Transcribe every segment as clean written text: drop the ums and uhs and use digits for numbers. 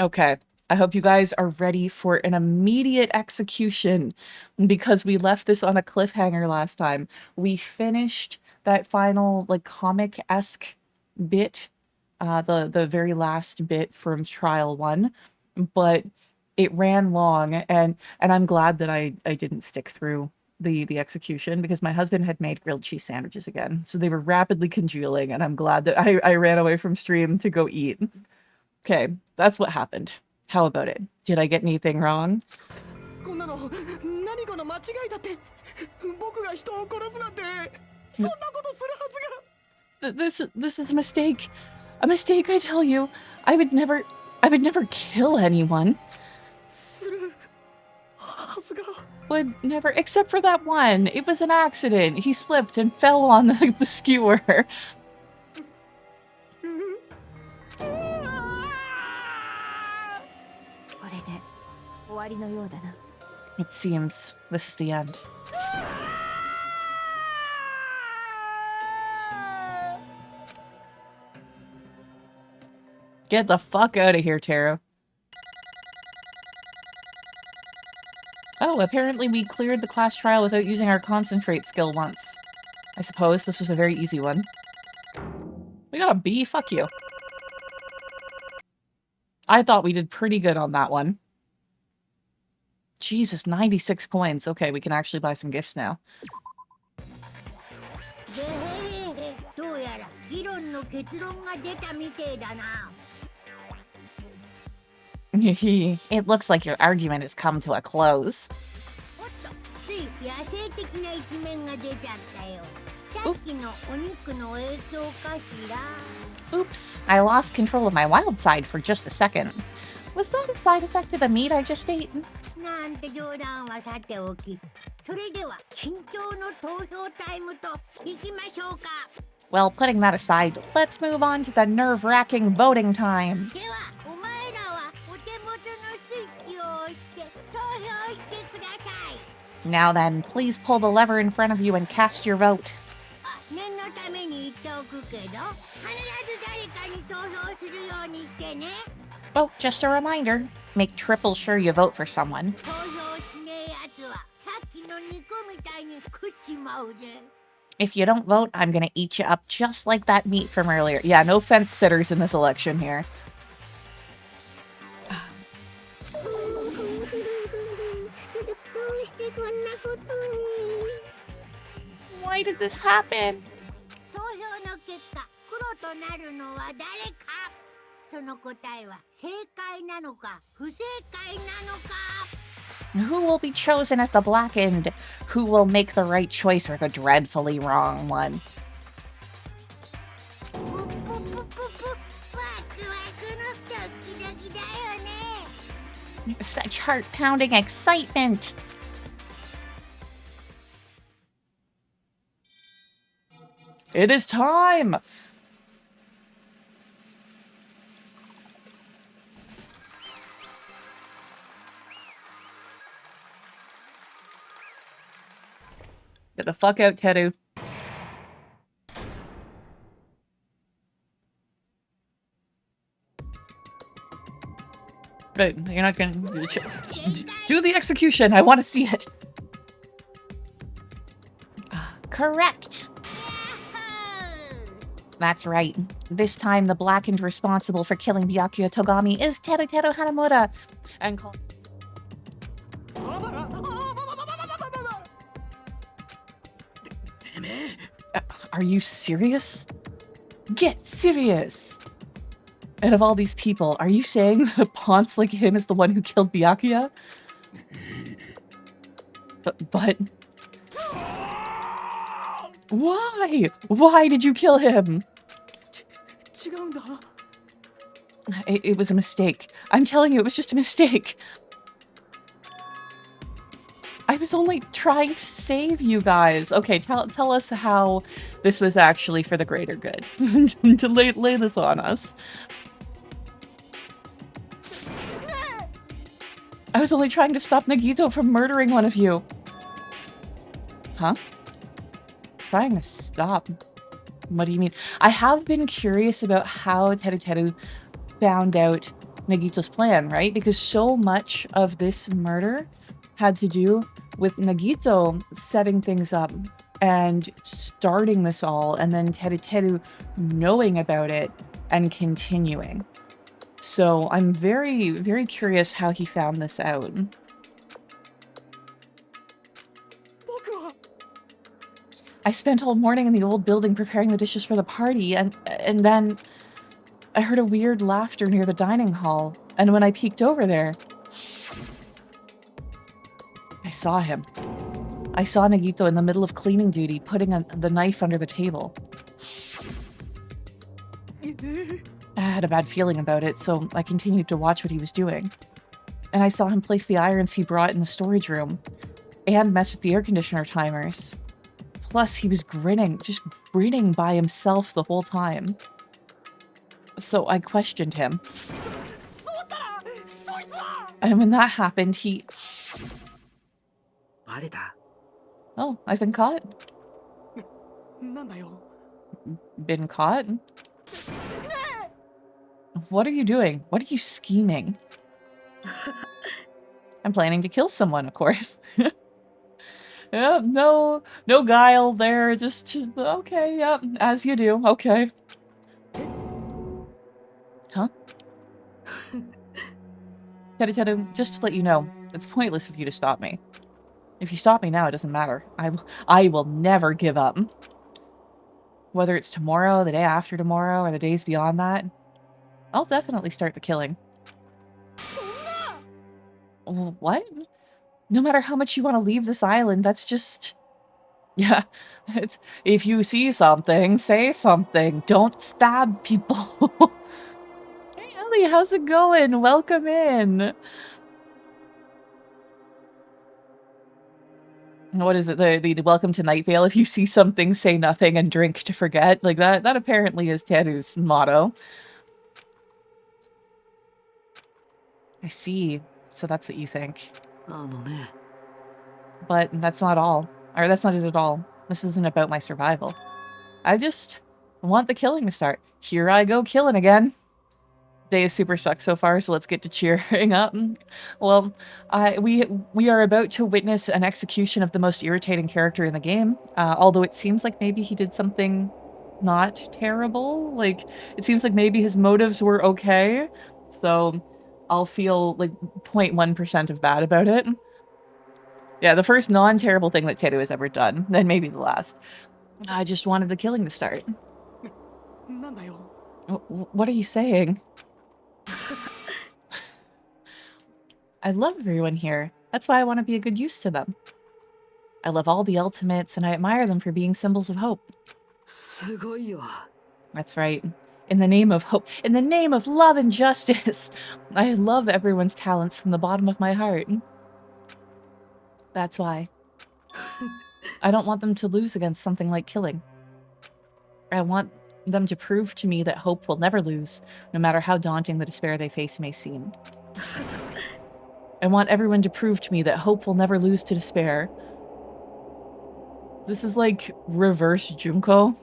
Okay, I hope you guys are ready for an immediate execution because we left this on a cliffhanger last time. We finished that final, like, comic-esque bit, the very last bit from Trial 1, but it ran long, and I'm glad that I didn't stick through the execution because my husband had made grilled cheese sandwiches again, so they were rapidly congealing, and I'm glad that I ran away from stream to go eat. Okay, that's what happened. How about it? Did I get anything wrong? This is a mistake. A mistake, I tell you. I would never kill anyone. Would never, except for that one. It was an accident. He slipped and fell on the skewer. It seems this is the end. Get the fuck out of here, Taro. Oh, apparently we cleared the class trial without using our concentrate skill once. I suppose this was a very easy one. We got a B, fuck you. I thought we did pretty good on that one. Jesus, 96 coins. Okay, we can actually buy some gifts now. It looks like your argument has come to a close. Oops, I lost control of my wild side for just a second. Was that a side effect of the meat I just ate? Well, putting that aside, let's move on to the nerve-wracking voting time. Now then, please pull the lever in front of you and cast your vote. Oh, just a reminder, make triple sure you vote for someone. If you don't vote, I'm gonna eat you up just like that meat from earlier. Yeah, no fence sitters in this election here. Why did this happen? Who will be chosen as the blackened? Who will make the right choice or the dreadfully wrong one? Such heart-pounding excitement! It is time! Get the fuck out, Teru. But you're not gonna do the execution. I want to see it. Correct. That's right. This time, the blackened responsible for killing Byakuya Togami is Teru Hanamura. And are you serious? Get serious! Out of all these people, are you saying that a Ponce like him is the one who killed Byakuya? But... Why? Why did you kill him? It was a mistake. I'm telling you, it was just a mistake. I was only trying to save you guys. Okay, tell us how this was actually for the greater good. To lay this on us. I was only trying to stop Nagito from murdering one of you. Huh? Trying to stop? What do you mean? I have been curious about how Teru found out Nagito's plan, right? Because so much of this murder had to do with Nagito setting things up and starting this all, and then Teru knowing about it and continuing. So I'm very, very curious how he found this out. I spent all morning in the old building preparing the dishes for the party, and then I heard a weird laughter near the dining hall, and when I peeked over there, I saw him. I saw Nagito in the middle of cleaning duty, putting the knife under the table. I had a bad feeling about it, so I continued to watch what he was doing. And I saw him place the irons he brought in the storage room, and mess with the air conditioner timers. Plus, he was grinning, just grinning by himself the whole time. So I questioned him. And when that happened, he... Oh, I've been caught. Been caught? What are you doing? What are you scheming? I'm planning to kill someone, of course. Yeah, no guile there, just okay, yeah, as you do, okay. Huh? Teru, just to let you know, it's pointless of you to stop me. If you stop me now, it doesn't matter. I will never give up. Whether it's tomorrow, the day after tomorrow, or the days beyond that, I'll definitely start the killing. What? No matter how much you want to leave this island, that's just... Yeah, it's... If you see something, say something. Don't stab people. Hey, Ellie, how's it going? Welcome in. What is it? The welcome to Night Vale. If you see something, say nothing and drink to forget. Like that apparently is Teru's motto. I see. So that's what you think. But that's not all. Or that's not it at all. This isn't about my survival. I just want the killing to start. Here I go killing again. Day is super sucked so far, so let's get to cheering up. Well, we are about to witness an execution of the most irritating character in the game. Although it seems like maybe he did something not terrible. Like, it seems like maybe his motives were okay. So I'll feel like 0.1% of bad about it. Yeah, the first non-terrible thing that Teru has ever done. Then maybe the last. I just wanted the killing to start. What are you saying? I love everyone here. That's why I want to be a good use to them. I love all the ultimates, and I admire them for being symbols of hope. That's right. In the name of hope, in the name of love and justice, I love everyone's talents from the bottom of my heart. That's why. I don't want them to lose against something like killing. I want them to prove to me that hope will never lose, no matter how daunting the despair they face may seem. I want everyone to prove to me that hope will never lose to despair. This is like reverse Junko.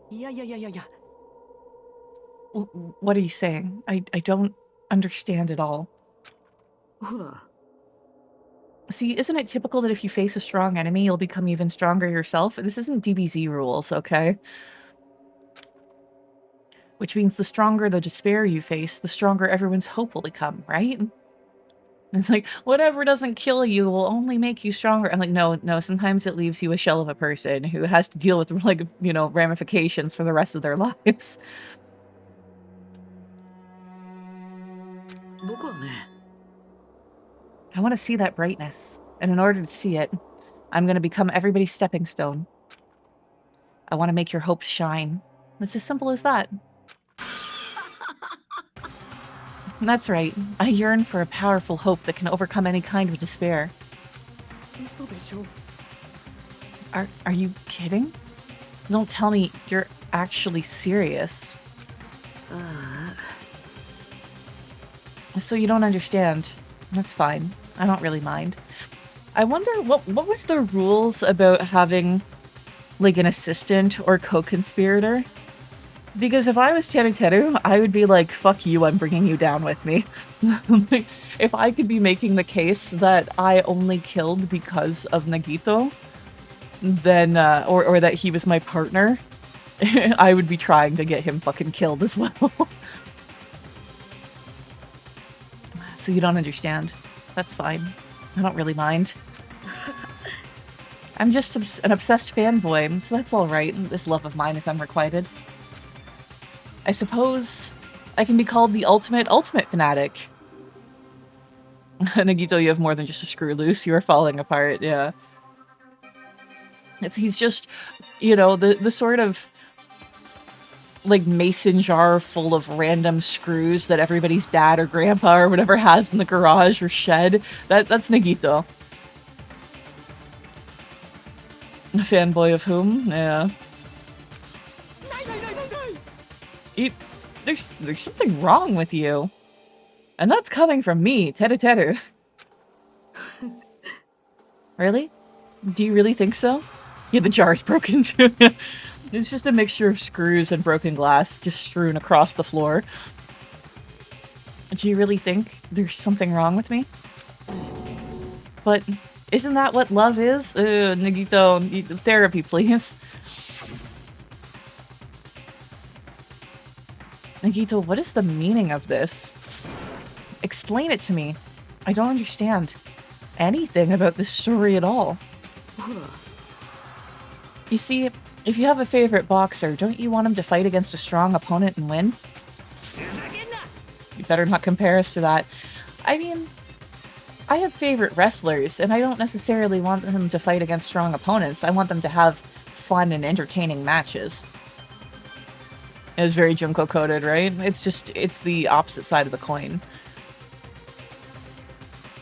Yeah. What are you saying? I don't understand at all. See, isn't it typical that if you face a strong enemy, you'll become even stronger yourself? This isn't DBZ rules, okay? Which means the stronger the despair you face, the stronger everyone's hope will become, right? It's like, whatever doesn't kill you will only make you stronger. I'm like, no, sometimes it leaves you a shell of a person who has to deal with, like, you know, ramifications for the rest of their lives. I want to see that brightness, and in order to see it, I'm going to become everybody's stepping stone. I want to make your hopes shine. It's as simple as that. That's right. I yearn for a powerful hope that can overcome any kind of despair. Are you kidding? Don't tell me you're actually serious. So you don't understand. That's fine. I don't really mind. I wonder, what was the rules about having, like, an assistant or co-conspirator? Because if I was Teruteru, I would be like, fuck you, I'm bringing you down with me. Like, if I could be making the case that I only killed because of Nagito, then, or that he was my partner, I would be trying to get him fucking killed as well. So you don't understand. That's fine. I don't really mind. I'm just an obsessed fanboy, so that's alright. This love of mine is unrequited. I suppose I can be called the ultimate fanatic. Nagito, you have more than just a screw loose. You are falling apart, yeah. He's just, you know, the sort of like mason jar full of random screws that everybody's dad or grandpa or whatever has in the garage or shed. That's Nagito. A fanboy of whom? Yeah. There's something wrong with you. And that's coming from me, Teru. Really? Do you really think so? Yeah, the jar is broken too. It's just a mixture of screws and broken glass just strewn across the floor. Do you really think there's something wrong with me? But isn't that what love is? Nagito, therapy, please. Nagito, what is the meaning of this? Explain it to me. I don't understand anything about this story at all. You see, if you have a favorite boxer, don't you want him to fight against a strong opponent and win? You better not compare us to that. I mean, I have favorite wrestlers, and I don't necessarily want them to fight against strong opponents. I want them to have fun and entertaining matches. It was very Junko-coded, right? It's the opposite side of the coin.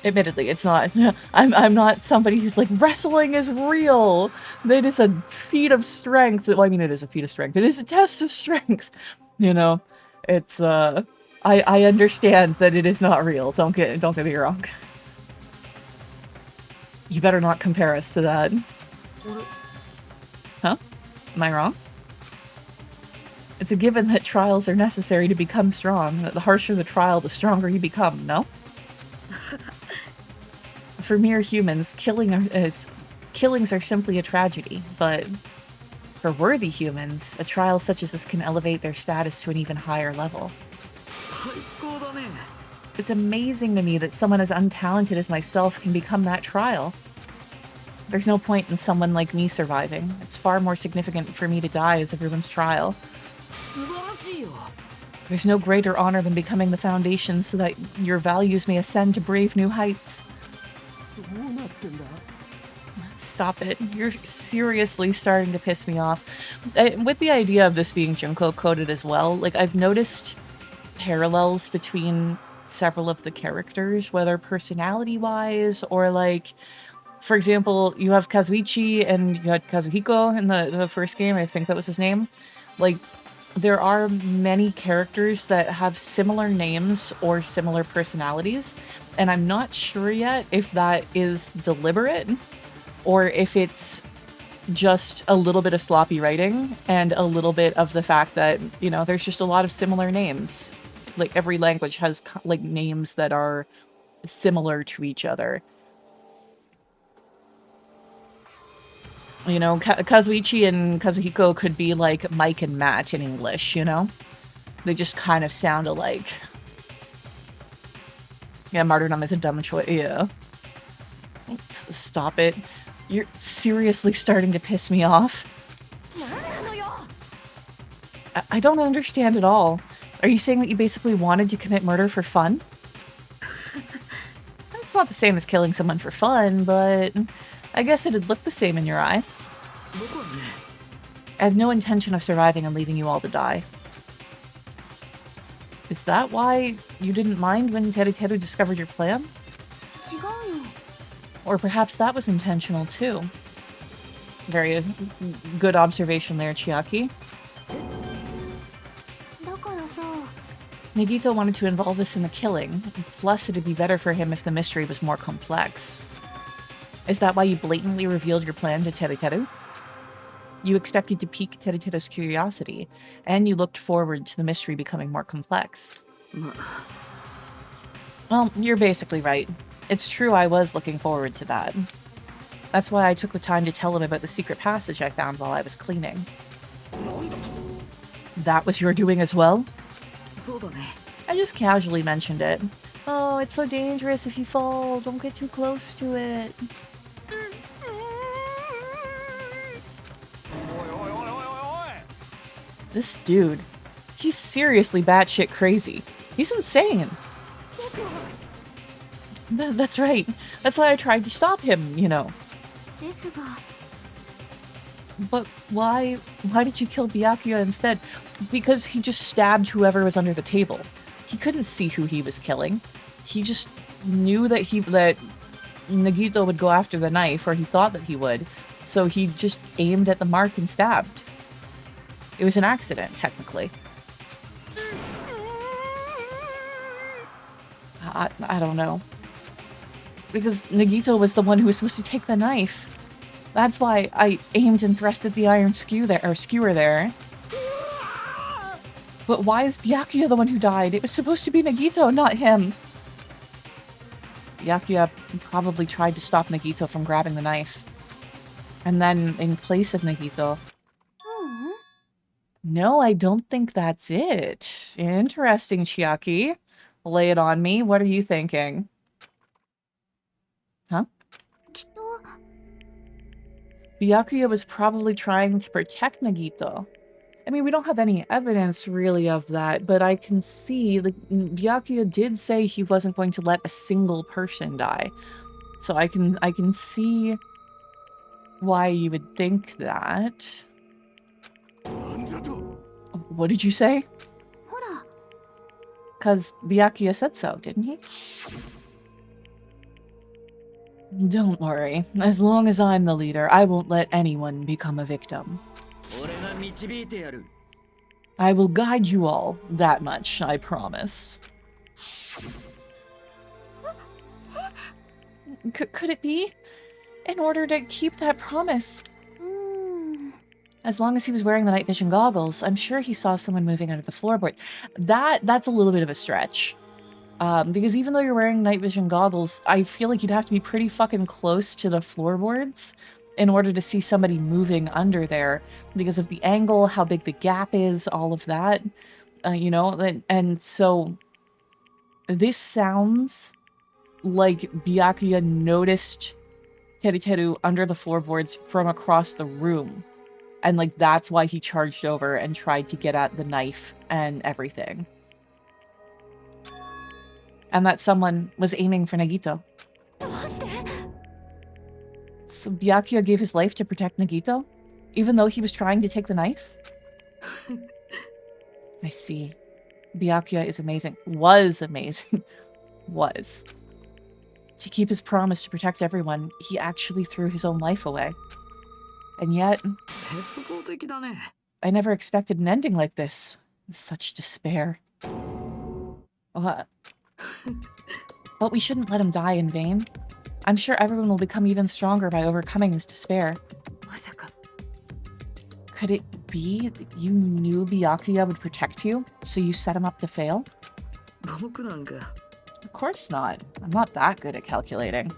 Admittedly, it's not. I'm not somebody who's like, wrestling is real. It is a feat of strength. Well, I mean, it is a feat of strength. It is a test of strength. You know, it's, I understand that it is not real. Don't get me wrong. You better not compare us to that. Huh? Am I wrong? It's a given that trials are necessary to become strong. That the harsher the trial, the stronger you become, no? For mere humans, killings are simply a tragedy, but for worthy humans, a trial such as this can elevate their status to an even higher level. It's amazing to me that someone as untalented as myself can become that trial. There's no point in someone like me surviving. It's far more significant for me to die as everyone's trial. There's no greater honor than becoming the foundation so that your values may ascend to brave new heights. Stop it. You're seriously starting to piss me off. With the idea of this being Junko-coded as well, like, I've noticed parallels between several of the characters, whether personality-wise or, like, for example, you have Kazuichi and you had Kazuhiko in the first game, I think that was his name. Like, there are many characters that have similar names or similar personalities, and I'm not sure yet if that is deliberate or if it's just a little bit of sloppy writing and a little bit of the fact that, you know, there's just a lot of similar names. Like, every language has, like, names that are similar to each other. You know, Kazuichi and Kazuhiko could be like Mike and Matt in English, you know? They just kind of sound alike. Yeah, martyrdom is a dumb choice. Yeah. Stop it. You're seriously starting to piss me off. I don't understand at all. Are you saying that you basically wanted to commit murder for fun? It's not the same as killing someone for fun, but I guess it'd look the same in your eyes. I have no intention of surviving and leaving you all to die. Is that why you didn't mind when Teru discovered your plan? Or perhaps that was intentional too. Very good observation there, Chiaki. Nagito wanted to involve us in the killing, plus it'd be better for him if the mystery was more complex. Is that why you blatantly revealed your plan to Teru? You expected to pique Teruteru's curiosity, and you looked forward to the mystery becoming more complex. Well, you're basically right. It's true I was looking forward to that. That's why I took the time to tell him about the secret passage I found while I was cleaning. That was your doing as well? I just casually mentioned it. Oh, it's so dangerous if you fall. Don't get too close to it. This dude, he's seriously batshit crazy. He's insane. That's right. That's why I tried to stop him, you know. But why did you kill Byakuya instead? Because he just stabbed whoever was under the table. He couldn't see who he was killing. He just knew that Nagito would go after the knife, or he thought that he would. So he just aimed at the mark and stabbed. It was an accident, technically. I don't know. Because Nagito was the one who was supposed to take the knife. That's why I aimed and thrusted the iron skewer there. But why is Byakuya the one who died? It was supposed to be Nagito, not him. Byakuya probably tried to stop Nagito from grabbing the knife. And then, in place of Nagito... No, I don't think that's it. Interesting, Chiaki. Lay it on me. What are you thinking? Huh? Byakuya was probably trying to protect Nagito. I mean, we don't have any evidence really of that, but I can see, like, Byakuya did say he wasn't going to let a single person die. So I can see why you would think that. What did you say? Because Byakuya said so, didn't he? Don't worry. As long as I'm the leader, I won't let anyone become a victim. I will guide you all, that much, I promise. Could it be? In order to keep that promise? As long as he was wearing the night vision goggles, I'm sure he saw someone moving under the floorboard. That's a little bit of a stretch. Because even though you're wearing night vision goggles, I feel like you'd have to be pretty fucking close to the floorboards in order to see somebody moving under there, because of the angle, how big the gap is, all of that, you know? And so this sounds like Byakuya noticed Teruteru under the floorboards from across the room. And, like, that's why he charged over and tried to get at the knife and everything. And that someone was aiming for Nagito. So Byakuya gave his life to protect Nagito? Even though he was trying to take the knife? I see. Byakuya is amazing. Was amazing. Was. To keep his promise to protect everyone, he actually threw his own life away. And yet, I never expected an ending like this. Such despair. What? But we shouldn't let him die in vain. I'm sure everyone will become even stronger by overcoming this despair. Could it be that you knew Byakuya would protect you, so you set him up to fail? Of course not. I'm not that good at calculating.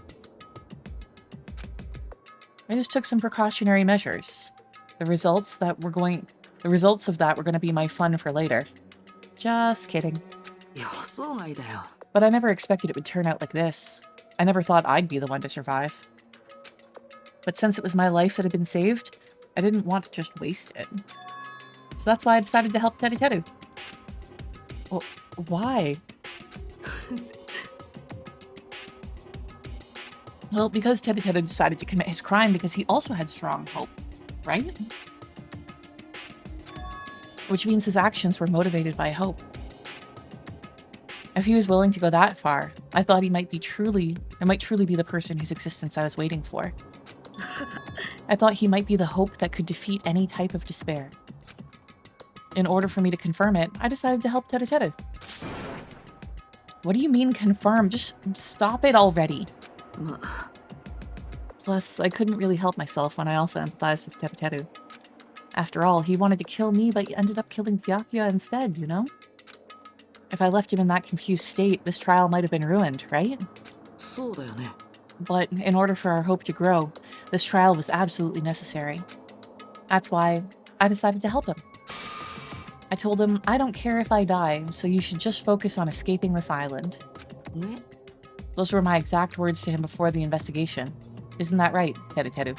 I just took some precautionary measures. The results of that were going to be my fun for later. Just kidding. But I never expected it would turn out like this. I never thought I'd be the one to survive. But since it was my life that had been saved, I didn't want to just waste it. So that's why I decided to help Teruteru. Well, why? Well, because Teruteru decided to commit his crime because he also had strong hope, right? Which means his actions were motivated by hope. If he was willing to go that far, I thought he might truly be the person whose existence I was waiting for. I thought he might be the hope that could defeat any type of despair. In order for me to confirm it, I decided to help Teruteru. What do you mean confirm? Just stop it already. Plus, I couldn't really help myself when I also empathized with Teruteru. After all, he wanted to kill me, but he ended up killing Byakuya instead, you know? If I left him in that confused state, this trial might have been ruined, right? But in order for our hope to grow, this trial was absolutely necessary. That's why I decided to help him. I told him, I don't care if I die, so you should just focus on escaping this island. Those were my exact words to him before the investigation. Isn't that right, Teru?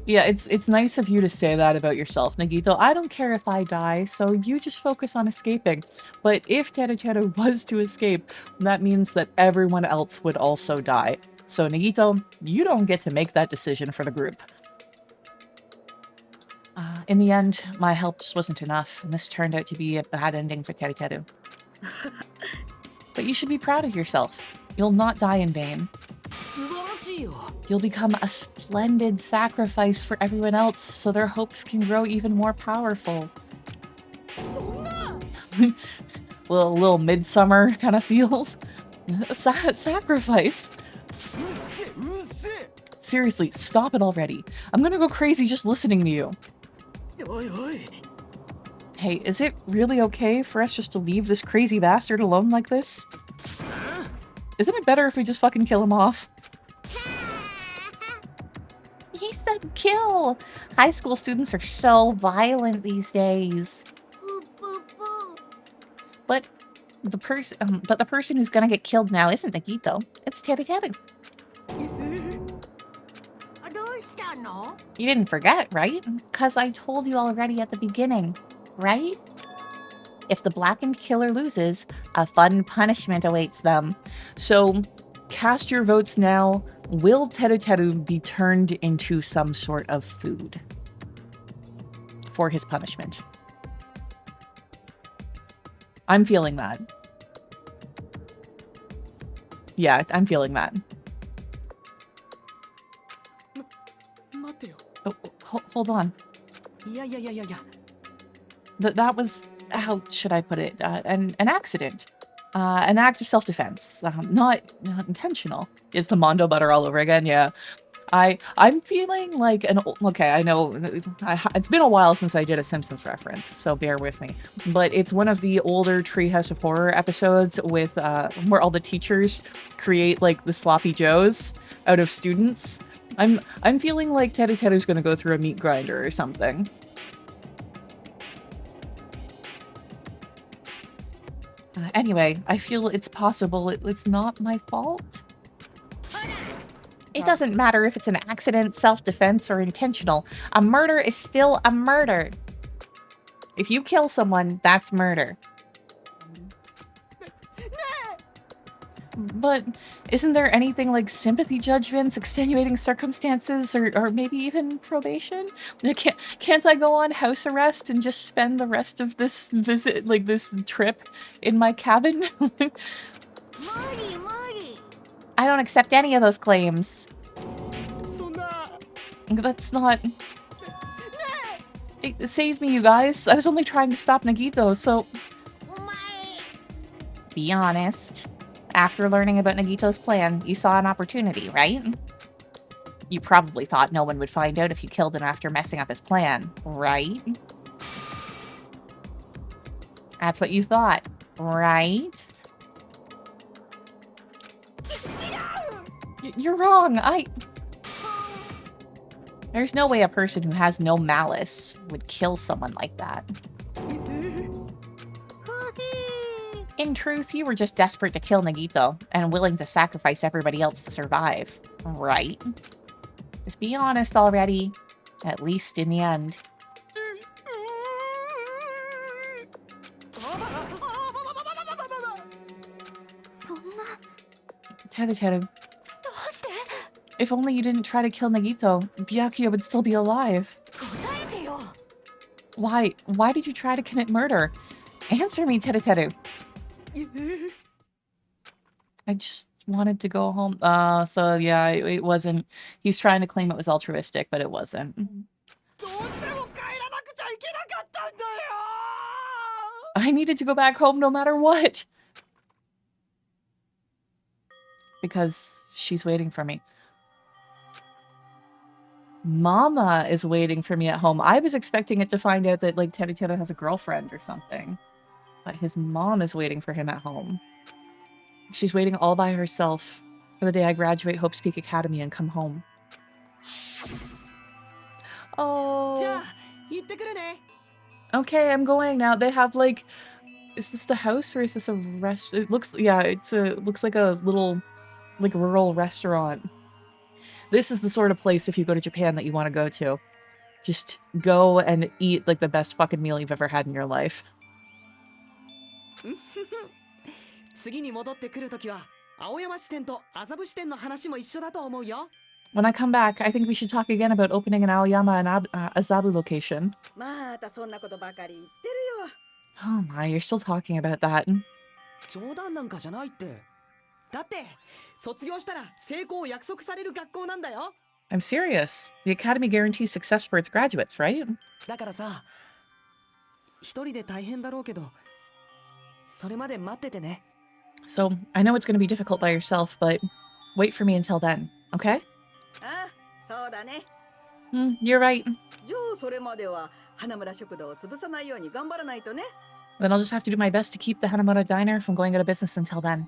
Yeah, it's nice of you to say that about yourself, Nagito. I don't care if I die, so you just focus on escaping. But if Teru was to escape, that means that everyone else would also die. So Nagito, you don't get to make that decision for the group. In the end, my help just wasn't enough, and this turned out to be a bad ending for Teru. But you should be proud of yourself. You'll not die in vain. You'll become a splendid sacrifice for everyone else, so their hopes can grow even more powerful. little midsummer kind of feels. Sacrifice? Seriously, stop it already. I'm gonna go crazy just listening to you. Hey, is it really okay for us just to leave this crazy bastard alone like this? Isn't it better if we just fucking kill him off? He said kill! High school students are so violent these days. But the person who's gonna get killed now isn't Nagito. It's Teru. You didn't forget, right? Because I told you already at the beginning, right? If the blackened killer loses, a fun punishment awaits them. So, cast your votes now. Will Teru be turned into some sort of food for his punishment? I'm feeling that. Yeah, I'm feeling that. Oh, hold on. That was, how should I put it? An accident. An act of self-defense. Not intentional. Is the Mondo butter all over again? Yeah. I'm feeling like an... Okay, I know. It's been a while since I did a Simpsons reference, so bear with me. But it's one of the older Treehouse of Horror episodes with where all the teachers create like the sloppy joes out of students. I'm feeling like Teru's gonna go through a meat grinder or something. Anyway, I feel it's possible it's not my fault. It doesn't matter if it's an accident, self-defense, or intentional. A murder is still a murder. If you kill someone, that's murder. But isn't there anything like sympathy judgments, extenuating circumstances, or maybe even probation? Can't I go on house arrest and just spend the rest of this visit, like this trip, in my cabin? I don't accept any of those claims. That's not... Save me, you guys. I was only trying to stop Nagito, so... Be honest. After learning about Nagito's plan, you saw an opportunity, right? You probably thought no one would find out if you killed him after messing up his plan, right? That's what you thought, right? You're wrong. There's no way a person who has no malice would kill someone like that. In truth, you were just desperate to kill Nagito and willing to sacrifice everybody else to survive, right? Just be honest already, at least in the end. Teru. If only you didn't try to kill Nagito, Byakuya would still be alive. Why? Why did you try to commit murder? Answer me, Teru. I just wanted to go home. So yeah, it wasn't... He's trying to claim it was altruistic, but it wasn't. I needed to go back home no matter what. Because she's waiting for me. Mama is waiting for me at home. I was expecting it to find out that, like, Teru has a girlfriend or something. But his mom is waiting for him at home. She's waiting all by herself for the day I graduate Hope's Peak Academy and come home. Oh. Okay, I'm going now. They have, like... Is this the house or is this a rest? It looks... Yeah, looks like a little, like, rural restaurant. This is the sort of place, if you go to Japan, that you want to go to. Just go and eat, like, the best fucking meal you've ever had in your life. When I come back, I think we should talk again about opening an Aoyama and Azabu location. Oh my, you're still talking about that. I'm serious. The academy guarantees success for its graduates, right? So, I know it's going to be difficult by yourself, but wait for me until then, okay? You're right. Then I'll just have to do my best to keep the Hanamura Diner from going out of business until then.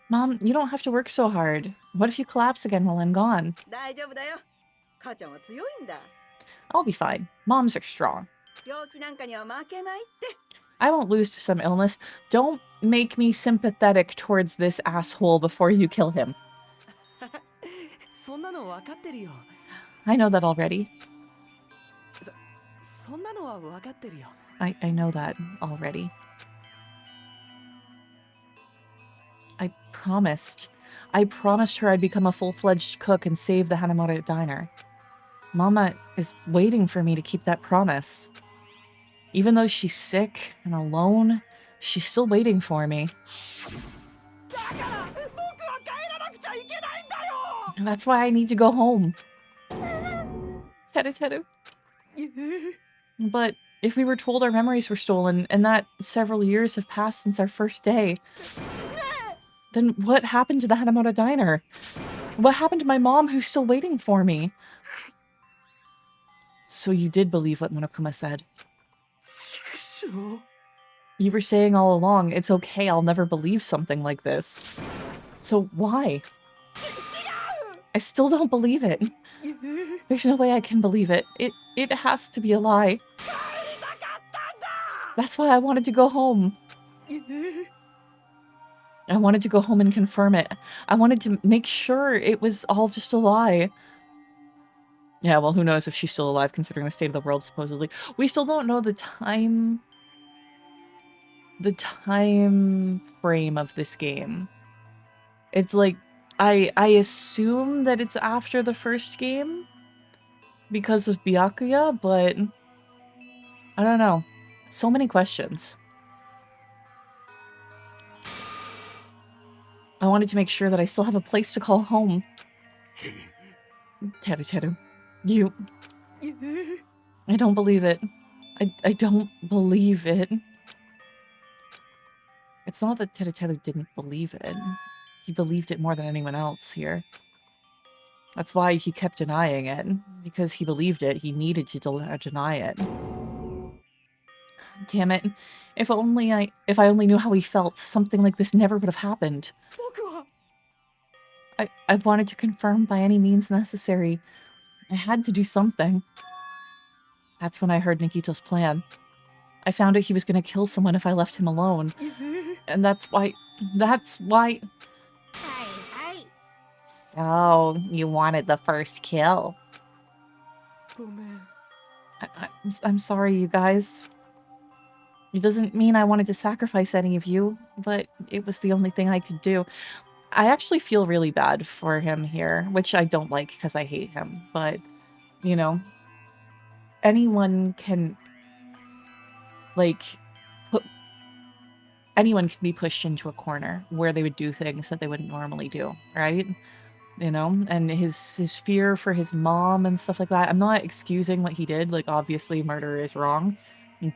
Mom, you don't have to work so hard. What if you collapse again while I'm gone? I'll be fine. Moms are strong. I won't lose to some illness. Don't make me sympathetic towards this asshole before you kill him. I know that already. I know that already. I promised her I'd become a full-fledged cook and save the Hanamura Diner. Mama is waiting for me to keep that promise. Even though she's sick and alone, she's still waiting for me. That's why I need to go home. Teru. But if we were told our memories were stolen and that several years have passed since our first day, then what happened to the Hanamura Diner? What happened to my mom who's still waiting for me? So you did believe what Monokuma said. You were saying all along, it's okay, I'll never believe something like this. So why? I still don't believe it. There's no way I can believe it. It has to be a lie. That's why I wanted to go home. I wanted to go home and confirm it. I wanted to make sure it was all just a lie. Yeah, well, who knows if she's still alive considering the state of the world, supposedly. We still don't know the time frame of this game. It's like, I assume that it's after the first game because of Byakuya, but I don't know. So many questions. I wanted to make sure that I still have a place to call home. Teru. You... I don't believe it. I don't believe it. It's not that Teru didn't believe it. He believed it more than anyone else here. That's why he kept denying it. Because he believed it, he needed to deny it. Damn it. If I only knew how he felt, something like this never would have happened. I wanted to confirm by any means necessary. I had to do something. That's when I heard Nikito's plan. I found out he was going to kill someone if I left him alone. And that's why... So, you wanted the first kill. I'm sorry, you guys. It doesn't mean I wanted to sacrifice any of you, but it was the only thing I could do. I actually feel really bad for him here, which I don't like because I hate him, but, you know, anyone can, like, anyone can be pushed into a corner where they would do things that they wouldn't normally do, right? You know, and his fear for his mom and stuff like that. I'm not excusing what he did. Like, obviously murder is wrong,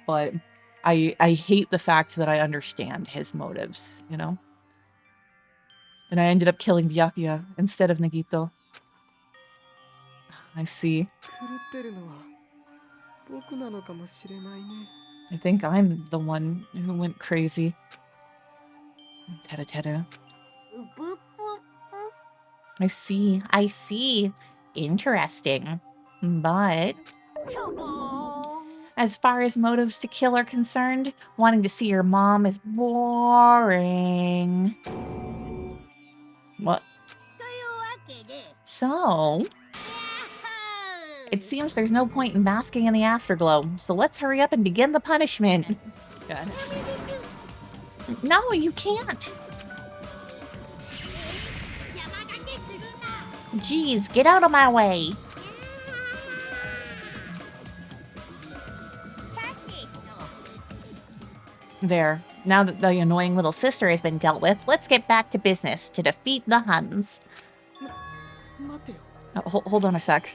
but I hate the fact that I understand his motives, you know? And I ended up killing Byakuya instead of Nagito. I see. I think I'm the one who went crazy. Teru Teru. I see. Interesting. But as far as motives to kill are concerned, wanting to see your mom is boring. What? So, it seems there's no point in basking in the afterglow, so let's hurry up and begin the punishment. Got it. No, you can't. Jeez, get out of my way. There. Now that the annoying little sister has been dealt with, let's get back to business to defeat the Huns. Hold on a sec.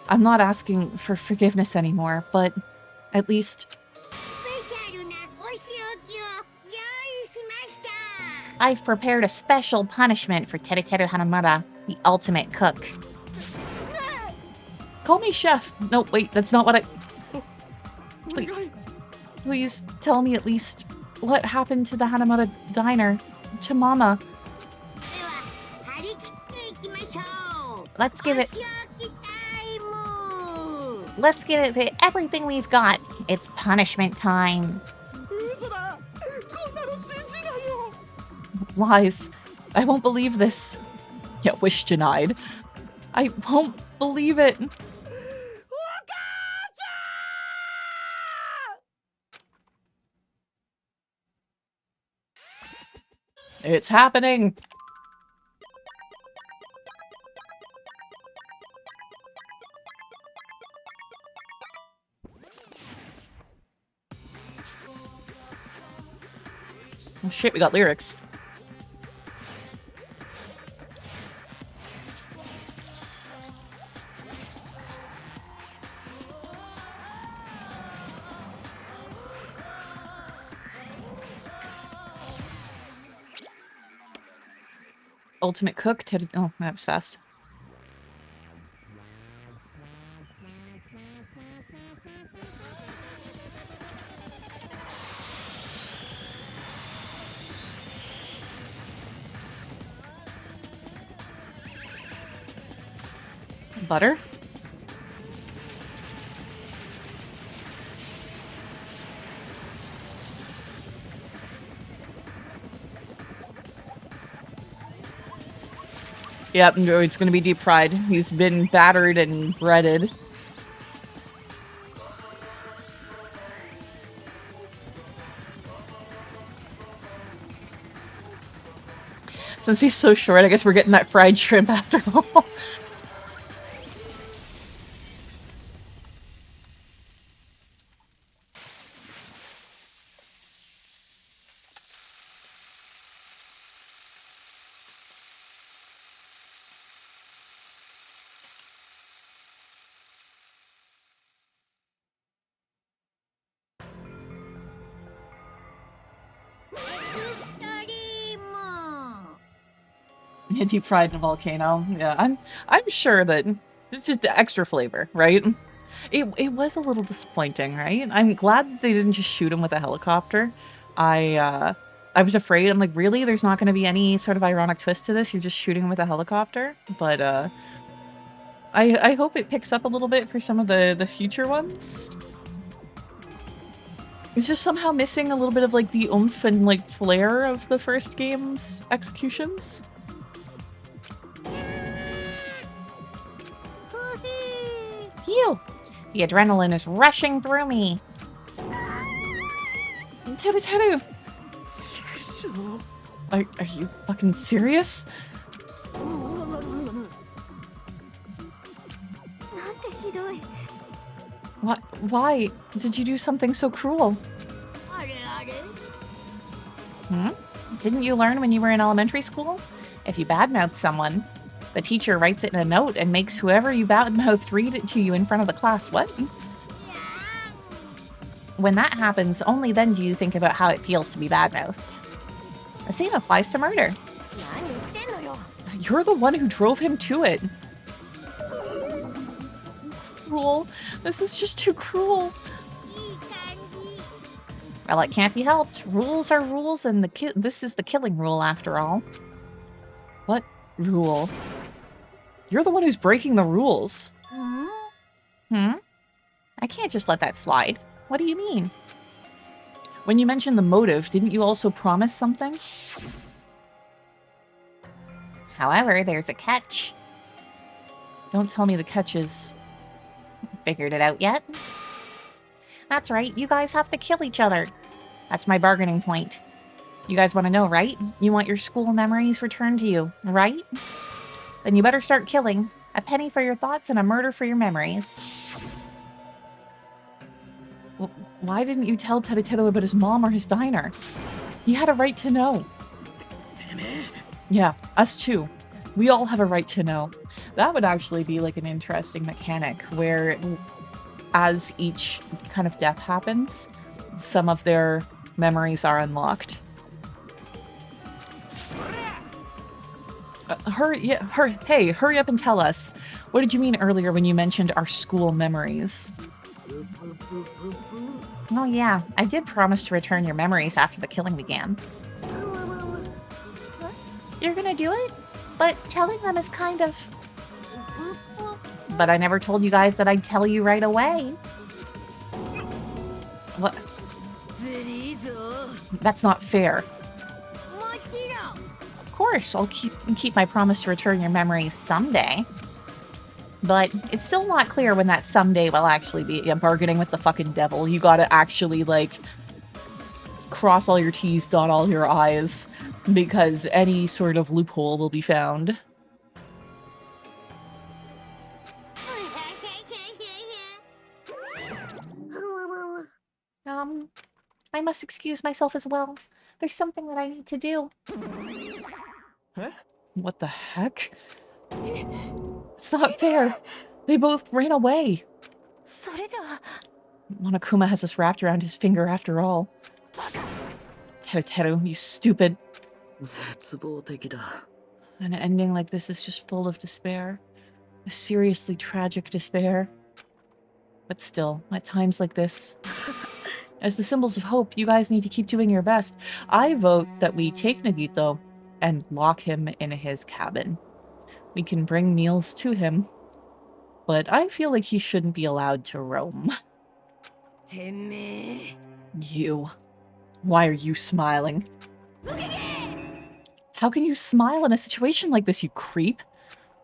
I'm not asking for forgiveness anymore, but at least... I've prepared a special punishment for Teru Teru Hanamura, the ultimate cook. Call me chef. No, wait, that's not what I... Please tell me at least what happened to the Hanamura diner, to Mama. Let's give it everything we've got. It's punishment time. Lies. I won't believe this. Yeah, wish denied. I won't believe it. It's happening. Oh shit, we got lyrics. Ultimate cook, oh, that was fast. Butter? Yep, it's gonna be deep fried. He's been battered and breaded. Since he's so short, I guess we're getting that fried shrimp after all. Deep fried in a volcano. Yeah, I'm sure that it's just the extra flavor, right? It was a little disappointing, right? I'm glad that they didn't just shoot him with a helicopter. I was afraid. I'm like, really? There's not going to be any sort of ironic twist to this? You're just shooting him with a helicopter? But I hope it picks up a little bit for some of the future ones. It's just somehow missing a little bit of like the oomph and like flair of the first game's executions. Phew! The adrenaline is rushing through me. Teru Teru! Are you fucking serious? What? Why did you do something so cruel? Didn't you learn when you were in elementary school? If you badmouth someone, the teacher writes it in a note and makes whoever you badmouthed read it to you in front of the class. What? When that happens, only then do you think about how it feels to be badmouthed. The same applies to murder. You're the one who drove him to it. Cruel. This is just too cruel. Well, it can't be helped. Rules are rules, and this is the killing rule after all. What rule? You're the one who's breaking the rules. Hmm? I can't just let that slide. What do you mean? When you mentioned the motive, didn't you also promise something? However, there's a catch. Don't tell me the catch is... Figured it out yet? That's right, you guys have to kill each other. That's my bargaining point. You guys want to know, right? You want your school memories returned to you, right? Then you better start killing. A penny for your thoughts and a murder for your memories. Well, why didn't you tell Teruteru about his mom or his diner? He had a right to know. Yeah, us too. We all have a right to know. That would actually be like an interesting mechanic where as each kind of death happens, some of their memories are unlocked. Hey, hurry up and tell us. What did you mean earlier when you mentioned our school memories? Oh yeah, I did promise to return your memories after the killing began. You're gonna do it? But telling them is kind of... But I never told you guys that I'd tell you right away. What? That's not fair. Of course, I'll keep my promise to return your memories someday. But it's still not clear when that someday will actually be. Yeah, bargaining with the fucking devil. You gotta actually, like, cross all your T's, dot all your I's, because any sort of loophole will be found. I must excuse myself as well. There's something that I need to do. Huh? What the heck? It's not fair. They both ran away. Monokuma has us wrapped around his finger after all. Teruteru, you stupid. An ending like this is just full of despair. A seriously tragic despair. But still, at times like this, as the symbols of hope, you guys need to keep doing your best. I vote that we take Nagito and lock him in his cabin. We can bring meals to him, but I feel like he shouldn't be allowed to roam. You. Why are you smiling? How can you smile in a situation like this, you creep?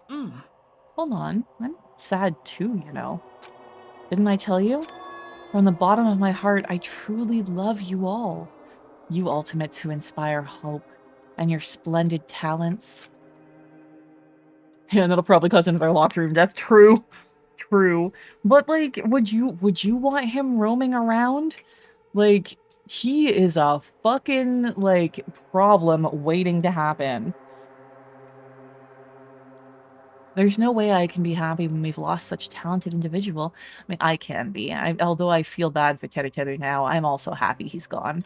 Hold on. I'm sad too, you know. Didn't I tell you? From the bottom of my heart, I truly love you all. You ultimates who inspire hope, and your splendid talents. Yeah, that'll probably cause another locked room death. True. True. But, like, would you want him roaming around? Like, he is a fucking, like, problem waiting to happen. There's no way I can be happy when we've lost such a talented individual. I mean, I can be. Although I feel bad for Teruteru now, I'm also happy he's gone.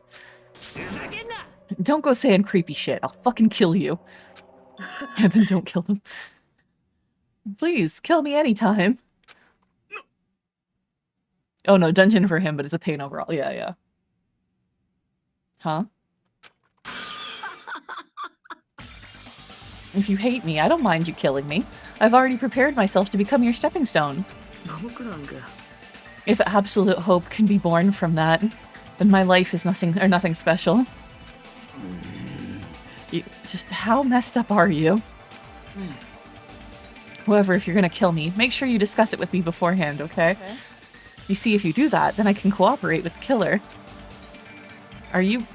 Don't go saying creepy shit. I'll fucking kill you. And then don't kill them. Please, kill me anytime. Oh no, dungeon for him, but it's a pain overall. Yeah, yeah. Huh? If you hate me, I don't mind you killing me. I've already prepared myself to become your stepping stone. If absolute hope can be born from that, then my life is nothing special. Just how messed up are you? However, if you're gonna kill me, make sure you discuss it with me beforehand, okay? You see, if you do that, then I can cooperate with the killer. Are you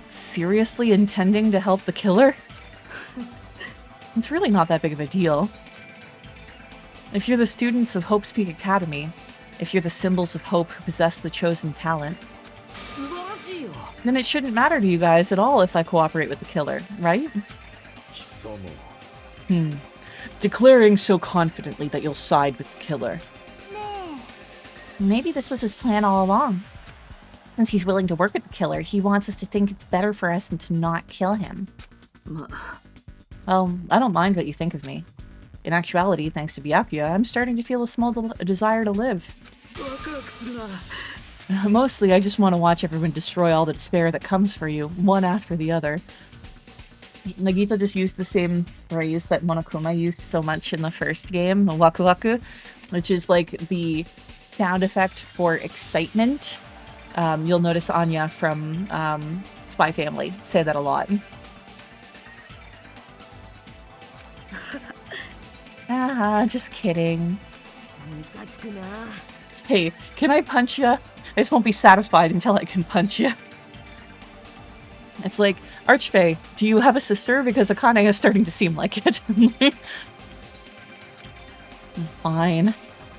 seriously intending to help the killer? It's really not that big of a deal. If you're the students of Hope's Peak Academy, if you're the symbols of hope who possess the chosen talents, then it shouldn't matter to you guys at all if I cooperate with the killer, right? Declaring so confidently that you'll side with the killer. Maybe this was his plan all along. Since he's willing to work with the killer, he wants us to think it's better for us and to not kill him. Well, I don't mind what you think of me. In actuality, thanks to Byakuya, I'm starting to feel a small desire to live. Mostly, I just want to watch everyone destroy all the despair that comes for you, one after the other. Nagito just used the same phrase that Monokuma used so much in the first game, waku waku, which is like the sound effect for excitement. You'll notice Anya from Spy Family say that a lot. Just kidding. Hey, can I punch ya? I just won't be satisfied until I can punch ya. It's like, Archfey, do you have a sister? Because Akane is starting to seem like it. Fine.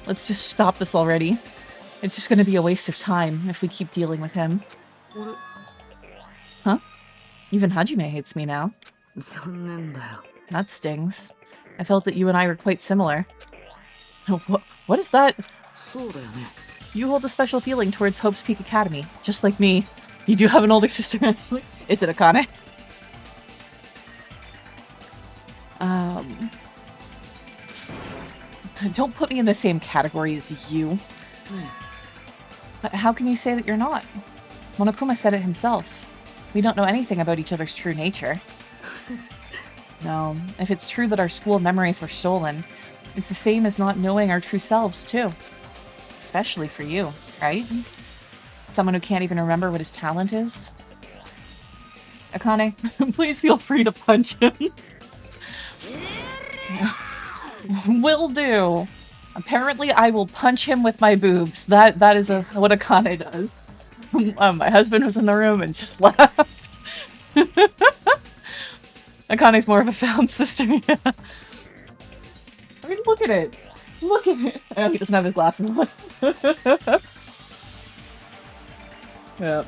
Let's just stop this already. It's just gonna be a waste of time if we keep dealing with him. Huh? Even Hajime hates me now. That stings. I felt that you and I were quite similar. What is that? You hold a special feeling towards Hope's Peak Academy, just like me. You do have an older sister, actually. Is it Akane? Don't put me in the same category as you. But how can you say that you're not? Monokuma said it himself. We don't know anything about each other's true nature. No, if it's true that our school memories were stolen, it's the same as not knowing our true selves, too. Especially for you, right? Someone who can't even remember what his talent is. Akane, please feel free to punch him. Will do. Apparently, I will punch him with my boobs. That is what Akane does. My husband was in the room and just laughed. Akane's more of a found sister. Yeah. I mean, look at it. Look at it. Oh, he doesn't have his glasses on. Yeah.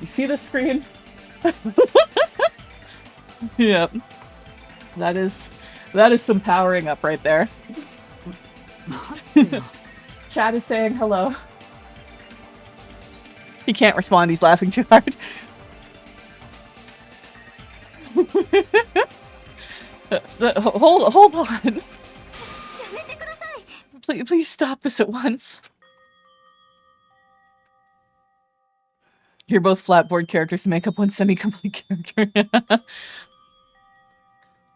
You see the screen? Yep. That is some powering up right there. Chad is saying hello. He can't respond, he's laughing too hard. Hold on. Please stop this at once. You're both flatboard characters to make up one semi-complete character.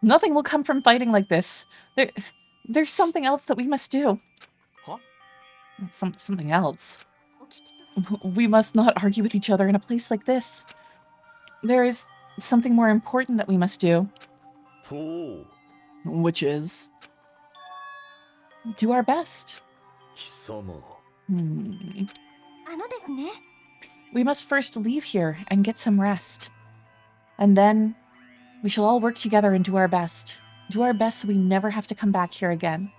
Nothing will come from fighting like this. There's something else that we must do. Huh? Something else. We must not argue with each other in a place like this. There is something more important that we must do. Which is... do our best. We must first leave here and get some rest. And then we shall all work together and do our best. Do our best so we never have to come back here again.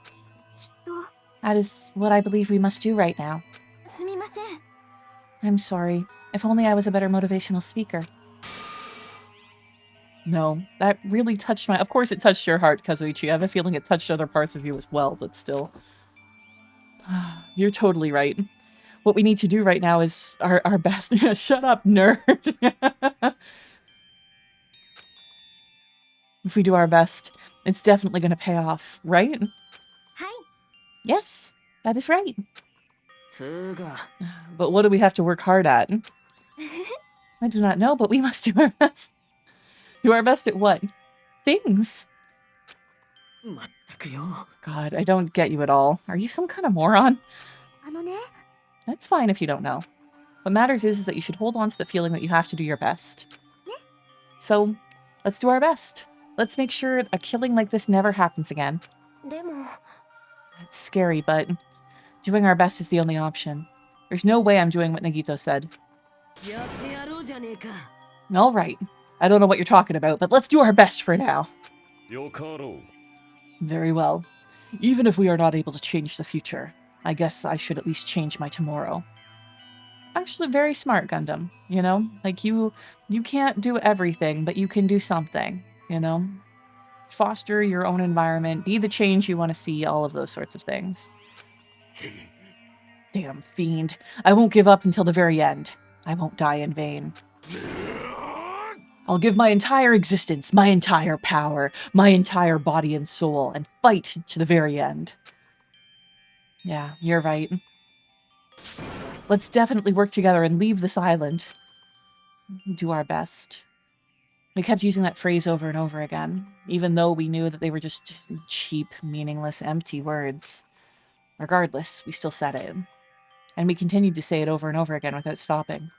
That is what I believe we must do right now. I'm sorry. If only I was a better motivational speaker. No, that really touched my... Of course it touched your heart, Kazuichi. I have a feeling it touched other parts of you as well, but still. You're totally right. What we need to do right now is our best... Shut up, nerd! If we do our best, it's definitely going to pay off, right? Yes, that is right. But what do we have to work hard at? I do not know, but we must do our best. Do our best at what? Things. God, I don't get you at all. Are you some kind of moron? That's fine if you don't know. What matters is that you should hold on to the feeling that you have to do your best. So, let's do our best. Let's make sure a killing like this never happens again. It's scary, but doing our best is the only option. There's no way I'm doing what Nagito said. All right. I don't know what you're talking about, but let's do our best for now. Very well. Even if we are not able to change the future, I guess I should at least change my tomorrow. Actually, very smart, Gundam. You know? Like, you can't do everything, but you can do something. You know? Foster your own environment, be the change you want to see, all of those sorts of things. Damn fiend. I won't give up until the very end. I won't die in vain. I'll give my entire existence, my entire power, my entire body and soul, and fight to the very end. Yeah, you're right. Let's definitely work together and leave this island. Do our best. We kept using that phrase over and over again, even though we knew that they were just cheap, meaningless, empty words. Regardless, we still said it. And we continued to say it over and over again without stopping.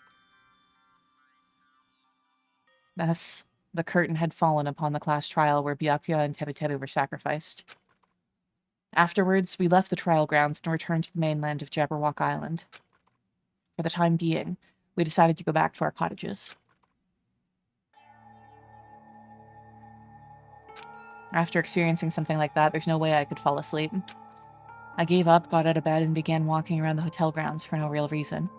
Thus, the curtain had fallen upon the class trial where Byakuya and Teruteru were sacrificed. Afterwards, we left the trial grounds and returned to the mainland of Jabberwock Island. For the time being, we decided to go back to our cottages. After experiencing something like that, there's no way I could fall asleep. I gave up, got out of bed, and began walking around the hotel grounds for no real reason.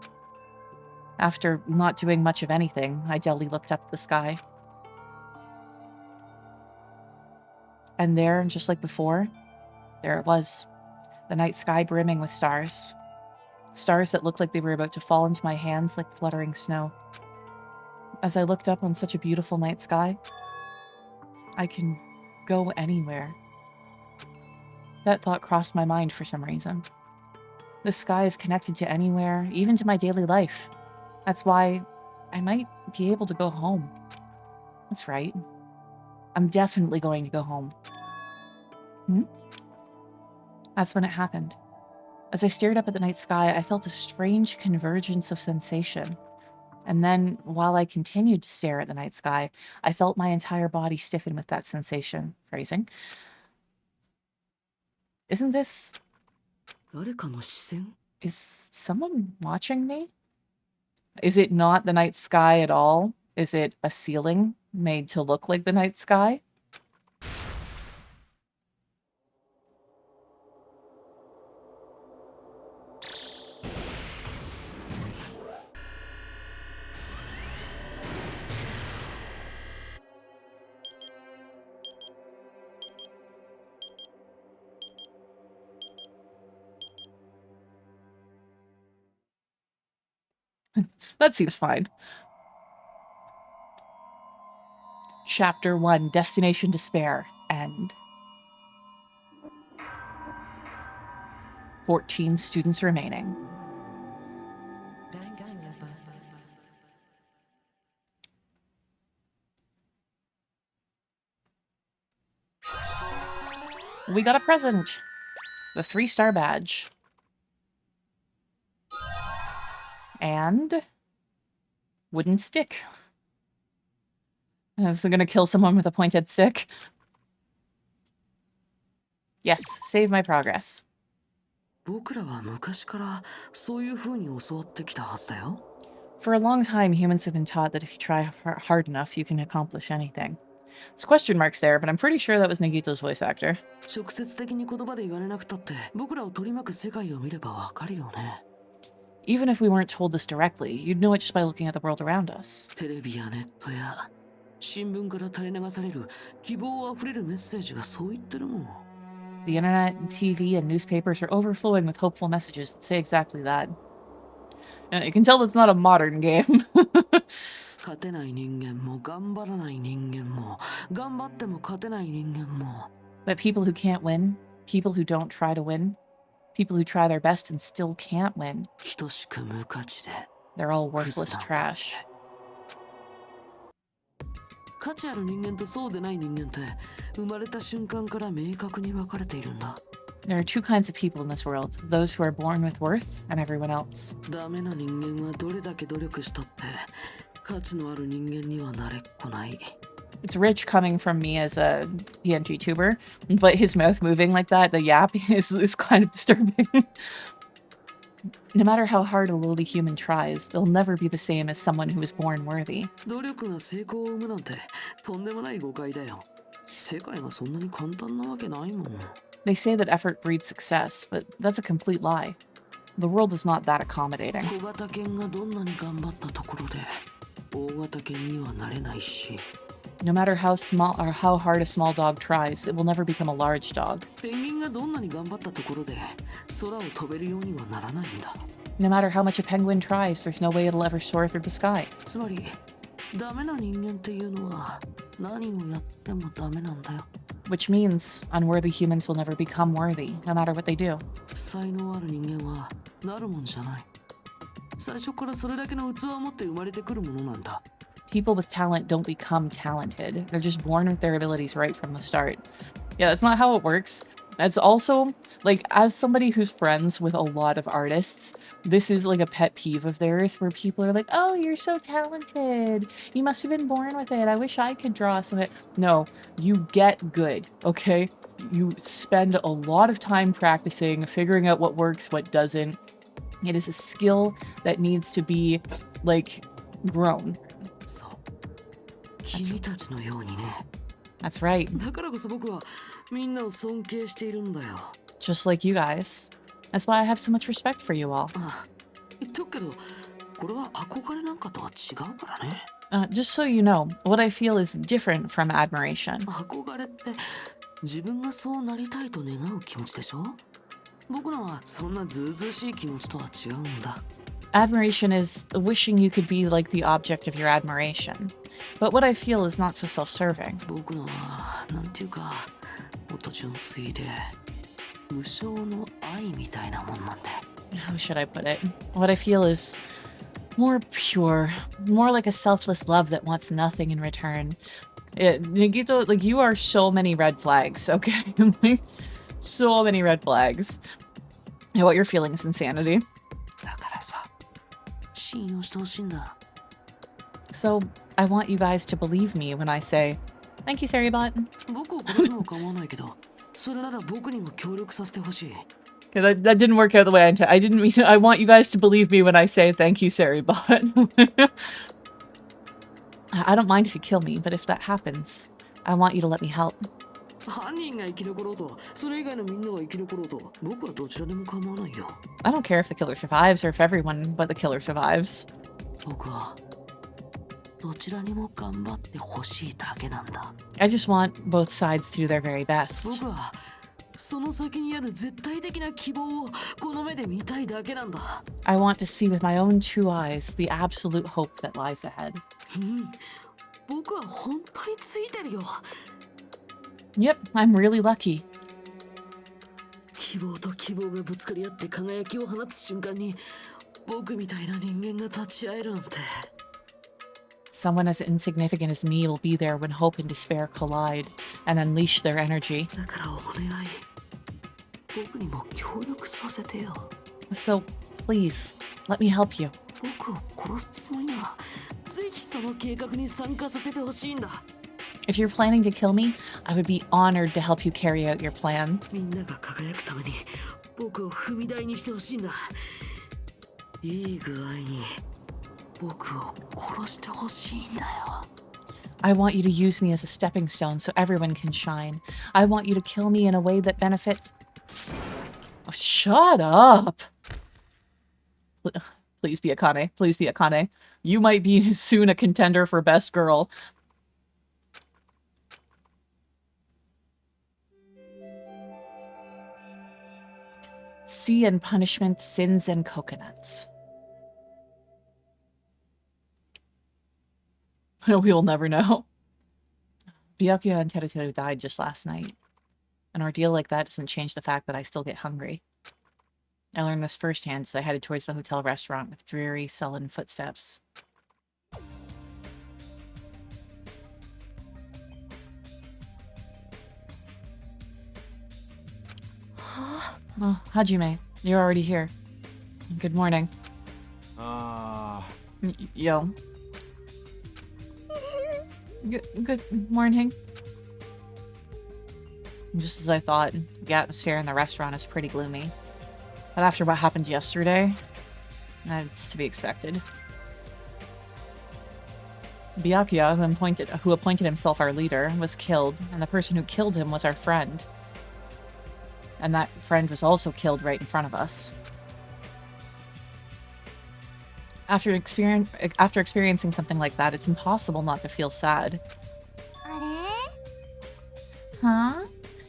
After not doing much of anything, I dully looked up at the sky. And there, just like before, there it was. The night sky brimming with stars. Stars that looked like they were about to fall into my hands like fluttering snow. As I looked up on such a beautiful night sky, I can go anywhere. That thought crossed my mind for some reason. The sky is connected to anywhere, even to my daily life. That's why I might be able to go home. That's right. I'm definitely going to go home. That's when it happened. As I stared up at the night sky, I felt a strange convergence of sensation. And then, while I continued to stare at the night sky, I felt my entire body stiffen with that sensation. Phrasing. Isn't this... Is someone watching me? Is it not the night sky at all? Is it a ceiling made to look like the night sky? That seems fine. Chapter 1, Destination Despair, End. 14 students remaining. We got a present. The 3-star badge. And... wooden stick. Is it gonna kill someone with a pointed stick? Yes, save my progress. For a long time, humans have been taught that if you try hard enough, you can accomplish anything. There's question marks there, but I'm pretty sure that was Nagito's voice actor. Even if we weren't told this directly, you'd know it just by looking at the world around us. The internet, TV, and newspapers are overflowing with hopeful messages that say exactly that. You can tell that's not a modern game. But people who can't win, people who don't try to win, people who try their best and still can't win, they're all worthless trash. There are two kinds of people in this world, those who are born with worth and everyone else. It's rich coming from me as a PNG tuber, but his mouth moving like that, the yap, is kind of disturbing. No matter how hard a lowly human tries, they'll never be the same as someone who is born worthy. They say that effort breeds success, but that's a complete lie. The world is not that accommodating. No matter how small or how hard a small dog tries, it will never become a large dog. No matter how much a penguin tries, there's no way it'll ever soar through the sky. ダメな人間っていうのは何をやってもダメなんだよ。 Which means unworthy humans will never become worthy, no matter what they do. 才能ある人間はなるもんじゃない。最初からそれだけの器を持って生まれてくるものなんだ。 People with talent don't become talented. They're just born with their abilities right from the start. Yeah, that's not how it works. That's also, like, as somebody who's friends with a lot of artists, this is like a pet peeve of theirs where people are like, oh, you're so talented. You must have been born with it. I wish I could draw some. No, you get good, okay? You spend a lot of time practicing, figuring out what works, what doesn't. It is a skill that needs to be, like, grown. そう。君たちのようにね。 That's right. だからこそ僕はみんなを尊敬しているんだよ。 Just like you guys. That's why I have so much respect for you all. ああ、言っとくけど、これは憧れなんかとは違うからね。Just so you know, what I feel is different from admiration. 憧れって自分がそうなりたいと願う気持ちでしょ？僕のはそんなずうずうしい気持ちとは違うんだ。 Admiration is wishing you could be like the object of your admiration. But what I feel is not so self-serving. 僕のはなんていうか、もっと純粋で無償の愛みたいなもんなんで。 How should I put it? What I feel is more pure, more like a selfless love that wants nothing in return. Nagito, like, you are so many red flags, okay? Like, so many red flags. And what you're feeling is insanity. だからさ、信用してほしいんだ。 So, I want you guys to believe me when I say, thank you, Saribot. 僕を殺すのは構わないけど、それなら僕にも協力させてほしい。 Okay, that didn't work out the way I intended. I didn't mean. I want you guys to believe me when I say thank you, Saribot. I don't mind if you kill me, but if that happens, I want you to let me help. 犯人が生き残ろうと、それ以外のみんなが生き残ろうと、僕はどちらでも構わないよ。 I don't care if the killer survives or if everyone but the killer survives. 僕はどちらにも頑張ってほしいだけなんだ。 I just want both sides to do their very best. 僕はその先にある絶対的な希望をこの目で見たいだけなんだ。 I want to see with my own two eyes the absolute hope that lies ahead. 僕は本当についてるよ。 Yep, I'm really lucky. 希望と希望がぶつかり合って輝きを放つ瞬間に、僕みたいな人間が立ち会えるなんて。 Someone as insignificant as me will be there when hope and despair collide and unleash their energy. だからお願い。僕にも協力させてよ。 So, please, let me help you. 僕を殺すつもりなら、ぜひその計画に参加させてほしいんだ。 If you're planning to kill me, I would be honored to help you carry out your plan. みんなが輝くために僕を踏み台にしてほしいんだ。いい具合に僕を殺してほしいんだよ。 I want you to use me as a stepping stone so everyone can shine. I want you to kill me in a way that benefits... Oh, shut up! Please be Akane. Please be Akane. You might be soon a contender for best girl. Sea and punishment, sins and coconuts. We will never know. Byakuya and Teruteru died just last night. An ordeal like that doesn't change the fact that I still get hungry. I learned this firsthand as I headed towards the hotel restaurant with dreary, sullen footsteps. Oh, Hajime, you're already here. Good morning. Yo. Good morning. Just as I thought, the atmosphere in the restaurant is pretty gloomy. But after what happened yesterday, that's to be expected. Byakuya, who appointed himself our leader, was killed, and the person who killed him was our friend. And that friend was also killed right in front of us. After experiencing something like that, it's impossible not to feel sad. Huh?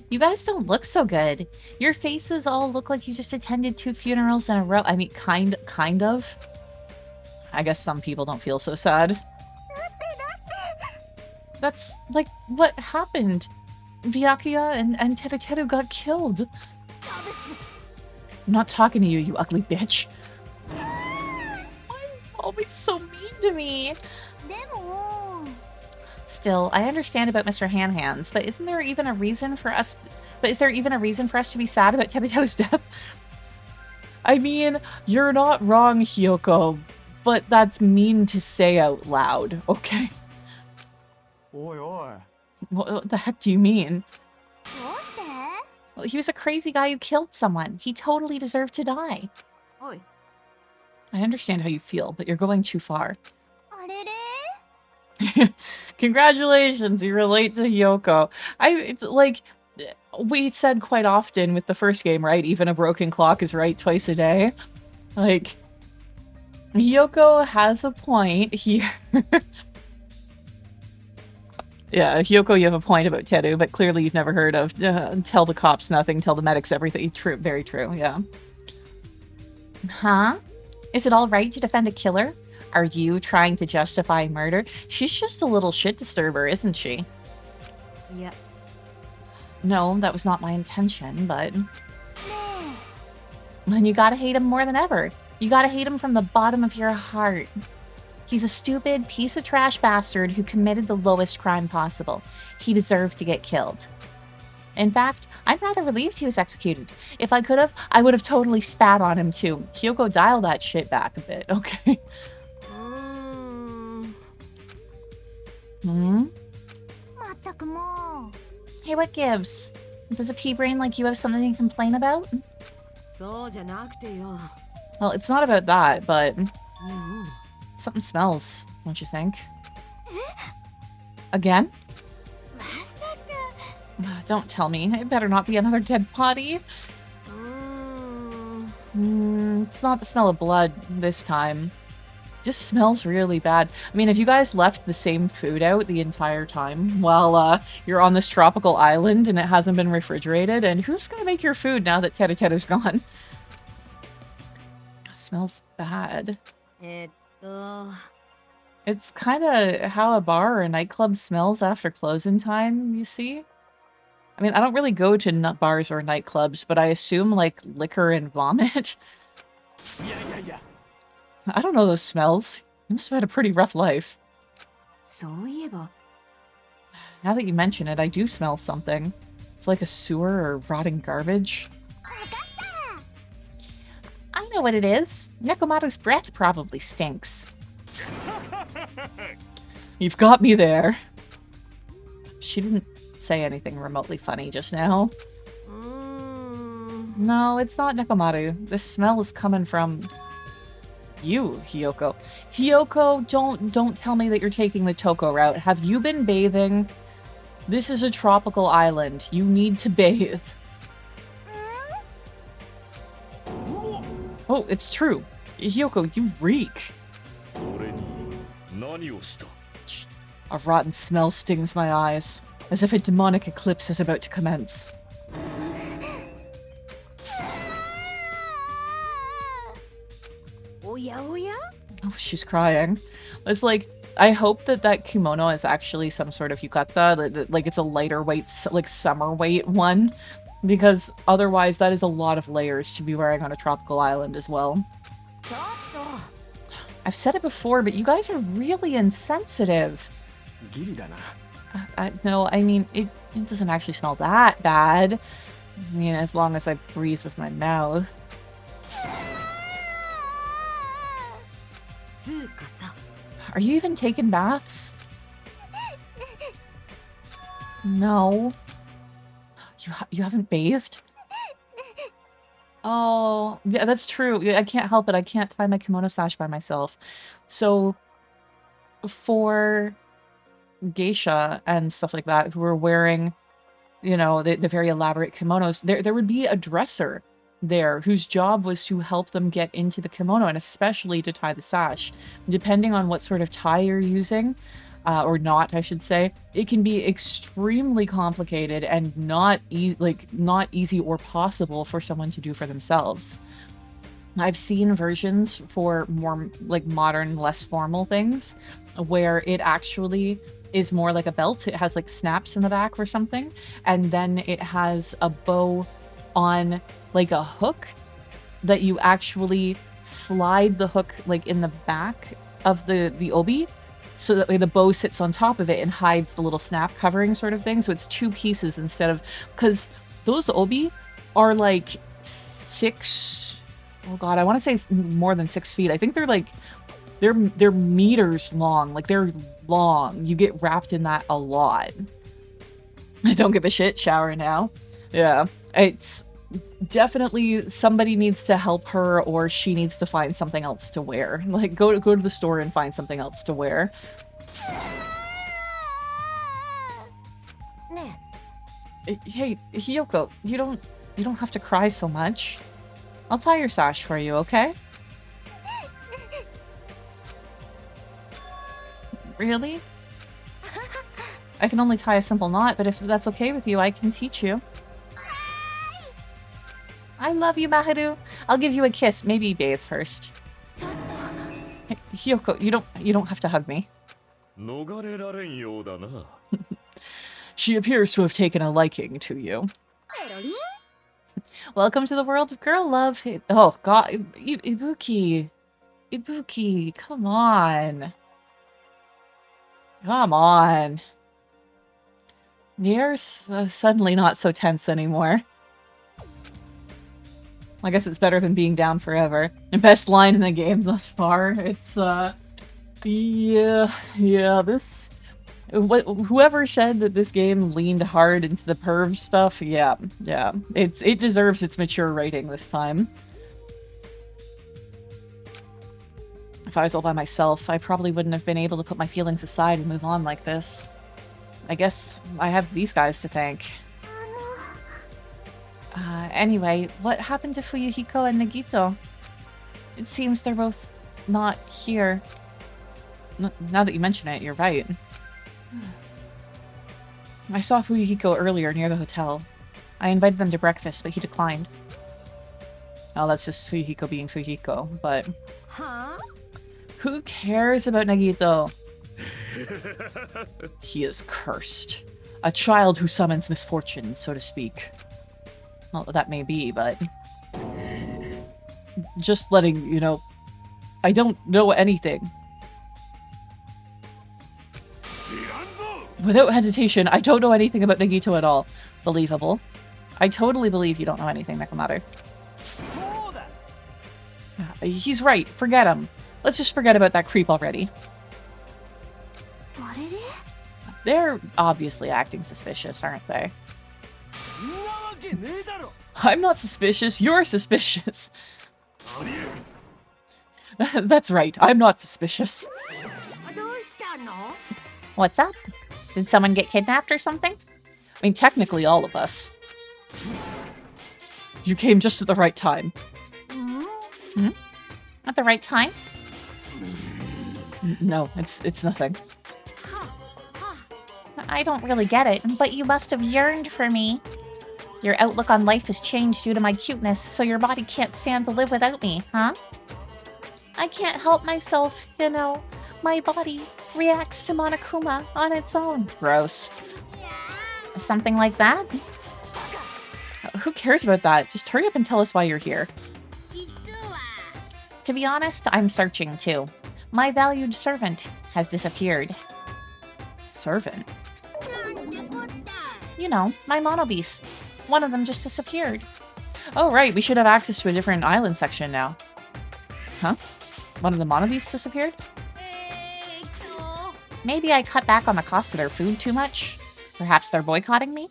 You guys don't look so good. Your faces all look like you just attended 2 funerals in a row. I mean, kind of. I guess some people don't feel so sad. That's, like, what happened. Byakuya and Teruteru got killed. I'm not talking to you, you ugly bitch. Why are you always so mean to me? Still, I understand about Mr. Hands, but isn't there even a reason for us... But is there even a reason for us to be sad about Teruteru's death? I mean, you're not wrong, Hiyoko, but that's mean to say out loud, okay? Oi, oi. What the heck do you mean? Well, he was a crazy guy who killed someone. He totally deserved to die. Oi. I understand how you feel, but you're going too far. Congratulations, you relate to Hiyoko. We said quite often with the first game, right? Even a broken clock is right twice a day. Like, Hiyoko has a point here. Yeah, Hiyoko, you have a point about Teru, but clearly you've never heard of tell the cops nothing, tell the medics everything. True, very true, yeah. Huh? Is it all right to defend a killer? Are you trying to justify murder? She's just a little shit disturber, isn't she? Yeah. No, that was not my intention, but... Then you gotta hate him more than ever. You gotta hate him from the bottom of your heart. He's a stupid piece of trash bastard who committed the lowest crime possible. He deserved to get killed. In fact, I'm rather relieved he was executed. If I could have, I would have totally spat on him too. Hiyoko, dial that shit back a bit, okay? Hmm? Hey, what gives? Does a pea brain like you have something to complain about? Well, it's not about that, but... Something smells, don't you think? Again? Don't tell me. It better not be another dead body. It's not the smell of blood this time. Just smells really bad. I mean, if you guys left the same food out the entire time while you're on this tropical island and it hasn't been refrigerated, and who's gonna make your food now that Teruteru's gone? It smells bad. It's kind of how a bar or a nightclub smells after closing time, you see? I mean, I don't really go to nut bars or nightclubs, but I assume, like, liquor and vomit. Yeah. I don't know those smells. You must have had a pretty rough life. Now that you mention it, I do smell something. It's like a sewer or rotting garbage. I know what it is. Nekomaru's breath probably stinks. You've got me there. She didn't say anything remotely funny just now. No, it's not Nekomaru. This smell is coming from... you, Hiyoko. Hiyoko, don't tell me that you're taking the Toko route. Have you been bathing? This is a tropical island. You need to bathe. Oh, it's true. Hiyoko, you reek. A rotten smell stings my eyes, as if a demonic eclipse is about to commence. Oh, she's crying. It's like, I hope that that kimono is actually some sort of yukata, like it's a lighter weight, like summer weight one, because otherwise that is a lot of layers to be wearing on a tropical island as well. I've said it before, but you guys are really insensitive. No, I mean, it doesn't actually smell that bad. I mean, as long as I breathe with my mouth. Are you even taking baths? No. You haven't bathed? Oh, yeah, that's true. I can't help it. I can't tie my kimono sash by myself. So, for geisha and stuff like that, who are wearing, you know, the very elaborate kimonos, there would be a dresser there whose job was to help them get into the kimono, and especially to tie the sash. Depending on what sort of tie you're using, or not, I should say, it can be extremely complicated and not easy or possible for someone to do for themselves. I've seen versions for more like modern, less formal things where it actually is more like a belt. It has like snaps in the back or something. And then it has a bow on like a hook that you actually slide the hook like in the back of the obi. So that way the bow sits on top of it and hides the little snap covering sort of thing. So it's 2 pieces instead of, because those obi are like 6, oh god, I want to say it's more than 6 feet. I think they're like, they're meters long. Like they're long. You get wrapped in that a lot. I don't give a shit. Shower now. Yeah. It's definitely somebody needs to help her or she needs to find something else to wear. Like go to the store and find something else to wear. Hey, Hiyoko, you don't have to cry so much. I'll tie your sash for you, okay? Really? I can only tie a simple knot, but if that's okay with you, I can teach you. I love you, Maharu. I'll give you a kiss. Maybe bathe first. Hey, Hiyoko, you don't have to hug me. She appears to have taken a liking to you. Welcome to the world of girl love. Oh god, Ibuki. Ibuki, come on. Come on. You're suddenly not so tense anymore. I guess it's better than being down forever. The best line in the game thus far. It's, yeah, this... Whoever said that this game leaned hard into the perv stuff, yeah. It deserves its mature rating this time. If I was all by myself, I probably wouldn't have been able to put my feelings aside and move on like this. I guess I have these guys to thank. Anyway, what happened to Fuyuhiko and Nagito? It seems they're both not here. Now that you mention it, you're right. I saw Fuyuhiko earlier near the hotel. I invited them to breakfast, but he declined. Oh, that's just Fuyuhiko being Fuyuhiko, but... Huh? Who cares about Nagito? He is cursed. A child who summons misfortune, so to speak. Well, that may be, but... Just letting you know, I don't know anything. Without hesitation, I don't know anything about Nagito at all. Believable. I totally believe you don't know anything, Nekomaru. He's right. Forget him. Let's just forget about that creep already. They're obviously acting suspicious, aren't they? I'm not suspicious. You're suspicious. That's right. I'm not suspicious. What's up? Did someone get kidnapped or something? I mean, technically all of us. You came just at the right time. Hmm? At the right time? No, it's nothing. I don't really get it, but you must have yearned for me. Your outlook on life has changed due to my cuteness, so your body can't stand to live without me, huh? I can't help myself, you know. My body reacts to Monokuma on its own. Gross. Something like that? Who cares about that? Just hurry up and tell us why you're here. To be honest, I'm searching too. My valued servant has disappeared. Servant? You know, my mono beasts. One of them just disappeared. Oh right, we should have access to a different island section now. Huh? One of the mono beasts disappeared? Maybe I cut back on the cost of their food too much? Perhaps they're boycotting me?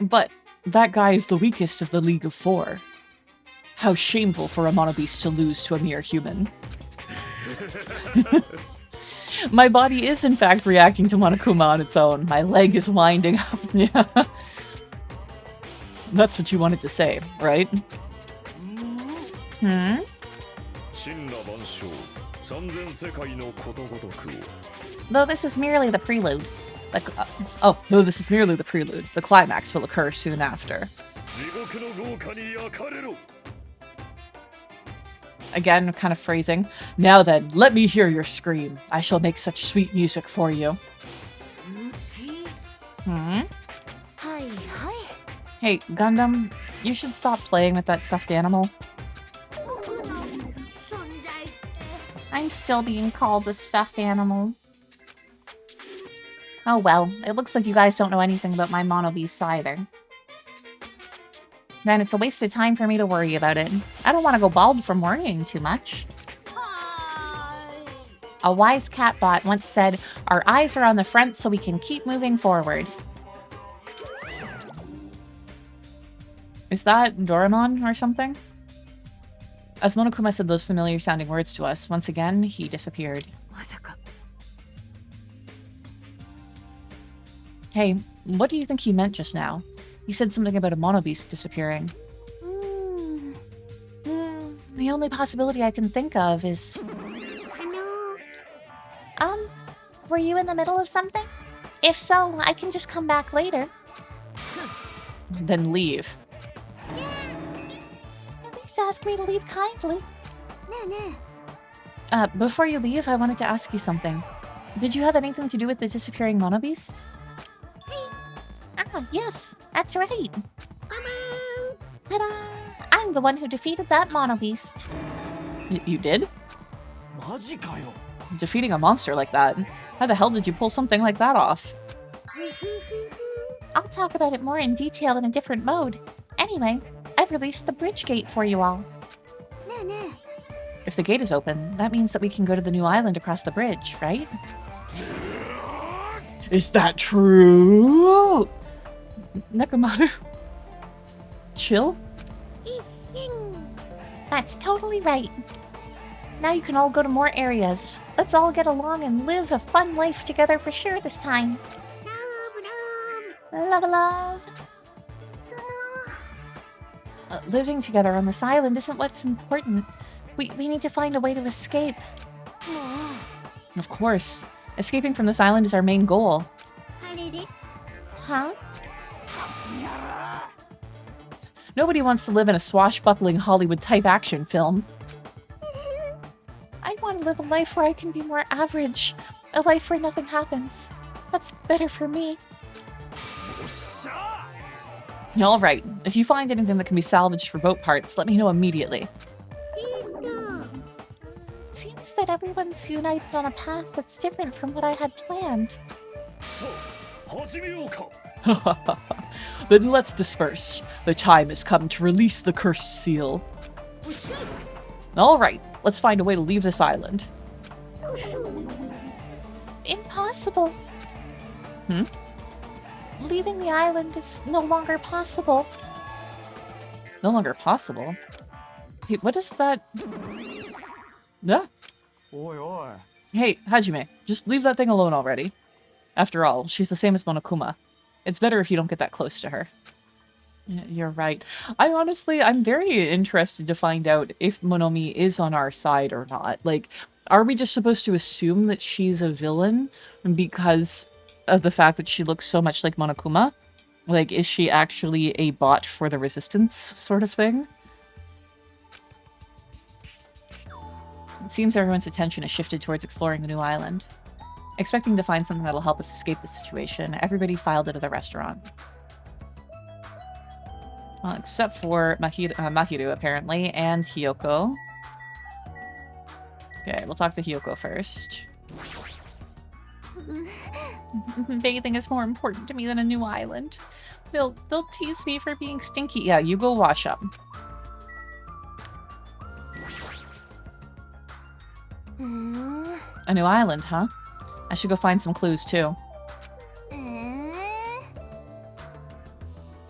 But that guy is the weakest of the League of Four. How shameful for a monobeast to lose to a mere human. My body is in fact reacting to Monokuma on its own. My leg is winding up. Yeah. That's what you wanted to say, right? Hmm? Though this is merely the prelude. Though this is merely the prelude. The climax will occur soon after. Again, kind of phrasing. Now then, let me hear your scream. I shall make such sweet music for you. Hmm? Hey, Gundam, you should stop playing with that stuffed animal. I'm still being called a stuffed animal. Oh well, it looks like you guys don't know anything about my mono beasts either. Then it's a waste of time for me to worry about it. I don't want to go bald from worrying too much. A wise catbot once said, "Our eyes are on the front so we can keep moving forward." Is that Doraemon or something? As Monokuma said those familiar sounding words to us, once again, he disappeared. Hey, what do you think he meant just now? He said something about a mono beast disappearing. The only possibility I can think of is... were you in the middle of something? If so, I can just come back later. Then leave. At least ask me to leave kindly. Before you leave, I wanted to ask you something. Did you have anything to do with the disappearing mono beast? Ah, yes, that's right. Ta-da! I'm the one who defeated that mono beast. You did? マジかよ Defeating a monster like that? How the hell did you pull something like that off? I'll talk about it more in detail in a different mode. Anyway, I've released the bridge gate for you all. If the gate is open, that means that we can go to the new island across the bridge, right? Is that true? Nekomaru. Chill? That's totally right. Now you can all go to more areas. Let's all get along and live a fun life together for sure this time. Love, love. Living together on this island isn't what's important. We need to find a way to escape. Of course. Escaping from this island is our main goal. Huh? Nobody wants to live in a swashbuckling Hollywood-type action film. I want to live a life where I can be more average. A life where nothing happens. That's better for me. Alright, if you find anything that can be salvaged for boat parts, let me know immediately. It seems that everyone's united on a path that's different from what I had planned. Then let's disperse. The time has come to release the cursed seal. Alright, let's find a way to leave this island. Impossible. Hmm? Leaving the island is no longer possible. No longer possible? Hey, what is that? Yeah. おいおい Hey, Hajime, just leave that thing alone already. After all, she's the same as Monokuma. It's better if you don't get that close to her. Yeah, you're right. I'm very interested to find out if Monomi is on our side or not. Like, are we just supposed to assume that she's a villain because of the fact that she looks so much like Monokuma? Like, is she actually a bot for the resistance sort of thing? It seems everyone's attention is shifted towards exploring the new island. Expecting to find something that'll help us escape the situation, everybody filed into the restaurant. Well, except for Mahiru, apparently, and Hiyoko. Okay, we'll talk to Hiyoko first. Bathing is more important to me than a new island. They'll tease me for being stinky. Yeah, you go wash up. A new island, huh? I should go find some clues, too.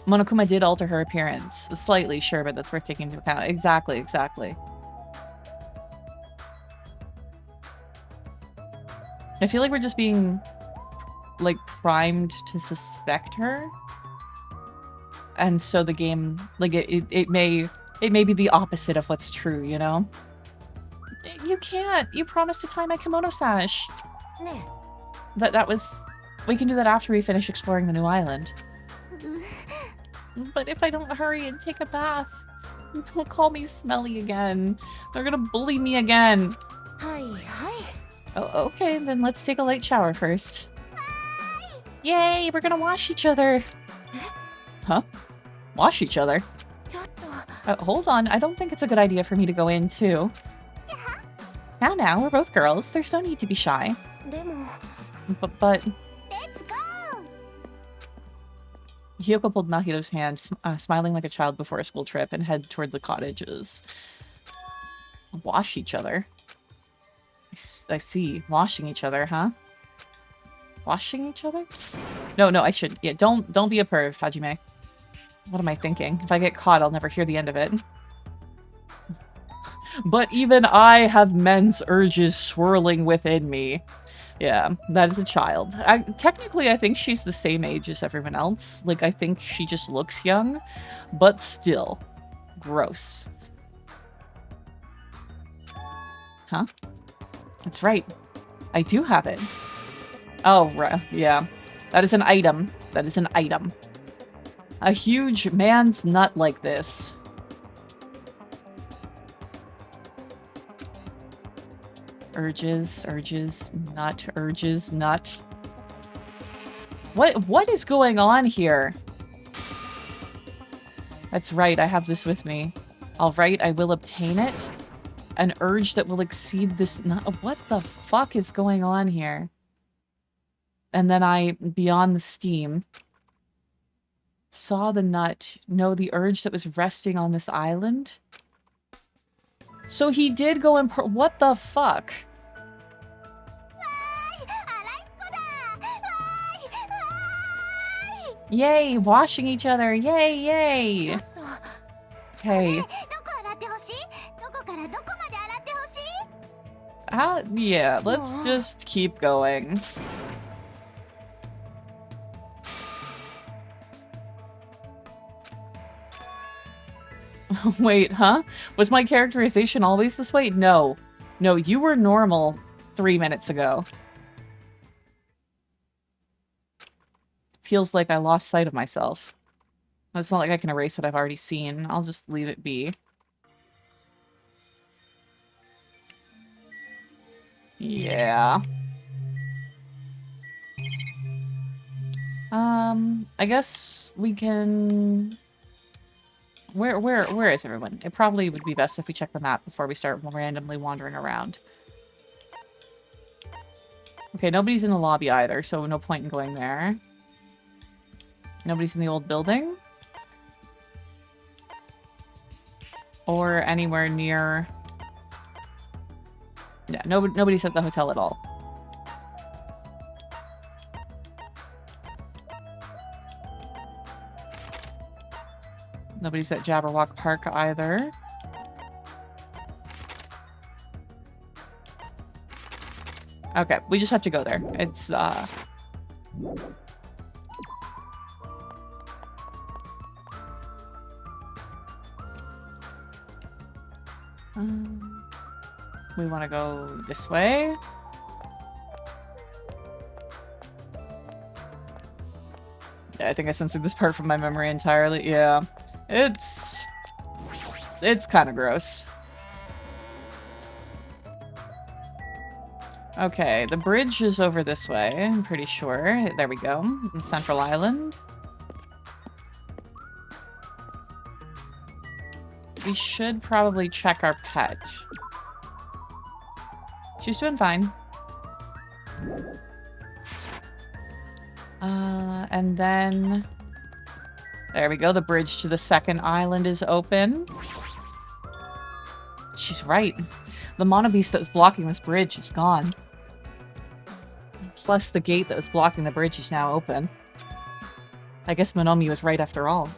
Monokuma did alter her appearance. Slightly, sure, but that's worth taking into account. Exactly, exactly. I feel like we're just being, like, primed to suspect her. And so the game, like, it may be the opposite of what's true, you know? You can't! You promised to tie my kimono sash! That was... We can do that after we finish exploring the new island. But if I don't hurry and take a bath... Don't call me smelly again. They're gonna bully me again. Oh, okay, then let's take a light shower first. Yay, we're gonna wash each other. Huh? Wash each other? Hold on, I don't think it's a good idea for me to go in, too. Now, we're both girls. There's no need to be shy. But... Let's go! Hiyoko pulled Mahiro's hand, smiling like a child before a school trip, and head toward the cottages. Wash each other? I see. Washing each other, huh? Washing each other? No, I shouldn't. Yeah, don't be a perv, Hajime. What am I thinking? If I get caught, I'll never hear the end of it. But even I have men's urges swirling within me. Yeah, that is a child. Technically, I think she's the same age as everyone else. Like, I think she just looks young, but still. Gross. Huh? That's right. I do have it. Oh, right. Yeah. That is an item. That is an item. A huge man's nut like this. Urges, nut. What is going on here? That's right, I have this with me. Alright, I will obtain it. An urge that will exceed this nut. What the fuck is going on here? And then beyond the steam, saw the nut. No, the urge that was resting on this island. So he did go and what the fuck? Yay, washing each other. Yay. Hey. Yeah, let's just keep going. Wait, huh? Was my characterization always this way? No. No, you were normal 3 minutes ago. Feels like I lost sight of myself. It's not like I can erase what I've already seen. I'll just leave it be. Yeah. I guess we can... Where is everyone? It probably would be best if we check the map before we start randomly wandering around. Okay, nobody's in the lobby either, so no point in going there. Nobody's in the old building. Or anywhere near... Yeah, nobody's at the hotel at all. Nobody's at Jabberwock Park either. Okay, we just have to go there. It's, we want to go this way. Yeah, I think I censored this part from my memory entirely. Yeah. It's kind of gross. Okay, the bridge is over this way, I'm pretty sure. There we go. In Central Island. We should probably check our pet. She's doing fine. And then... There we go, the bridge to the second island is open. She's right. The monobeast that was blocking this bridge is gone. Plus the gate that was blocking the bridge is now open. I guess Monomi was right after all.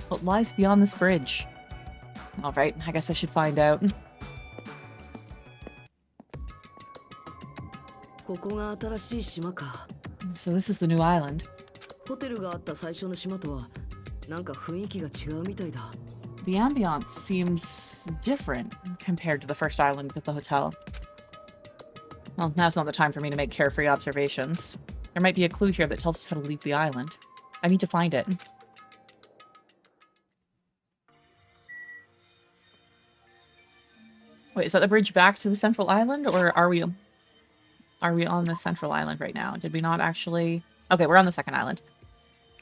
What lies beyond this bridge? Alright, I guess I should find out. So this is the new island. The ambiance seems different compared to the first island with the hotel. Well, now's not the time for me to make carefree observations. There might be a clue here that tells us how to leave the island. I need to find it. Wait, is that the bridge back to the central island, or are we on the central island right now? Did we not actually... Okay, we're on the second island.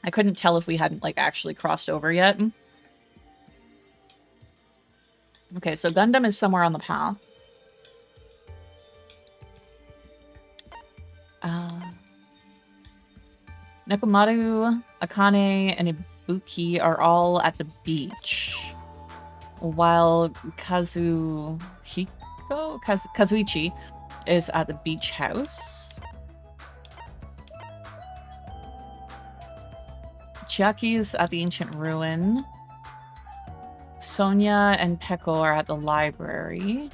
I couldn't tell if we hadn't, like, actually crossed over yet. Okay, so Gundam is somewhere on the path. Nekomaru, Akane, and Ibuki are all at the beach. While Kazuichi is at the beach house. Chiaki's at the ancient ruin. Sonia and Peko are at the library.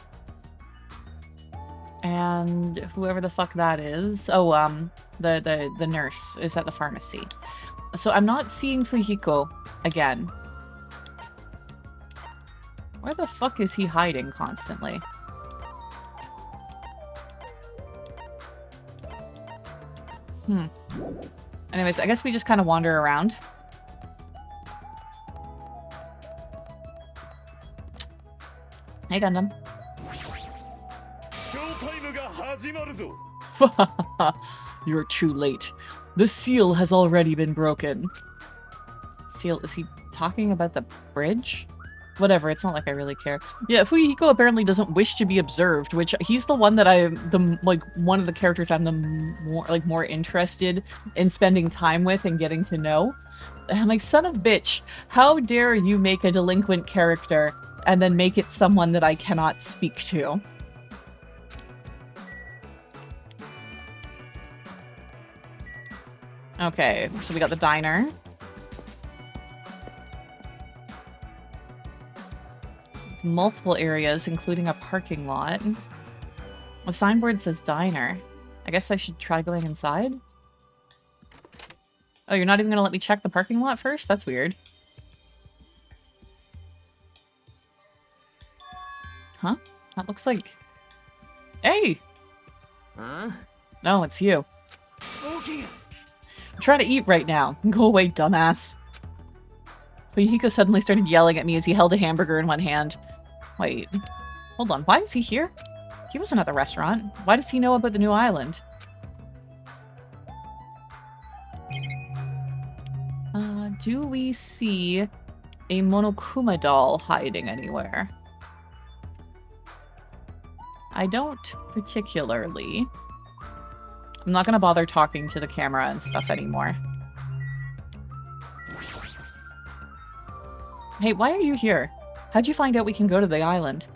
And whoever the fuck that is. Oh, the nurse is at the pharmacy. So I'm not seeing Fujiko again. Where the fuck is he hiding constantly? Anyways, I guess we just kind of wander around. Hey, Gundam. You're too late. The seal has already been broken. Seal? Is he talking about the bridge? Whatever, it's not like I really care. Yeah, Fujiko apparently doesn't wish to be observed, which he's the one that one of the characters I'm the more interested in spending time with and getting to know. And I'm like, son of bitch, how dare you make a delinquent character and then make it someone that I cannot speak to? Okay, so we got the diner. Multiple areas, including a parking lot. The signboard says diner. I guess I should try going inside? Oh, you're not even gonna let me check the parking lot first? That's weird. Huh? That looks like... Hey! Huh? No, it's you. Okay. I'm trying to eat right now. Go away, dumbass. Fujiko suddenly started yelling at me as he held a hamburger in one hand. Wait. Hold on. Why is he here? He wasn't at the restaurant. Why does he know about the new island? Do we see a Monokuma doll hiding anywhere? I don't particularly. I'm not gonna bother talking to the camera and stuff anymore. Hey, why are you here? How'd you find out we can go to the island?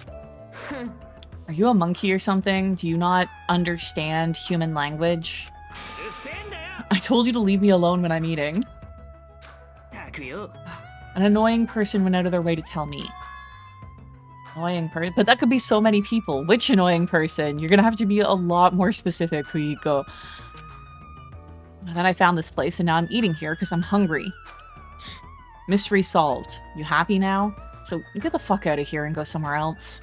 Are you a monkey or something? Do you not understand human language? I told you to leave me alone when I'm eating. An annoying person went out of their way to tell me. Annoying person? But that could be so many people. Which annoying person? You're gonna have to be a lot more specific, Fujiko. And then I found this place and now I'm eating here because I'm hungry. Mystery solved. You happy now? So get the fuck out of here and go somewhere else.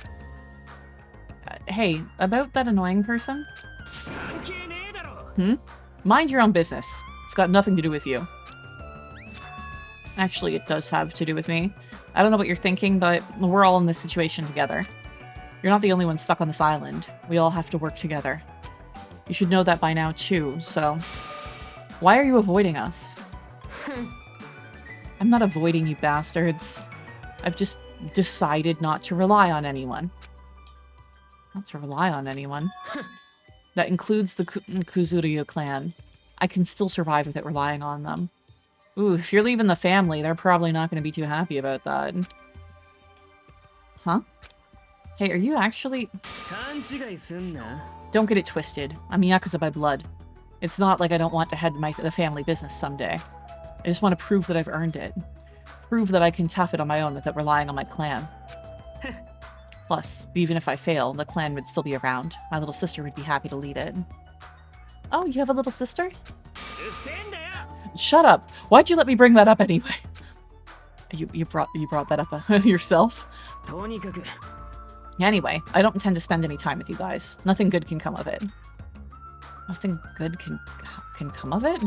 Hey, about that annoying person? Mind your own business. It's got nothing to do with you. Actually, it does have to do with me. I don't know what you're thinking, but we're all in this situation together. You're not the only one stuck on this island. We all have to work together. You should know that by now, too, so... Why are you avoiding us? I'm not avoiding you bastards. I've just decided not to rely on anyone. Not to rely on anyone? That includes the Kuzuryu clan. I can still survive without relying on them. Ooh, if you're leaving the family, they're probably not going to be too happy about that. Huh? Hey, are you actually... Don't get it twisted. I'm Yakuza by blood. It's not like I don't want to head the family business someday. I just want to prove that I've earned it. Prove that I can tough it on my own without relying on my clan. Plus, even if I fail, the clan would still be around. My little sister would be happy to lead it. Oh, you have a little sister? Shut up! Why'd you let me bring that up anyway? You brought that up yourself? Anyway, I don't intend to spend any time with you guys. Nothing good can come of it. Nothing good can come of it?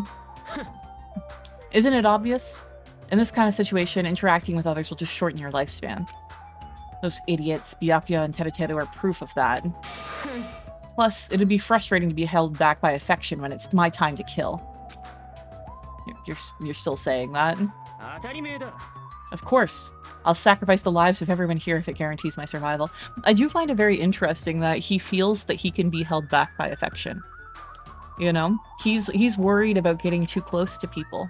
Isn't it obvious? In this kind of situation, interacting with others will just shorten your lifespan. Those idiots, Byakuya and Teruteru, are proof of that. Plus, it'd be frustrating to be held back by affection when it's my time to kill. You're still saying that? Of course. I'll sacrifice the lives of everyone here if it guarantees my survival. I do find it very interesting that he feels that he can be held back by affection. You know? He's worried about getting too close to people.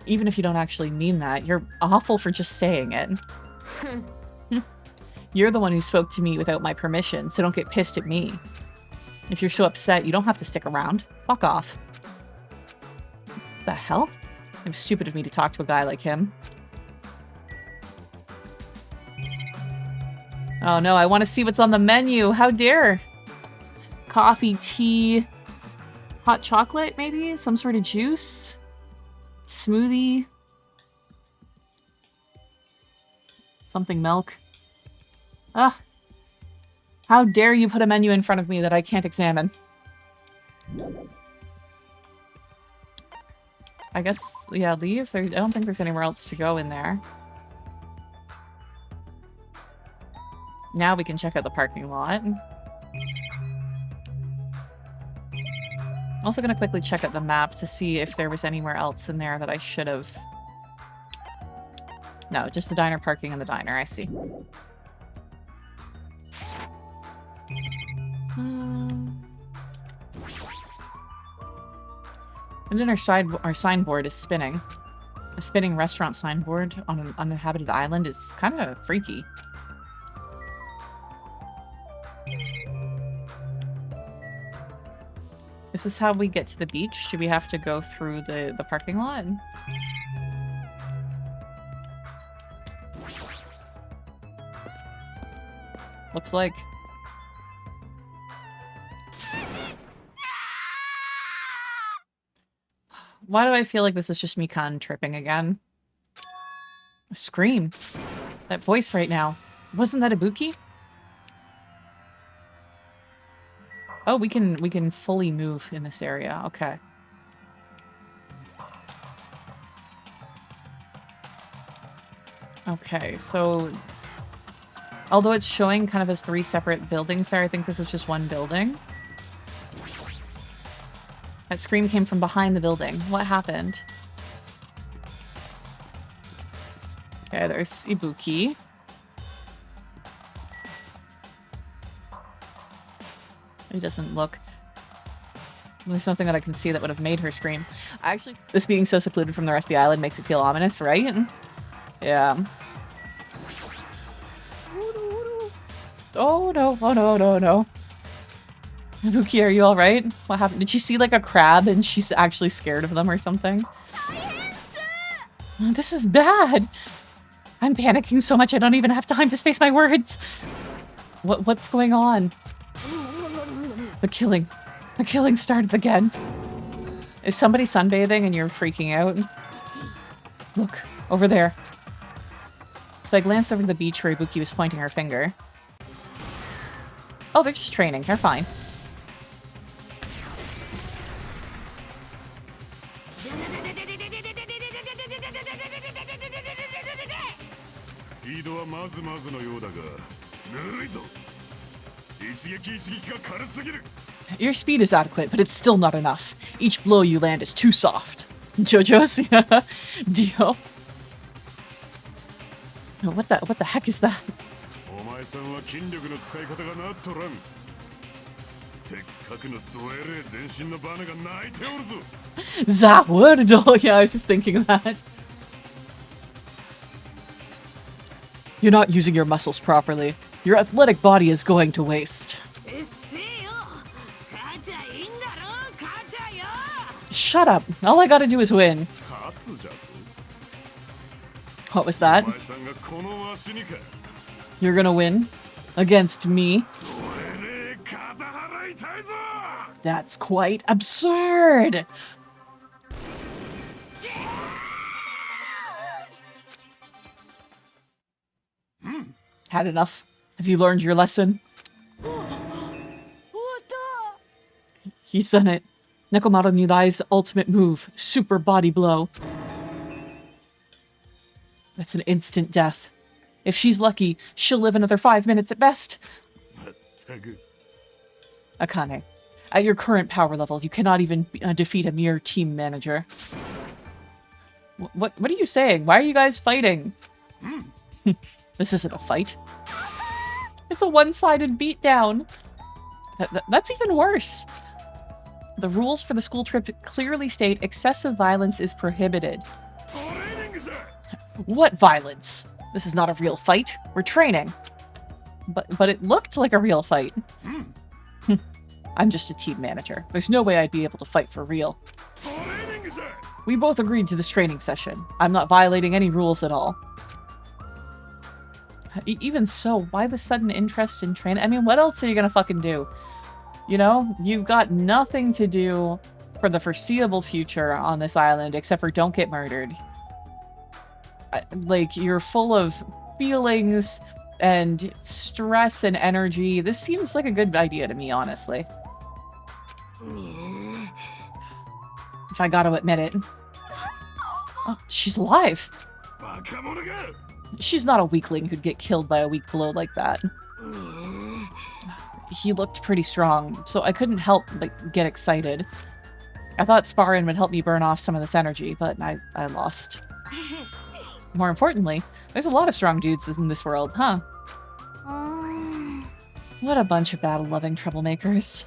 Even if you don't actually mean that, you're awful for just saying it. You're the one who spoke to me without my permission, so don't get pissed at me. If you're so upset, you don't have to stick around. Fuck off. The hell? It was stupid of me to talk to a guy like him. Oh no, I want to see what's on the menu. How dare? Coffee, tea, hot chocolate, maybe? Some sort of juice? Smoothie? Something milk? Ugh. How dare you put a menu in front of me that I can't examine? I guess, yeah, leave. I don't think there's anywhere else to go in there. Now we can check out the parking lot. Also gonna quickly check out the map to see if there was anywhere else in there that I should have. No, just the diner parking and the diner, I see. And then our signboard is spinning. A spinning restaurant signboard on an uninhabited island is kind of freaky. Is this how we get to the beach? Do we have to go through the parking lot? Looks like. Why do I feel like this is just me tripping again? A scream. That voice right now. Wasn't that Ibuki? Oh, we can fully move in this area. Okay. Okay, so although it's showing kind of as 3 separate buildings there, I think this is just one building. That scream came from behind the building. What happened? Okay, there's Ibuki. He doesn't look... There's nothing that I can see that would have made her scream. Actually, this being so secluded from the rest of the island makes it feel ominous, right? Yeah. Oh no, oh no, no, no. Ibuki, are you alright? What happened? Did she see like a crab and she's actually scared of them or something? This is bad. I'm panicking so much I don't even have time to space my words. What's going on? The killing. The killing started again. Is somebody sunbathing and you're freaking out? Look, over there. So I glanced over to the beach where Ibuki was pointing her finger. Oh, they're just training. They're fine. Your speed is adequate, but it's still not enough. Each blow you land is too soft. JoJo's? Dio. What the heck is that? That word? Oh, yeah, I was just thinking that. You're not using your muscles properly. Your athletic body is going to waste. Shut up. All I gotta do is win. What was that? You're gonna win? Against me? That's quite absurd! Had enough? Have you learned your lesson? He's done it. Nekomaru Nirai's ultimate move, super body blow. That's an instant death. If she's lucky, she'll live another 5 minutes at best. まったく Akane, at your current power level, you cannot even defeat a mere team manager. What are you saying? Why are you guys fighting? This isn't a fight. It's a one-sided beatdown. That's even worse. The rules for the school trip clearly state excessive violence is prohibited. トレーニングぜ What violence? This is not a real fight. We're training. But it looked like a real fight. I'm just a team manager. There's no way I'd be able to fight for real. トレーニングぜ We both agreed to this training session. I'm not violating any rules at all. Even so, why the sudden interest in training? I mean, what else are you gonna fucking do? You know? You've got nothing to do for the foreseeable future on this island except for don't get murdered. Like, you're full of feelings and stress and energy. This seems like a good idea to me, honestly. If I gotta admit it. Oh, she's alive. バカ者が She's not a weakling who'd get killed by a weak blow like that. He looked pretty strong, so I couldn't help but get excited. I thought sparring would help me burn off some of this energy, but I lost. More importantly, there's a lot of strong dudes in this world, huh? What a bunch of battle-loving troublemakers.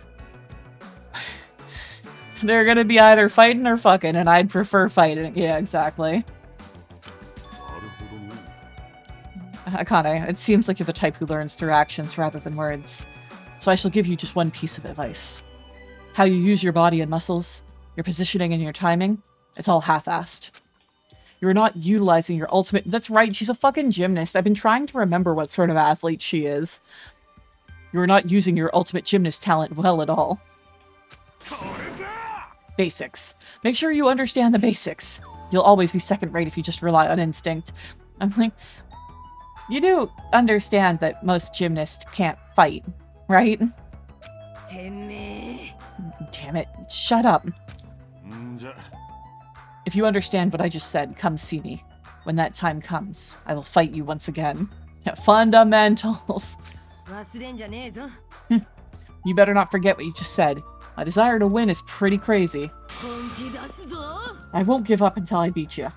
They're gonna be either fighting or fucking, and I'd prefer fighting. Yeah, exactly. なるほどね Akane, it seems like you're the type who learns through actions rather than words. So I shall give you just one piece of advice. How you use your body and muscles, your positioning and your timing, it's all half-assed. You're not utilizing your ultimate— That's right, she's a fucking gymnast. I've been trying to remember what sort of athlete she is. You're not using your ultimate gymnast talent well at all. これさ Basics. Make sure you understand the basics. You'll always be second-rate if you just rely on instinct. I'm like, you do understand that most gymnasts can't fight, right? てめえ Damn it. Shut up. んじゃ If you understand what I just said, come see me. When that time comes, I will fight you once again. Fundamentals. 忘れんじゃねえぞ You better not forget what you just said. My desire to win is pretty crazy. 本気出すぞ I won't give up until I beat you.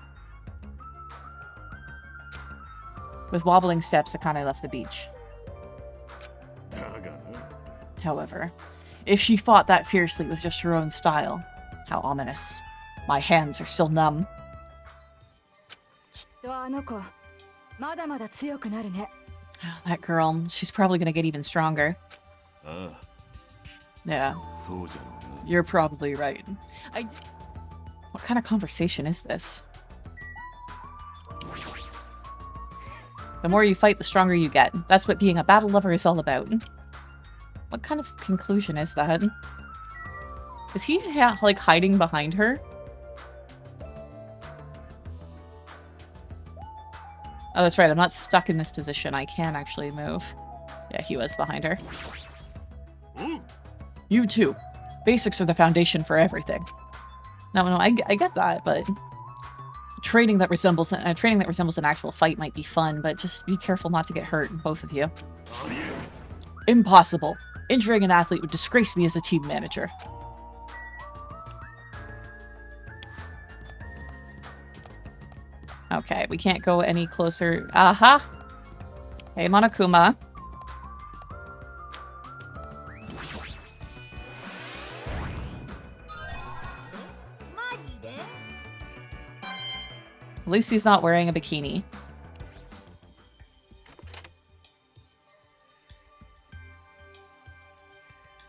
With wobbling steps, Akane left the beach. だがな However, if she fought that fiercely with just her own style, how ominous. My hands are still numb. きっとあの子まだまだ強くなるね That girl, she's probably gonna get even stronger. あ Yeah, あそうじゃろうな you're probably right. What kind of conversation is this? The more you fight, the stronger you get. That's what being a battle lover is all about. What kind of conclusion is that? Is he, like, hiding behind her? Oh, that's right. I'm not stuck in this position. I can actually move. Yeah, he was behind her. おう You too. Basics are the foundation for everything. No, I get that, but training that resembles an actual fight might be fun, but just be careful not to get hurt, both of you. ありえん Impossible. Injuring an athlete would disgrace me as a team manager. Okay, we can't go any closer. Aha! Hey, Monokuma. At least he's not wearing a bikini.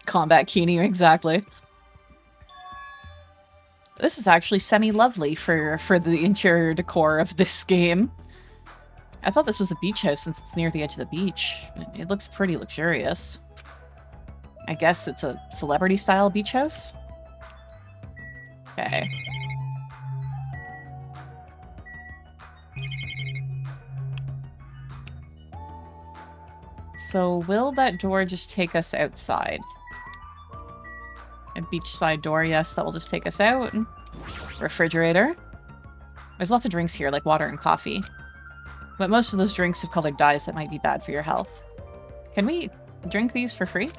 Combat kini, exactly. This is actually semi-lovely for the interior decor of this game. I thought this was a beach house since it's near the edge of the beach. It looks pretty luxurious. I guess it's a celebrity-style beach house? Okay. So will that door just take us outside? A beachside door, yes, that will just take us out. Refrigerator. There's lots of drinks here, like water and coffee. But most of those drinks have colored dyes that might be bad for your health. Can we drink these for free?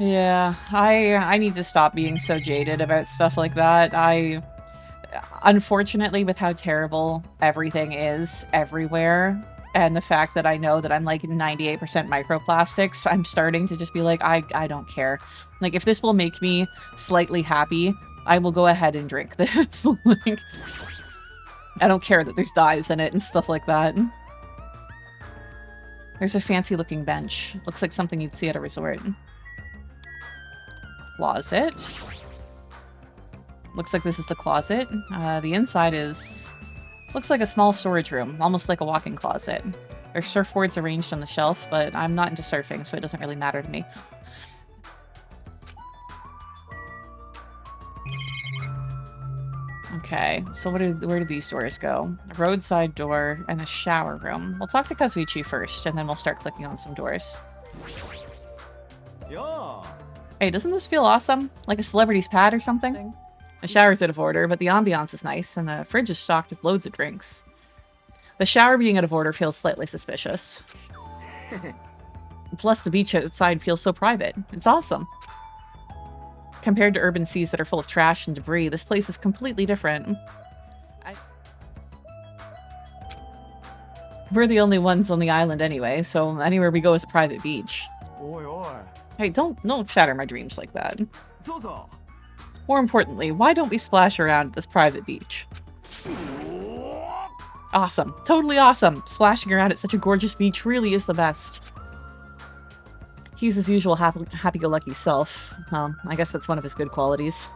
Yeah, I need to stop being so jaded about stuff like that. Unfortunately, with how terrible everything is everywhere, and the fact that I know that I'm like 98% microplastics, I'm starting to just be like, I don't care. Like, if this will make me slightly happy, I will go ahead and drink this. Like, I don't care that there's dyes in it and stuff like that. There's a fancy looking bench. Looks like something you'd see at a resort. Closet. Looks like this is the closet. The inside is... looks like a small storage room, almost like a walk-in closet. There's surfboards arranged on the shelf, but I'm not into surfing, so it doesn't really matter to me. Okay, so where do these doors go? A roadside door and a shower room. We'll talk to Kazuichi first, and then we'll start clicking on some doors. Hey, doesn't this feel awesome? Like a celebrity's pad or something? The shower's out of order, but the ambiance is nice, and the fridge is stocked with loads of drinks. The shower being out of order feels slightly suspicious. Plus, the beach outside feels so private. It's awesome. Compared to urban seas that are full of trash and debris, this place is completely different. We're the only ones on the island anyway, so anywhere we go is a private beach. Hey, don't shatter my dreams like that. More importantly, why don't we splash around this private beach? Awesome. Totally awesome. Splashing around at such a gorgeous beach really is the best. He's his usual happy-go-lucky self. Well, I guess that's one of his good qualities.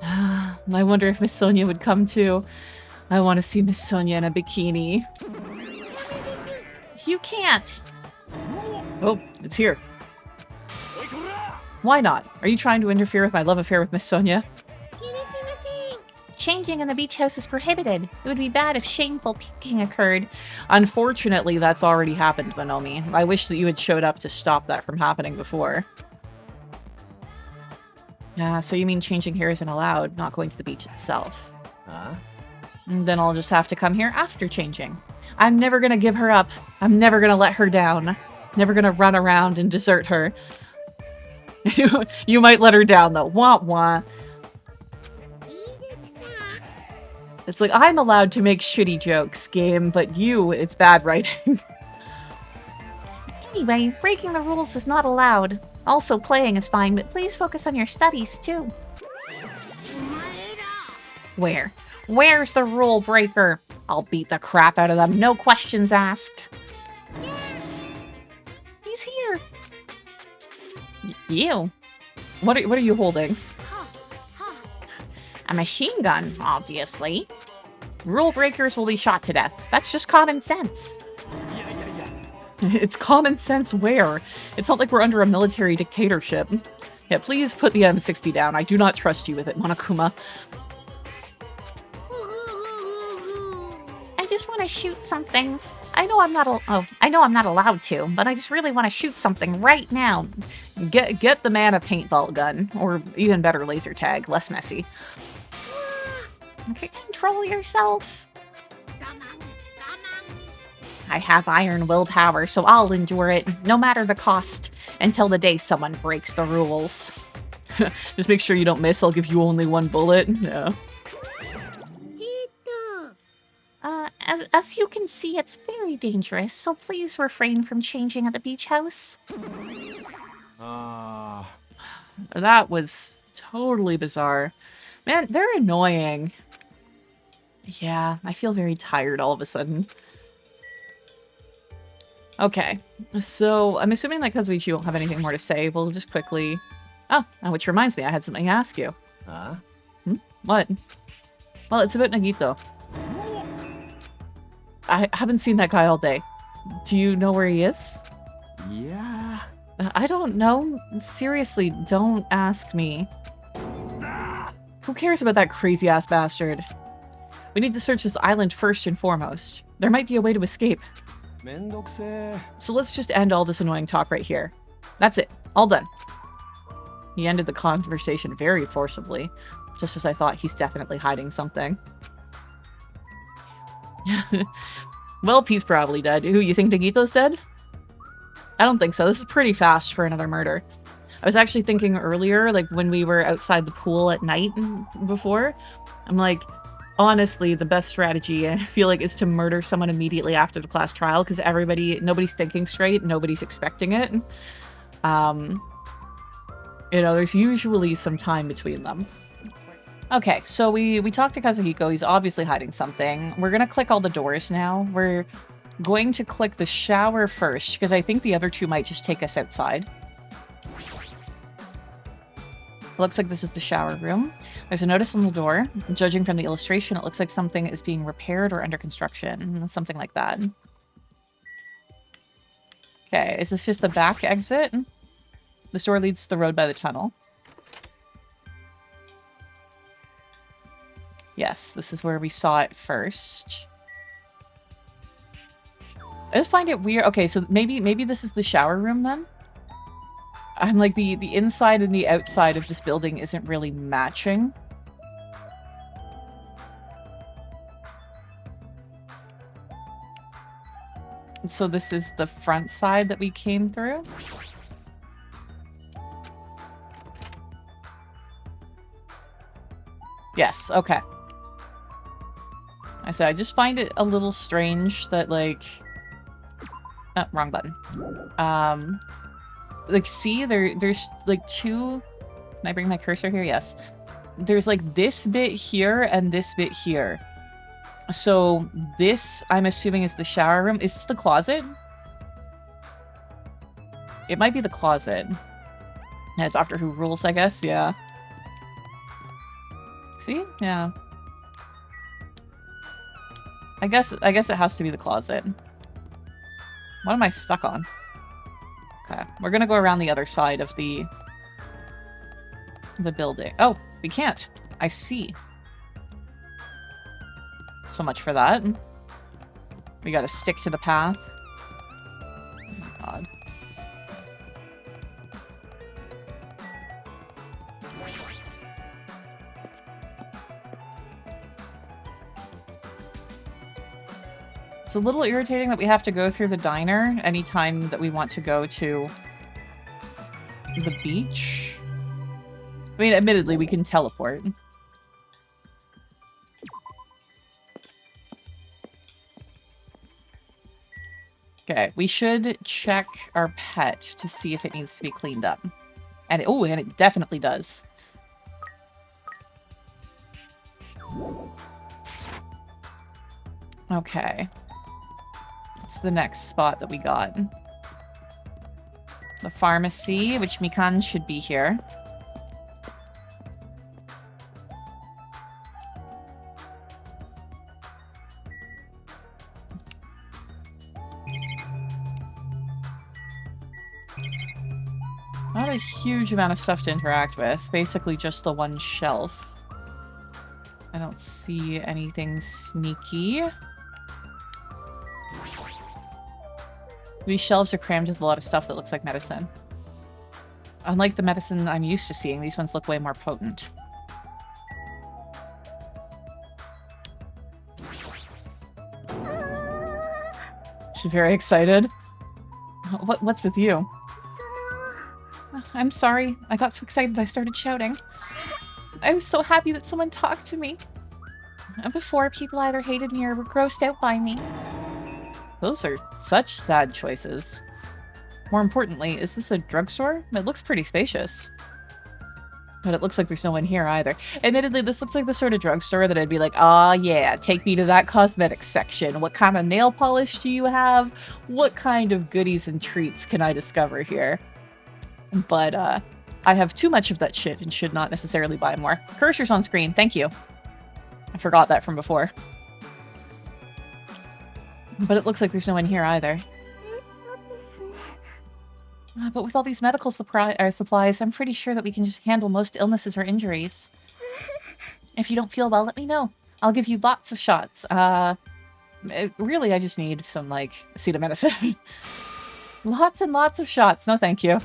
I wonder if Miss Sonia would come too. I want to see Miss Sonia in a bikini. You can't! Oh, it's here. Why not? Are you trying to interfere with my love affair with Miss Sonia? Changing in the beach house is prohibited. It would be bad if shameful peeking occurred. Unfortunately, that's already happened, Monomi. I wish that you had showed up to stop that from happening before. So you mean changing here isn't allowed, not going to the beach itself. Then I'll just have to come here after changing. I'm never gonna give her up. I'm never gonna let her down. Never gonna run around and desert her. You might let her down, though. Wah wah. It's like, I'm allowed to make shitty jokes, game, but you, it's bad writing. Anyway, breaking the rules is not allowed. Also, playing is fine, but please focus on your studies, too. Where? Where's the rule breaker? I'll beat the crap out of them, no questions asked. He's here. You? What are you holding? A machine gun, obviously. Rule breakers will be shot to death. That's just common sense. It's common sense where? It's not like we're under a military dictatorship. Yeah, please put the M60 down. I do not trust you with it, Monokuma. I just want to shoot something. I know I'm not allowed to, but I just really want to shoot something right now. Get the man a paintball gun, or even better, laser tag. Less messy. Okay, control yourself. I have iron willpower, so I'll endure it, no matter the cost, until the day someone breaks the rules. Just make sure you don't miss. I'll give you only one bullet. Yeah. As you can see, it's very dangerous, so please refrain from changing at the beach house. That was totally bizarre. Man, they're annoying. Yeah, I feel very tired all of a sudden. Okay, so I'm assuming that Kazuichi won't have anything more to say. We'll just quickly... Oh, which reminds me, I had something to ask you. What? Well, it's about Nagito. I haven't seen that guy all day. Do you know where he is? Yeah. I don't know. Seriously, don't ask me. Who cares about that crazy-ass bastard? We need to search this island first and foremost. There might be a way to escape. So let's just end all this annoying talk right here. That's it. All done. He ended the conversation very forcibly, just as I thought he's definitely hiding something. Well, P's probably dead. Who, you think Nagito's dead? I don't think so. This is pretty fast for another murder. I was actually thinking earlier, like when we were outside the pool at night before, I'm like, honestly, the best strategy, I feel like, is to murder someone immediately after the class trial, because nobody's thinking straight, nobody's expecting it. You know, there's usually some time between them. Okay, so we talked to Kazuhiko. He's obviously hiding something. We're gonna click all the doors now. We're going to click the shower first, because I think the other two might just take us outside. Looks like this is the shower room. There's a notice on the door. Judging from the illustration, it looks like something is being repaired or under construction. Something like that. Okay, is this just the back exit? This door leads to the road by the tunnel. Yes, this is where we saw it first. I just find it weird. Okay, so maybe this is the shower room then? I'm like, the inside and the outside of this building isn't really matching. So this is the front side that we came through? Yes, okay. I said, I just find it a little strange that, like... Oh, wrong button. Like, see, there's, like, two... Can I bring my cursor here? Yes. There's, like, this bit here and this bit here. So, this, I'm assuming, is the shower room. Is this the closet? It might be the closet. Yeah, Doctor Who rules, I guess. Yeah. See? Yeah. I guess it has to be the closet. What am I stuck on? Okay, we're gonna go around the other side of the building. Oh, we can't. I see. So much for that. We gotta stick to the path. Oh my god. It's a little irritating that we have to go through the diner anytime that we want to go to the beach. I mean, admittedly, we can teleport. Okay, we should check our pet to see if it needs to be cleaned up. And it definitely does. Okay. What's the next spot that we got? The pharmacy, which Mikan should be here. Not a huge amount of stuff to interact with. Basically just the one shelf. I don't see anything sneaky. These shelves are crammed with a lot of stuff that looks like medicine. Unlike the medicine I'm used to seeing, these ones look way more potent. She's very excited. What's with you? I'm sorry. I got so excited I started shouting. I was so happy that someone talked to me. Before, people either hated me or were grossed out by me. Those are such sad choices. More importantly, is this a drugstore? It looks pretty spacious. But it looks like there's no one here either. Admittedly, this looks like the sort of drugstore that I'd be like, "Ah, yeah, take me to that cosmetics section. What kind of nail polish do you have? What kind of goodies and treats can I discover here?" But, I have too much of that shit and should not necessarily buy more. Cursor's on screen, thank you. I forgot that from before. But it looks like there's no one here either. But with all these medical supplies, I'm pretty sure that we can just handle most illnesses or injuries. If you don't feel well, let me know. I'll give you lots of shots. Really, I just need some, like, acetaminophen. Lots and lots of shots. No, thank you.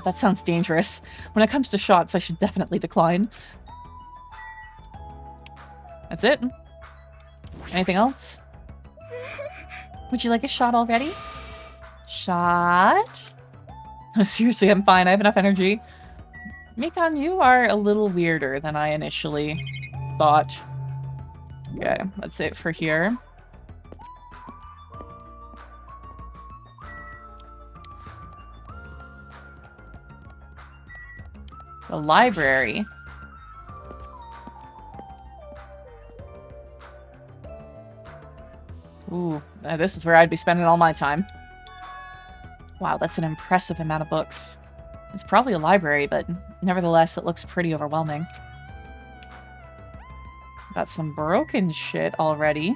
That sounds dangerous. When it comes to shots, I should definitely decline. That's it. Anything else? Would you like a shot already? Shot? Oh, seriously, I'm fine. I have enough energy. Mikan, you are a little weirder than I initially thought. Okay, that's it for here. The library. Ooh, this is where I'd be spending all my time. Wow, that's an impressive amount of books. It's probably a library, but nevertheless, it looks pretty overwhelming. Got some broken shit already.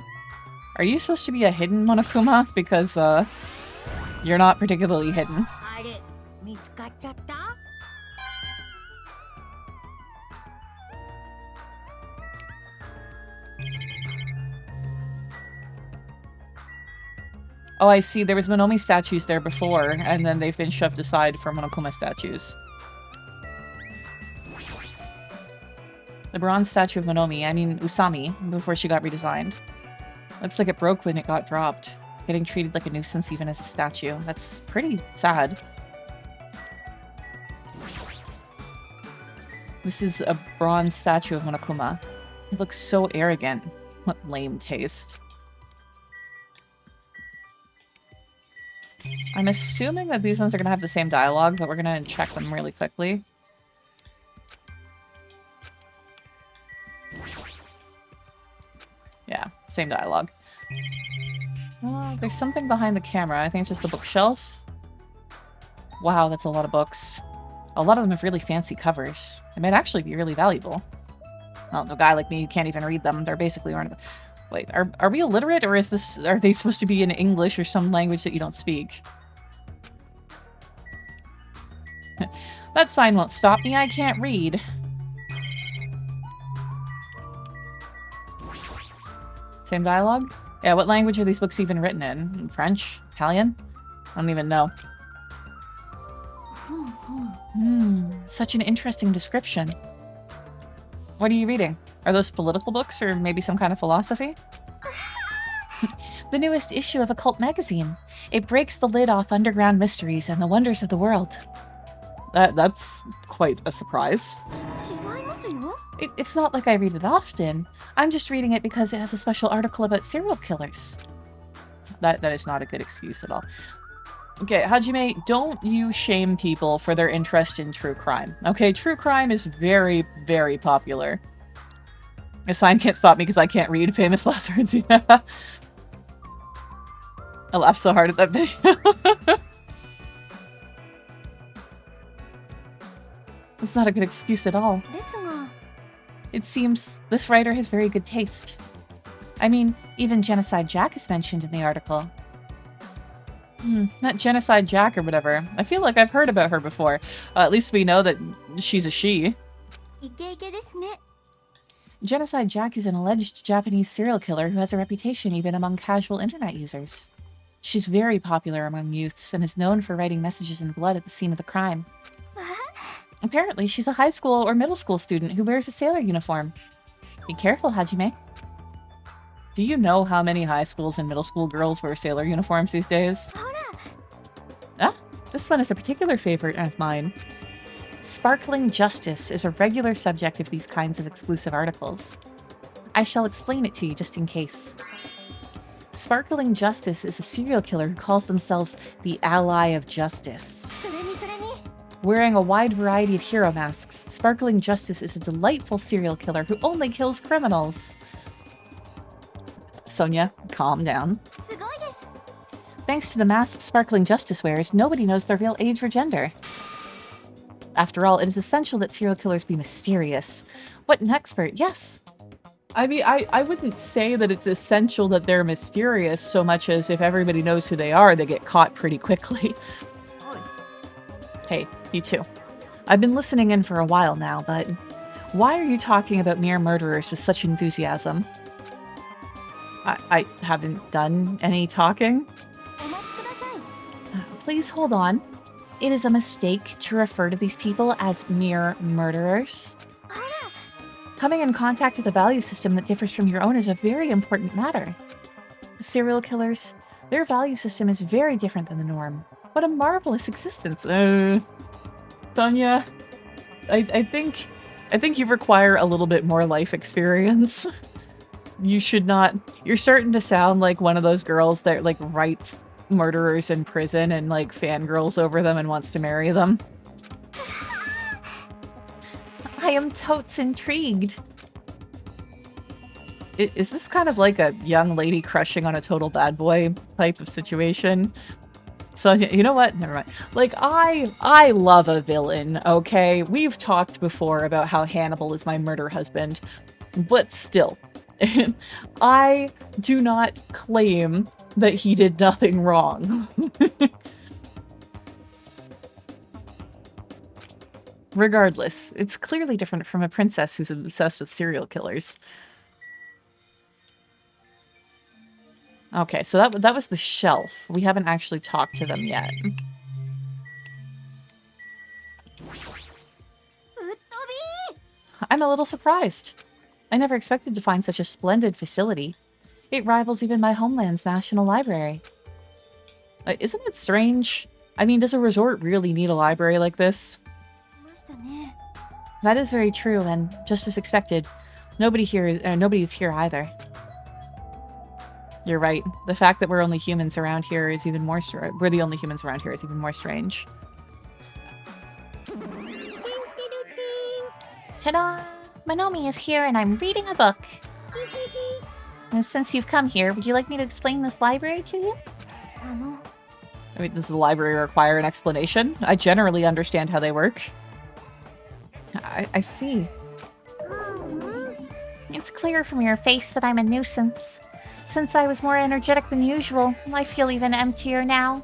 Are you supposed to be a hidden Monokuma? Because, you're not particularly hidden. Oh, I see. There was Monomi statues there before, and then they've been shoved aside for Monokuma statues. The bronze statue of Monomi, I mean Usami, before she got redesigned. Looks like it broke when it got dropped, getting treated like a nuisance even as a statue. That's pretty sad. This is a bronze statue of Monokuma. It looks so arrogant. What lame taste. I'm assuming that these ones are going to have the same dialogue, but we're going to check them really quickly. Yeah, same dialogue. There's something behind the camera. I think it's just the bookshelf. Wow, that's a lot of books. A lot of them have really fancy covers. It might actually be really valuable. Well, no guy like me who can't even read them. They're basically ornament. Wait, are we illiterate, or are they supposed to be in English or some language that you don't speak? That sign won't stop me. I can't read. Same dialogue? Yeah, what language are these books even written in? French? Italian? I don't even know. Such an interesting description. What are you reading? Are those political books or maybe some kind of philosophy? The newest issue of a cult magazine. It breaks the lid off underground mysteries and the wonders of the world. That's quite a surprise. It's not like I read it often. I'm just reading it because it has a special article about serial killers. That is not a good excuse at all. Okay, Hajime, don't you shame people for their interest in true crime. Okay, true crime is very, very popular. A sign can't stop me because I can't read famous last words. Yeah. I laughed so hard at that video. It's not a good excuse at all. It seems this writer has very good taste. I mean, even Genocide Jack is mentioned in the article. Not Genocide Jack or whatever. I feel like I've heard about her before. At least we know that she's a she. Genocide Jack is an alleged Japanese serial killer who has a reputation even among casual internet users. She's very popular among youths and is known for writing messages in blood at the scene of the crime. Apparently, she's a high school or middle school student who wears a sailor uniform. Be careful, Hajime. Do you know how many high schools and middle school girls wear sailor uniforms these days? Ah, this one is a particular favorite of mine. Sparkling justice is a regular subject of these kinds of exclusive articles. I shall explain it to you just in case. Sparkling Justice is a serial killer who calls themselves the Ally of Justice. Wearing a wide variety of hero masks, Sparkling Justice is a delightful serial killer who only kills criminals. Sonia, calm down. Thanks to the masks Sparkling Justice wears, nobody knows their real age or gender. After all, it is essential that serial killers be mysterious. What an expert, yes. I mean, I wouldn't say that it's essential that they're mysterious so much as if everybody knows who they are, they get caught pretty quickly. Hey, you too. I've been listening in for a while now, but why are you talking about mere murderers with such enthusiasm? I haven't done any talking. Please hold on. It is a mistake to refer to these people as mere murderers. Coming in contact with a value system that differs from your own is a very important matter. Serial killers, their value system is very different than the norm. What a marvelous existence. Sonia, I think you require a little bit more life experience. You should not... You're starting to sound like one of those girls that, like, writes murderers in prison and, like, fangirls over them and wants to marry them. I am totes intrigued. Is this kind of like a young lady crushing on a total bad boy type of situation? So, you know what? Never mind. Like, I love a villain, okay? We've talked before about how Hannibal is my murder husband, but still, I do not claim that he did nothing wrong. Regardless, it's clearly different from a princess who's obsessed with serial killers. Okay, so that was the shelf. We haven't actually talked to them yet. I'm a little surprised. I never expected to find such a splendid facility. It rivals even my homeland's National Library. Isn't it strange? I mean, does a resort really need a library like this? That is very true, and just as expected, nobody is here either. You're right. The fact that we're only humans around here is even more we're the only humans around here is even more strange. Ta-da! Monomi is here and I'm reading a book. And since you've come here, would you like me to explain this library to you? I mean, does the library require an explanation? I generally understand how they work. I see. It's clear from your face that I'm a nuisance. Since I was more energetic than usual, I feel even emptier now.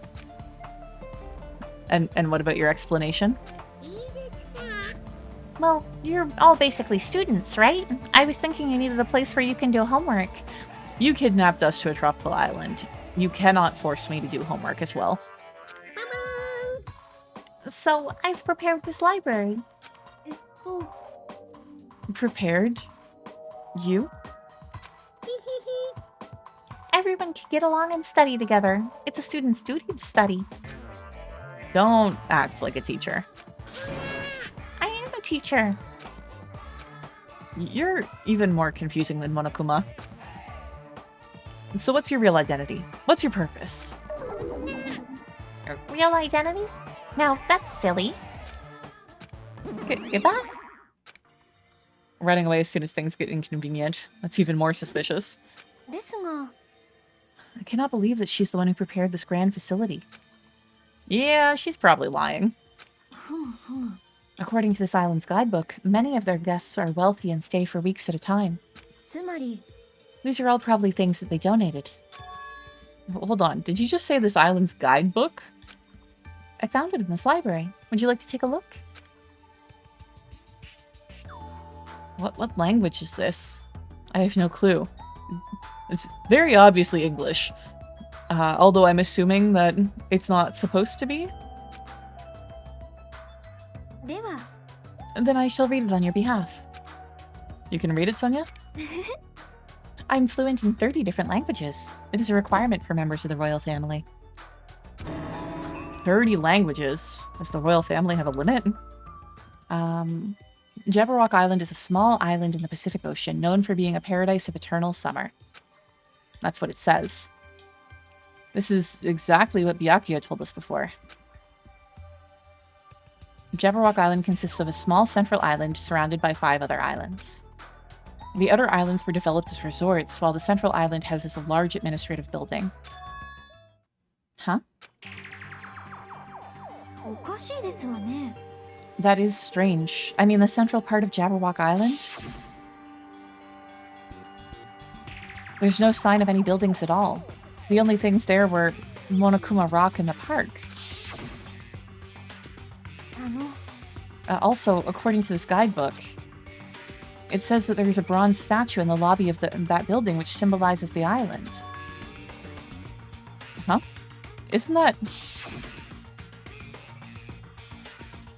And what about your explanation? Well, you're all basically students, right? I was thinking you needed a place where you can do homework. You kidnapped us to a tropical island. You cannot force me to do homework as well. So, I've prepared this library. Prepared? You? Everyone can get along and study together. It's a student's duty to study. Don't act like a teacher. I am a teacher. You're even more confusing than Monokuma. So what's your real identity? What's your purpose? Real identity? Now, that's silly. Goodbye? Running away as soon as things get inconvenient. That's even more suspicious. I cannot believe that she's the one who prepared this grand facility. Yeah, she's probably lying. According to this island's guidebook, many of their guests are wealthy and stay for weeks at a time. These are all probably things that they donated. Hold on, did you just say this island's guidebook? I found it in this library. Would you like to take a look? What language is this? I have no clue. It's very obviously English. Although I'm assuming that it's not supposed to be. Then I shall read it on your behalf. You can read it, Sonia? I'm fluent in 30 different languages. It is a requirement for members of the royal family. 30 languages? Does the royal family have a limit? Jabberwock Island is a small island in the Pacific Ocean, known for being a paradise of eternal summer. That's what it says. This is exactly what Byakuya told us before. Jabberwock Island consists of a small central island surrounded by 5 other islands. The outer islands were developed as resorts, while the central island houses a large administrative building. Huh? That is strange. I mean, the central part of Jabberwock Island? There's no sign of any buildings at all. The only things there were Monokuma Rock and the park. Also, according to this guidebook, it says that there is a bronze statue in the lobby of that building which symbolizes the island. Huh? Isn't that...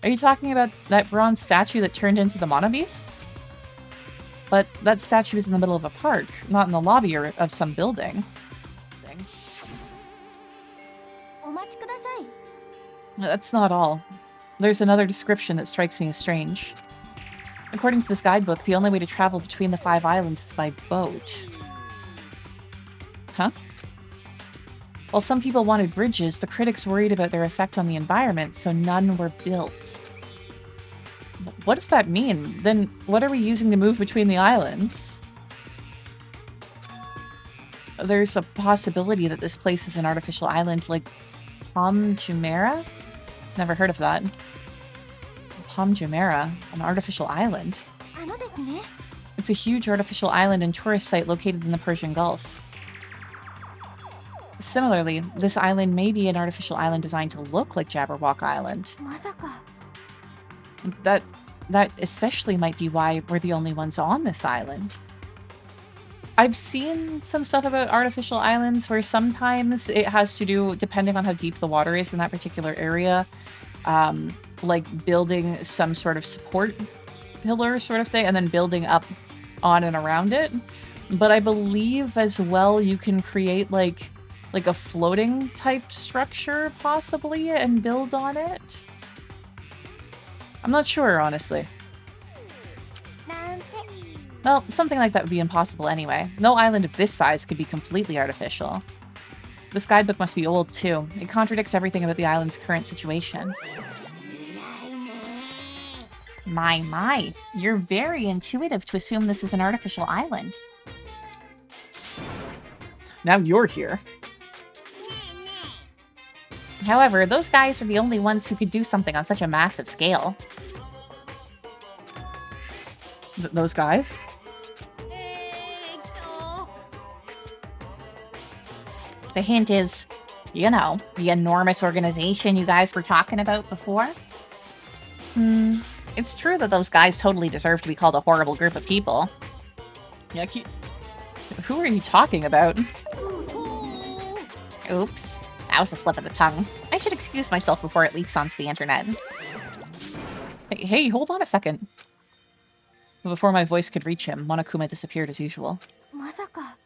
Are you talking about that bronze statue that turned into the Monobeast? But that statue is in the middle of a park, not in the lobby or of some building. Thing. お待ちください。 That's not all. There's another description that strikes me as strange. According to this guidebook, the only way to travel between the 5 islands is by boat. Huh? While some people wanted bridges, the critics worried about their effect on the environment, so none were built. What does that mean? Then what are we using to move between the islands? There's a possibility that this place is an artificial island like Palm Jumeirah? Never heard of that. Palm Jumeirah, an artificial island. あのですね。 It's a huge artificial island and tourist site located in the Persian Gulf. Similarly, this island may be an artificial island designed to look like Jabberwock Island. まさか。 That especially might be why we're the only ones on this island. I've seen some stuff about artificial islands where sometimes it has to do, depending on how deep the water is in that particular area, like building some sort of support pillar sort of thing and then building up on and around it. But I believe as well you can create like a floating type structure possibly and build on it. I'm not sure, honestly. なんて。 Well, something like that would be impossible anyway. No island of this size could be completely artificial. This guidebook must be old, too. It contradicts everything about the island's current situation. My. You're very intuitive to assume this is an artificial island. Now you're here. However, those guys are the only ones who could do something on such a massive scale. Those guys? The hint is, you know, the enormous organization you guys were talking about before. It's true that those guys totally deserve to be called a horrible group of people. Yeah, who are you talking about? Oops. That was a slip of the tongue. I should excuse myself before it leaks onto the internet. Hey, hold on a second. Before my voice could reach him, Monokuma disappeared as usual. まさか。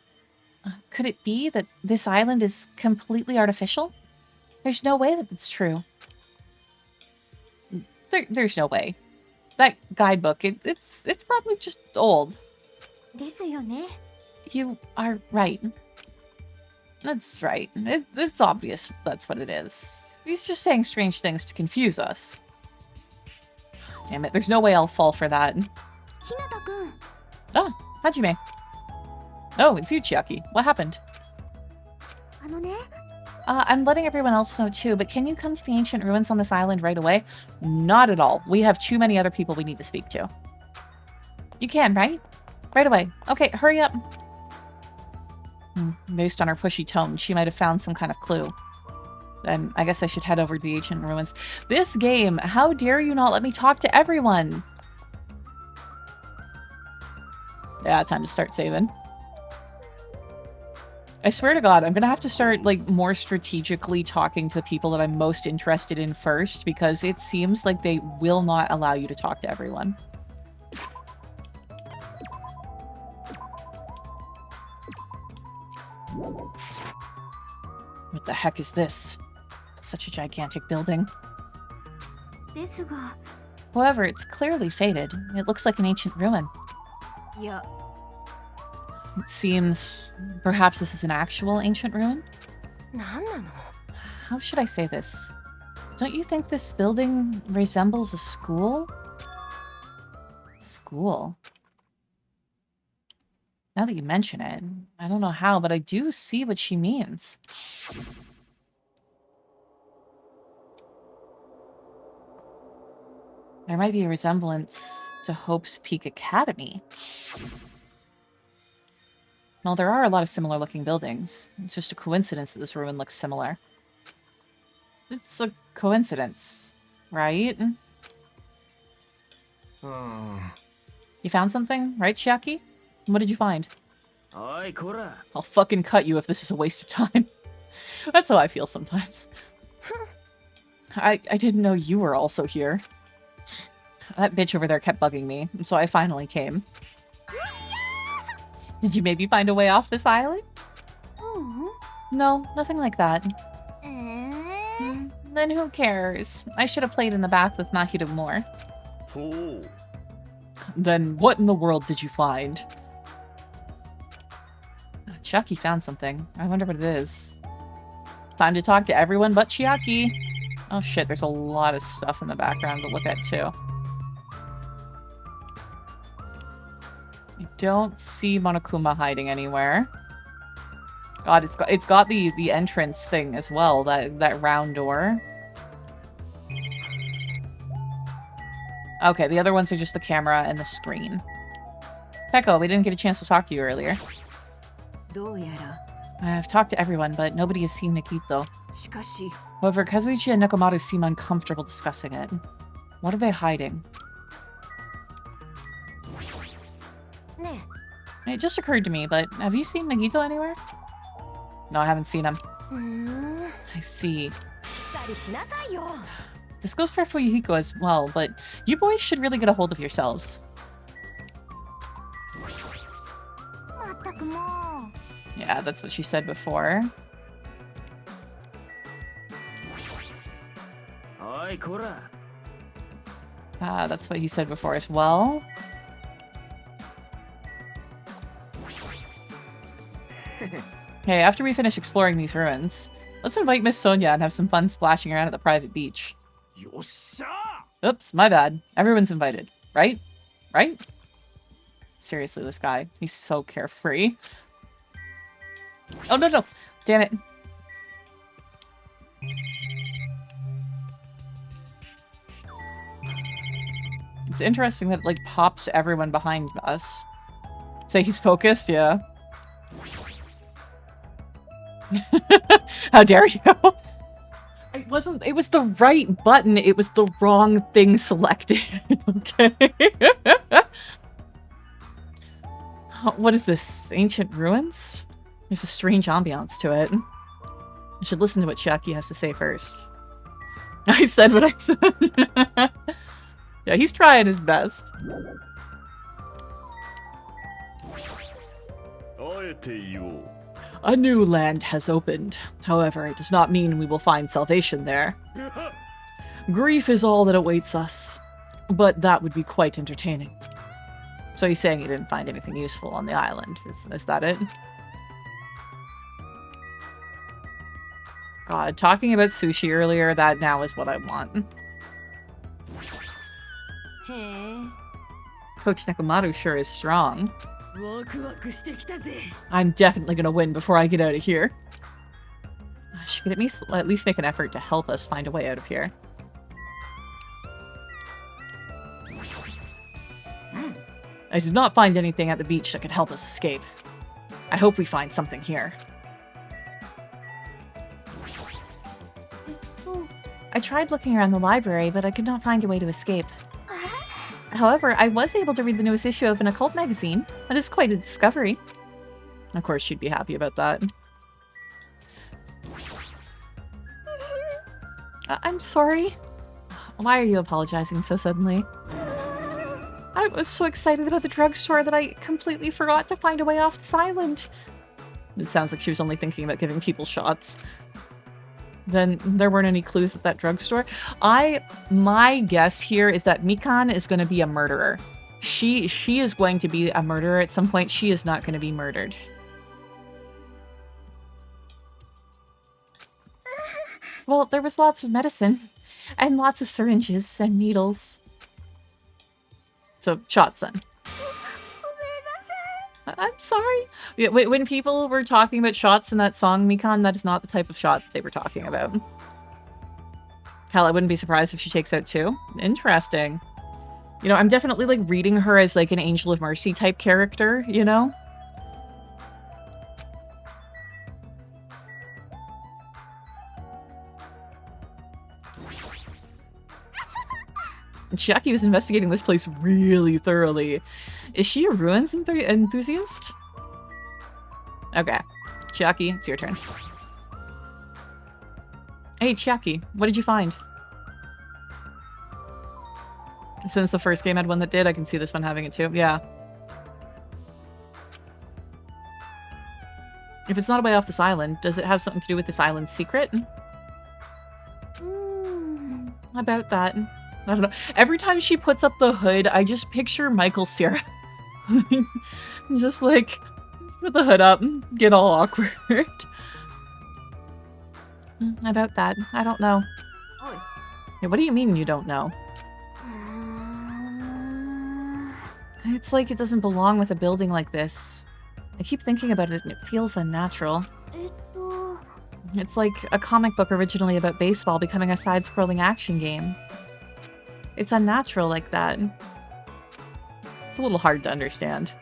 Could it be that this island is completely artificial? There's no way that it's true. There's no way. That guidebook, it's probably just old. ですよね。 You are right. That's right. It's obvious that's what it is. He's just saying strange things to confuse us. Damn it, there's no way I'll fall for that. ひなたくん。 Ah, Hajime. Oh, it's you, Chiaki. What happened? あのね。 I'm letting everyone else know too, but can you come to the ancient ruins on this island right away? Not at all. We have too many other people we need to speak to. You can, right? Right away. Okay, hurry up. Based on her pushy tone, she might have found some kind of clue. Then I guess I should head over to the ancient ruins. This game, how dare you not let me talk to everyone? Yeah, time to start saving. I swear to God, I'm gonna have to start, like, more strategically talking to the people that I'm most interested in first, because it seems like they will not allow you to talk to everyone. What the heck is this? Such a gigantic building. ですが。 However, it's clearly faded. It looks like an ancient ruin. いや。 It seems perhaps this is an actual ancient ruin? なんなの。 How should I say this? Don't you think this building resembles a school? School? Now that you mention it, I don't know how, but I do see what she means. There might be a resemblance to Hope's Peak Academy. Well, there are a lot of similar looking buildings. It's just a coincidence that this ruin looks similar. It's a coincidence, right? You found something, right, Chiaki? What did you find? おいこら I'll fucking cut you if this is a waste of time. That's how I feel sometimes. I didn't know you were also here. That bitch over there kept bugging me, so I finally came. Did you maybe find a way off this island? Oh. No, nothing like that. Eh? Then who cares? I should have played in the bath with Mahito more. と Then what in the world did you find? Chucky found something. I wonder what it is. Time to talk to everyone but Chiaki. Oh shit, there's a lot of stuff in the background to look at too. I don't see Monokuma hiding anywhere. God, it's got the entrance thing as well, that round door. Okay, the other ones are just the camera and the screen. Peko, we didn't get a chance to talk to you earlier. どうやら I've talked to everyone, but nobody has seen Nikito. しかし However, Kazuichi and Nekomaru seem uncomfortable discussing it. What are they hiding? ね It just occurred to me, but have you seen Nagito anywhere? No, I haven't seen him. え。I see. しっかりしなさいよ。 This goes for Fuyuhiko as well, but you boys should really get a hold of yourselves. まったくもう。 Yeah, that's what she said before. おいこら That's what he said before as well. Hey, after we finish exploring these ruins, let's invite Miss Sonia and have some fun splashing around at the private beach. よっしゃ Oops, my bad. Everyone's invited, right? Right? Seriously, this guy. He's so carefree. Oh, no, no. Damn it. It's interesting that it, like, pops everyone behind us. Say he's focused? Yeah. How dare you? It wasn't- it was the right button, it was the wrong thing selected. Okay. What is this? Ancient ruins? There's a strange ambiance to it. I should listen to what Chiaki has to say first. I said what I said. Yeah, he's trying his best. あえて言おう A new land has opened. However, it does not mean we will find salvation there. Grief is all that awaits us. But that would be quite entertaining. So he's saying he didn't find anything useful on the island. Is that it? God, talking about sushi earlier, that now is what I want. へえ Coach Nekomaru sure is strong. ワクワクしてきたぜ I'm definitely gonna win before I get out of here. She could at least make an effort to help us find a way out of here. I did not find anything at the beach that could help us escape. I hope we find something here. I tried looking around the library, but I could not find a way to escape. However, I was able to read the newest issue of an occult magazine. That is quite a discovery. Of course, she'd be happy about that. I'm sorry. Why are you apologizing so suddenly? I was so excited about the drugstore that I completely forgot to find a way off this island. It sounds like she was only thinking about giving people shots. Then there weren't any clues at that drugstore. My guess here is that Mikan is going to be a murderer. She is going to be a murderer at some point. She is not going to be murdered. Well, there was lots of medicine and lots of syringes and needles. So shots then. I'm sorry. Yeah, when people were talking about shots in that song, Mikan, that is not the type of shot they were talking about. Hell, I wouldn't be surprised if she takes out two. Interesting. You know, I'm definitely like reading her as like an Angel of Mercy type character, you know? Chiaki was investigating this place really thoroughly. Is she a ruins enthusiast? Okay. Chiaki, it's your turn. Hey, Chiaki, what did you find? Since the first game had one that did, I can see this one having it too. Yeah. If it's not a way off this island, does it have something to do with this island's secret? About that. I don't know. Every time she puts up the hood, I just picture Michael Cera. Just like, with the hood up, get all awkward. About that. I don't know. Yeah, what do you mean you don't know? It's like it doesn't belong with a building like this. I keep thinking about it and it feels unnatural. It's like a comic book originally about baseball becoming a side-scrolling action game. It's unnatural like that. It's a little hard to understand.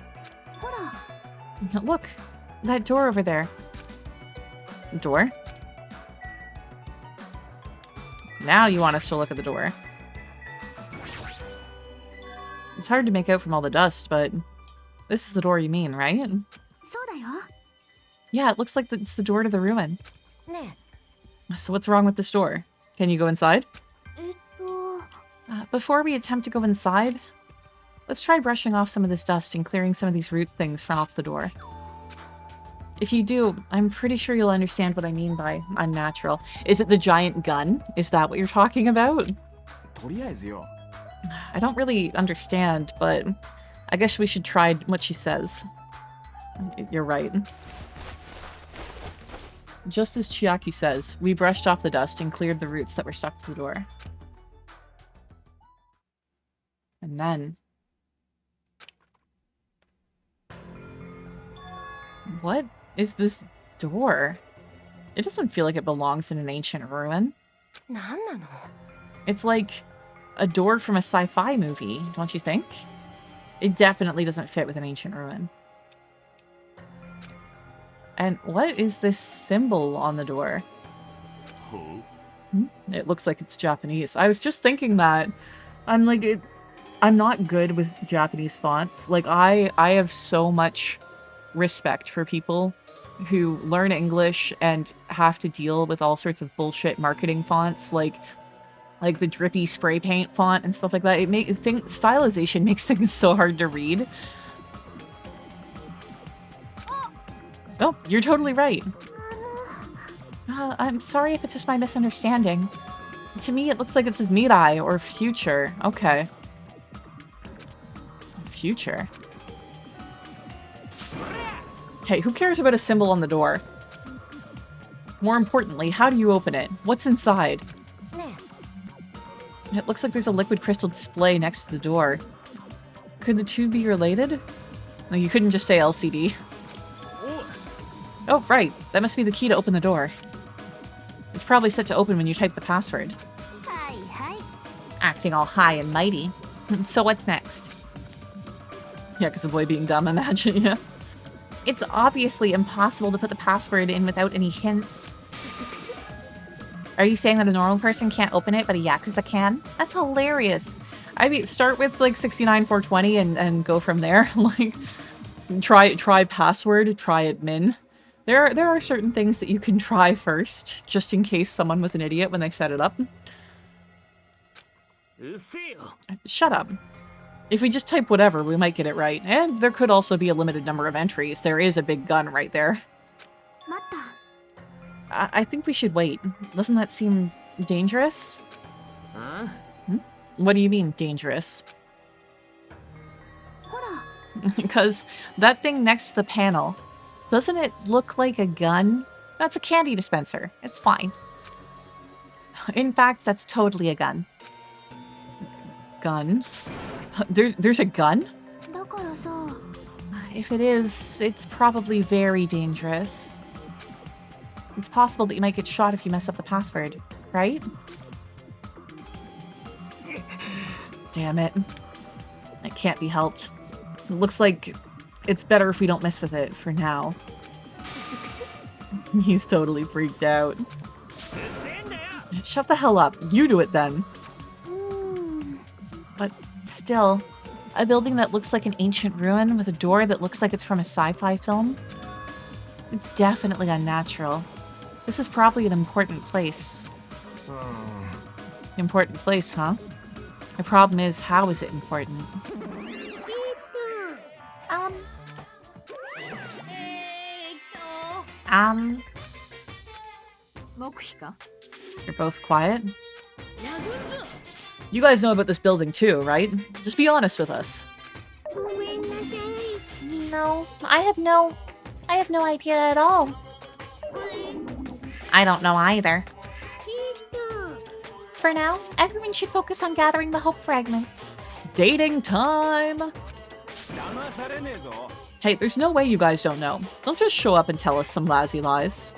Look, that door over there. Door? Now you want us to look at the door. It's hard to make out from all the dust, but this is the door you mean, right? Yeah, it looks like it's the door to the ruin. So what's wrong with this door? Can you go inside? Before we attempt to go inside, let's try brushing off some of this dust and clearing some of these root things from off the door. If you do, I'm pretty sure you'll understand what I mean by unnatural. Is it the giant gun? Is that what you're talking about? I don't really understand, but I guess we should try what she says. You're right. Just as Chiaki says, we brushed off the dust and cleared the roots that were stuck to the door. And then... what is this door? It doesn't feel like it belongs in an ancient ruin. It's like a door from a sci-fi movie, don't you think? It definitely doesn't fit with an ancient ruin. And what is this symbol on the door? It looks like it's Japanese. I was just thinking that. I'm like, I'm not good with Japanese fonts. Like, I have so much respect for people who learn English and have to deal with all sorts of bullshit marketing fonts, like the drippy spray paint font and stuff like that. Stylization makes things so hard to read. Oh, you're totally right. I'm sorry if it's just my misunderstanding. To me, it looks like it says Mirai or future. Okay. Future. Hey, who cares about a symbol on the door? More importantly, how do you open it? What's inside? It looks like there's a liquid crystal display next to the door. Could the two be related? No, you couldn't just say LCD. Oh, right. That must be the key to open the door. It's probably set to open when you type the password. Acting all high and mighty. So what's next? Yeah, because of boy being dumb, imagine, yeah. It's obviously impossible to put the password in without any hints. Are you saying that a normal person can't open it, but a Yakuza can? That's hilarious. I mean, start with like 69420 and go from there. Like, try password, try admin. There are certain things that you can try first, just in case someone was an idiot when they set it up. Shut up. If we just type whatever, we might get it right. And there could also be a limited number of entries. There is a big gun right there. I think we should wait. Doesn't that seem dangerous? Huh? What do you mean, dangerous? Because that thing next to the panel, doesn't it look like a gun? That's a candy dispenser. It's fine. In fact, that's totally a gun. Gun? There's a gun? If it is, it's probably very dangerous. It's possible that you might get shot if you mess up the password, right? Damn it. It can't be helped. It looks like it's better if we don't mess with it for now. He's totally freaked out. Shut the hell up. You do it then. But still, a building that looks like an ancient ruin with a door that looks like it's from a sci-fi film? It's definitely unnatural. This is probably an important place. Important place, huh? The problem is, how is it important? Um, 黙秘か you're both quiet. 殴るぞ You guys know about this building too, right? Just be honest with us. ごめんなさい No, I have no idea at all. I don't know either. ヒート For now, everyone should focus on gathering the hope fragments. Dating time! 騙されねえぞ Hey, there's no way you guys don't know. Don't just show up and tell us some lousy lies.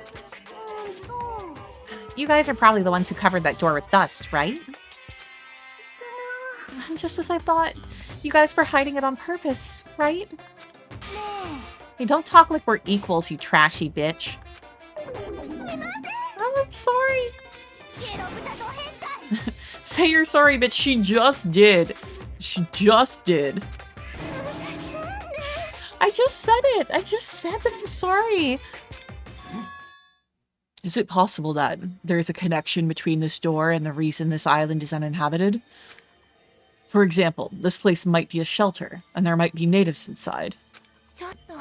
You guys are probably the ones who covered that door with dust, right? Just as I thought. You guys were hiding it on purpose, right? Hey, don't talk like we're equals, you trashy bitch. Oh, I'm sorry. Say you're sorry, but she just did. She just did. I just said it. I just said that I'm sorry. Is it possible that there's a connection between this door and the reason this island is uninhabited? For example, this place might be a shelter, and there might be natives inside. ちょっと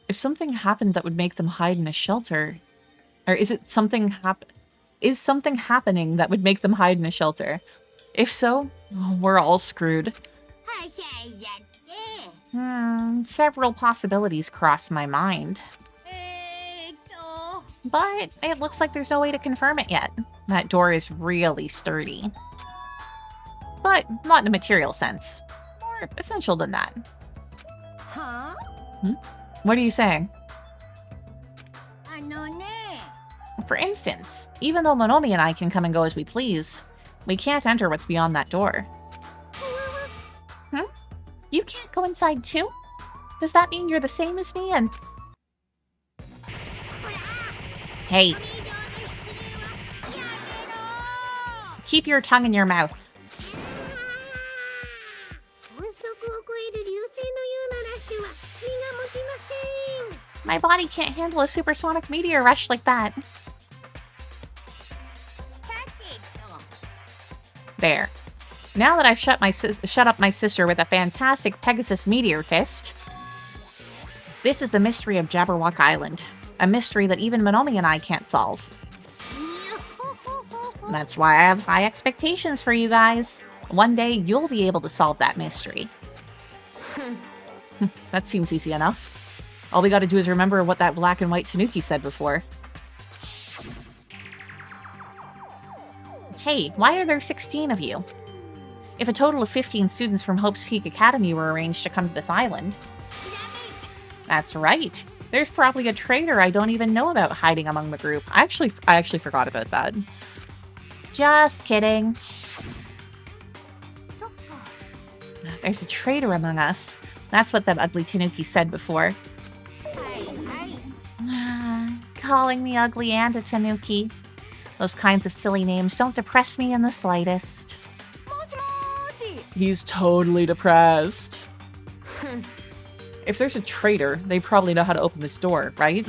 If something happened that would make them hide in a shelter, or is something happening that would make them hide in a shelter? If so, we're all screwed. はしゃいじゃって Several possibilities cross my mind. と But it looks like there's no way to confirm it yet. That door is really sturdy. But not in a material sense. More essential than that. は What are you saying? あのね For instance, even though Monomi and I can come and go as we please, we can't enter what's beyond that door. You can't go inside too? Does that mean you're the same as me and... Hey, 以上の失礼はやめろ keep your tongue in your mouth. 音速を超える流星のようなラッシュは身が持ちません My body can't handle a supersonic meteor rush like that. さてと There. Now that I've shut up my sister with a fantastic Pegasus meteor fist, this is the mystery of Jabberwock Island. A mystery that even Monomi and I can't solve. That's why I have high expectations for you guys. One day, you'll be able to solve that mystery. That seems easy enough. All we gotta do is remember what that black and white Tanuki said before. Hey, why are there 16 of you? If a total of 15 students from Hope's Peak Academy were arranged to come to this island... That's right. There's probably a traitor I don't even know about hiding among the group. I actually forgot about that. Just kidding. そっか There's a traitor among us. That's what that ugly Tanuki said before. はいはい Calling me ugly and a tanuki. Those kinds of silly names don't depress me in the slightest. もしもーし He's totally depressed. If there's a traitor, they probably know how to open this door, right?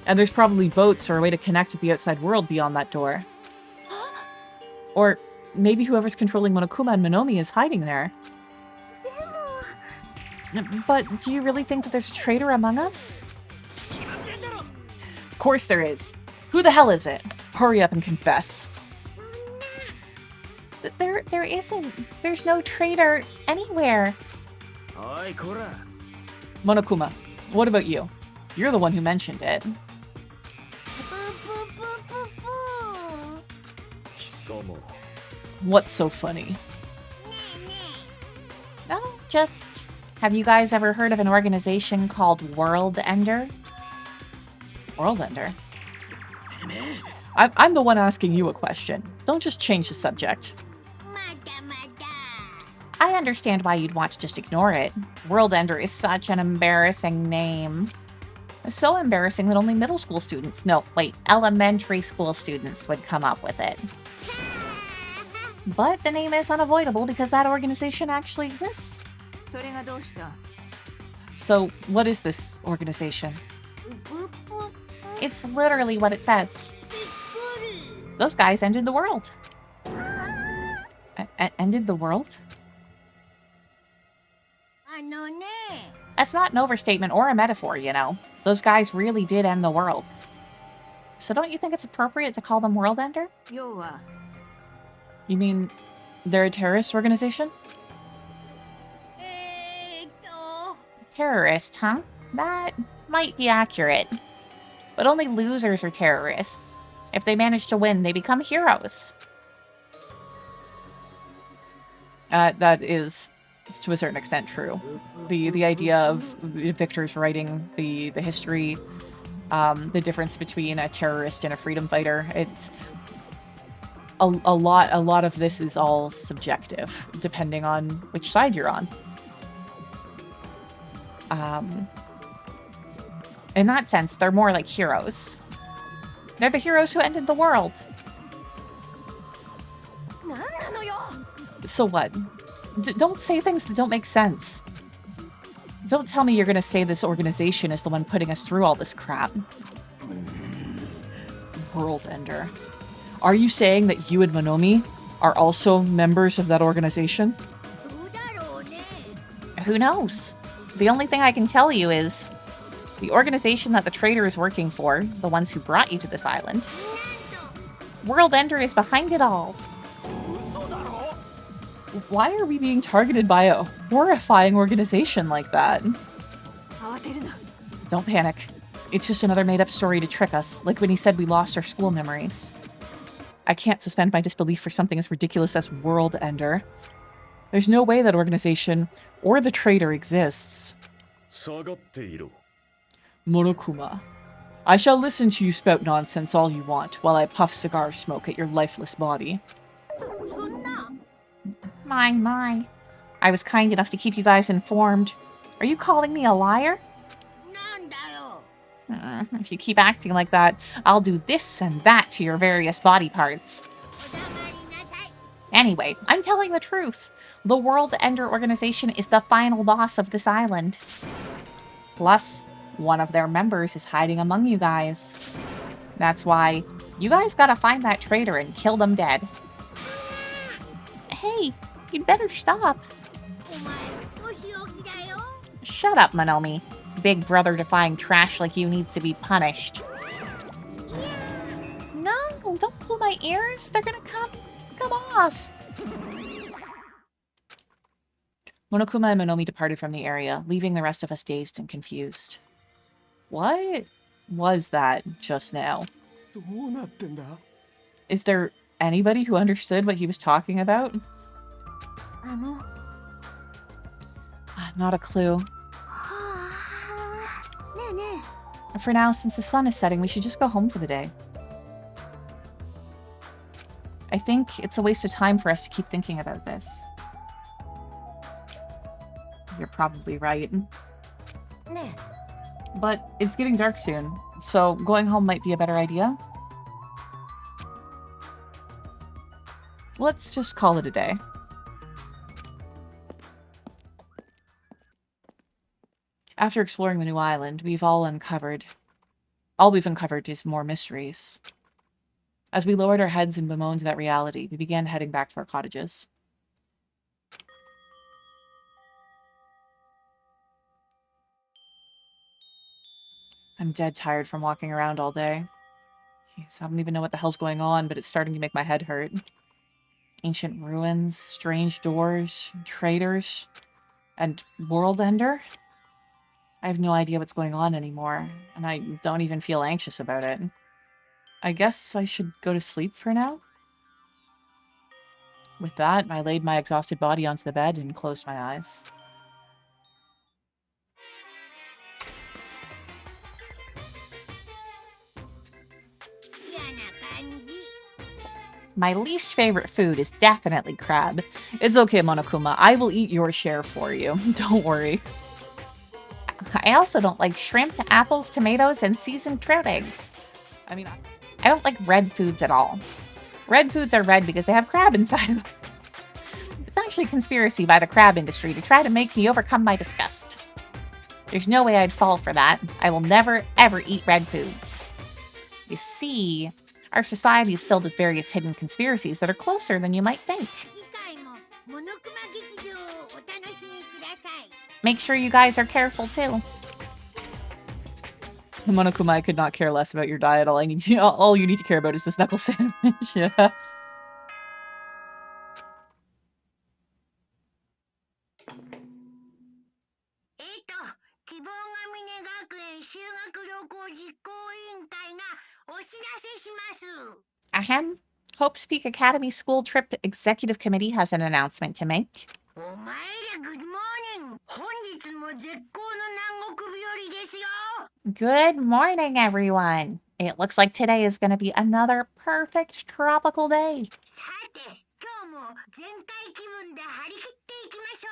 And there's probably boats or a way to connect with the outside world beyond that door. Or maybe whoever's controlling Monokuma and Monomi is hiding there. But do you really think that there's a traitor among us? Of course there is. Who the hell is it? Hurry up and confess. There isn't. There's no traitor anywhere. おいこら Monokuma, what about you? You're the one who mentioned it. プープープープープー貴様 What's so funny? ねえね Oh, just... Have you guys ever heard of an organization called World Ender? World Ender? I'm the one asking you a question. Don't just change the subject. えまだまだ I understand why you'd want to just ignore it. World Ender is such an embarrassing name. So embarrassing that only middle school students, no, wait, elementary school students would come up with it. But the name is unavoidable because that organization actually exists. それがどうした So, what is this organization? プープー It's literally what it says. びっくり Those guys ended the world. Ended the world? あのね That's not an overstatement or a metaphor, you know. Those guys really did end the world. So don't you think it's appropriate to call them World Ender? 要は You mean they're a terrorist organization? Terrorist, huh? That might be accurate. But only losers are terrorists. If they manage to win, they become heroes. That is, to a certain extent, true. The idea of victors writing the history, the difference between a terrorist and a freedom fighter, it's a lot of this is all subjective, depending on which side you're on. In that sense, they're more like heroes. They're the heroes who ended the world. なんなのよ So what? Don't say things that don't make sense. Don't tell me you're gonna say this organization is the one putting us through all this crap. World Ender. Are you saying that you and Monomi are also members of that organization? どうだろうね Who knows? The only thing I can tell you is the organization that the traitor is working for, the ones who brought you to this island, World Ender is behind it all. 嘘だろ Why are we being targeted by a horrifying organization like that? 慌てるな Don't panic. It's just another made-up story to trick us, like when he said we lost our school memories. I can't suspend my disbelief for something as ridiculous as World Ender. There's no way that organization or the traitor exists. 下がっていろ Monokuma. I shall listen to you spout nonsense all you want while I puff cigar smoke at your lifeless body. そんな My. I was kind enough to keep you guys informed. Are you calling me a liar? なんだよ If you keep acting like that, I'll do this and that to your various body parts. お黙りなさい Anyway, I'm telling the truth. The World Ender organization is the final boss of this island. Plus, one of their members is hiding among you guys. That's why you guys gotta find that traitor and kill them dead. Hey, you'd better stop. お前お仕置きだよ Shut up, Monomi. Big brother defying trash like you needs to be punished. No, don't pull my ears. They're gonna come off. Monokuma and Monomi departed from the area, leaving the rest of us dazed and confused. What was that just now? どうなってんだ Is there anybody who understood what he was talking about? あの Not a clue. はあねえねえ For now, since the sun is setting, we should just go home for the day. I think it's a waste of time for us to keep thinking about this. You're probably right. ね But it's getting dark soon, so going home might be a better idea. Let's just call it a day. After exploring the new island, all we've uncovered is more mysteries. As we lowered our heads and bemoaned that reality, we began heading back to our cottages. I'm dead tired from walking around all day. Jeez, I don't even know what the hell's going on, but it's starting to make my head hurt. Ancient ruins, strange doors, traitors, and World Ender? I have no idea what's going on anymore, and I don't even feel anxious about it. I guess I should go to sleep for now? With that, I laid my exhausted body onto the bed and closed my eyes. My least favorite food is definitely crab. It's okay, Monokuma. I will eat your share for you. Don't worry. I also don't like shrimp, apples, tomatoes, and seasoned trout eggs. I mean, I don't like red foods at all. Red foods are red because they have crab inside of them. It's actually a conspiracy by the crab industry to try to make me overcome my disgust. There's no way I'd fall for that. I will never, ever eat red foods. You see, our society is filled with various hidden conspiracies that are closer than you might think. 次回もモノクマ劇場をお楽しみください Make sure you guys are careful too. Monokuma, I could not care less about your diet. All you need to care about is this knuckle sandwich. Yeah. 希望ヶ峰学園修学旅行実行委員会がお知らせします。 Ahem. Hope's Peak Academy School Trip Executive Committee has an announcement to make. お前らグッドモーニング。本日も絶好の南国日和ですよ。 Good morning, everyone. It looks like today is going to be another perfect tropical day. さて、今日も全開気分で張り切っていきましょ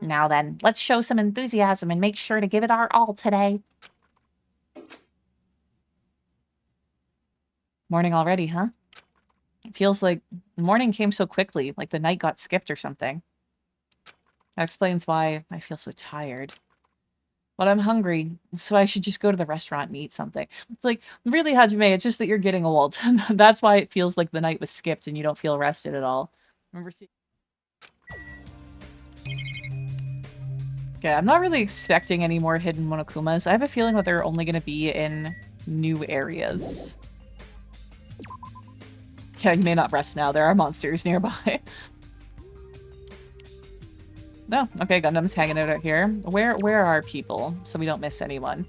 う。 Now then, let's show some enthusiasm and make sure to give it our all today. Morning already, huh? It feels like morning came so quickly, like the night got skipped or something. That explains why I feel so tired. But I'm hungry, so I should just go to the restaurant and eat something. It's like, really, Hajime, it's just that you're getting old. That's why it feels like the night was skipped and you don't feel rested at all. Remember seeing... Okay, I'm not really expecting any more hidden Monokumas. I have a feeling that they're only going to be in new areas. Yeah, you may not rest now. There are monsters nearby. No, okay, Gundam's hanging out here. Where are people? So we don't miss anyone.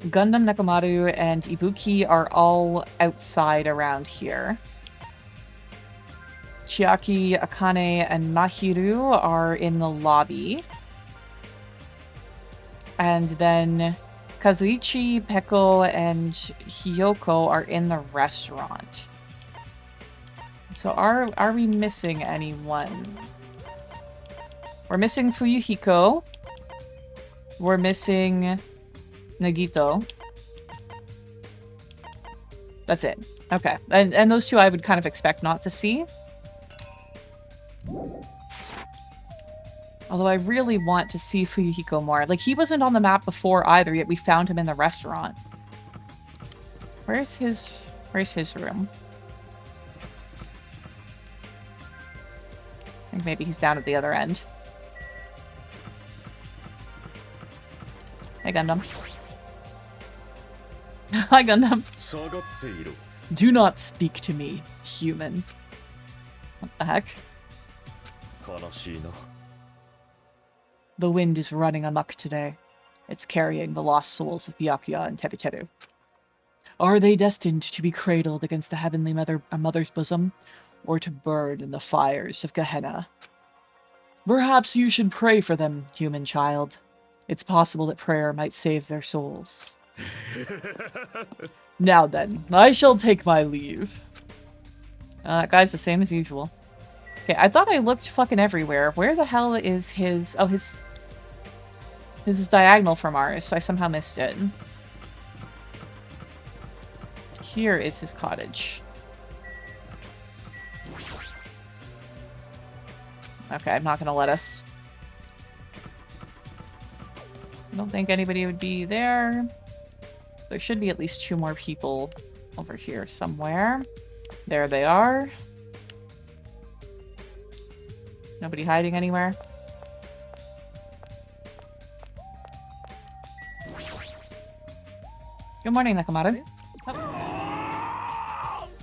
Gundam, Nekomaru, and Ibuki are all outside around here. Chiaki, Akane, and Mahiru are in the lobby. And then Kazuichi, Peko, and Hiyoko are in the restaurant. So are we missing anyone? We're missing Fuyuhiko. We're missing Nagito. That's it. Okay. And those two I would kind of expect not to see. Although I really want to see Fuyuhiko more. Like, he wasn't on the map before either, yet we found him in the restaurant. Where's his room? I think maybe he's down at the other end. Hey, Gundam. Hi, Gundam. 下がっていろ。 Do not speak to me, human. What the heck? 悲しいな。 The wind is running amok today. It's carrying the lost souls of Byakuya and Teruteru. Are they destined to be cradled against the heavenly mother's bosom, or to burn in the fires of Gehenna? Perhaps you should pray for them, human child. It's possible that prayer might save their souls. Now then, I shall take my leave. Guy's the same as usual. Okay, I thought I looked fucking everywhere. Where the hell is his... Oh, his is diagonal from ours. I somehow missed it. Here is his cottage. Okay, I'm not gonna let us... I don't think anybody would be there. There should be at least 2 more people over here somewhere. There they are. Nobody hiding anywhere. Good morning, Nekomaru.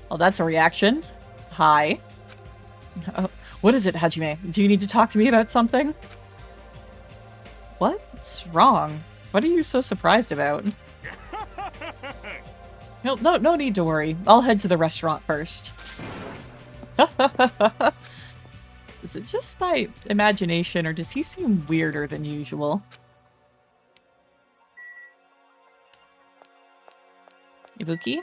Oh, that's a reaction. Hi. Oh, what is it, Hajime? Do you need to talk to me about something? What's wrong? What are you so surprised about? No need to worry. I'll head to the restaurant first. Is it just my imagination, or does he seem weirder than usual? Ibuki?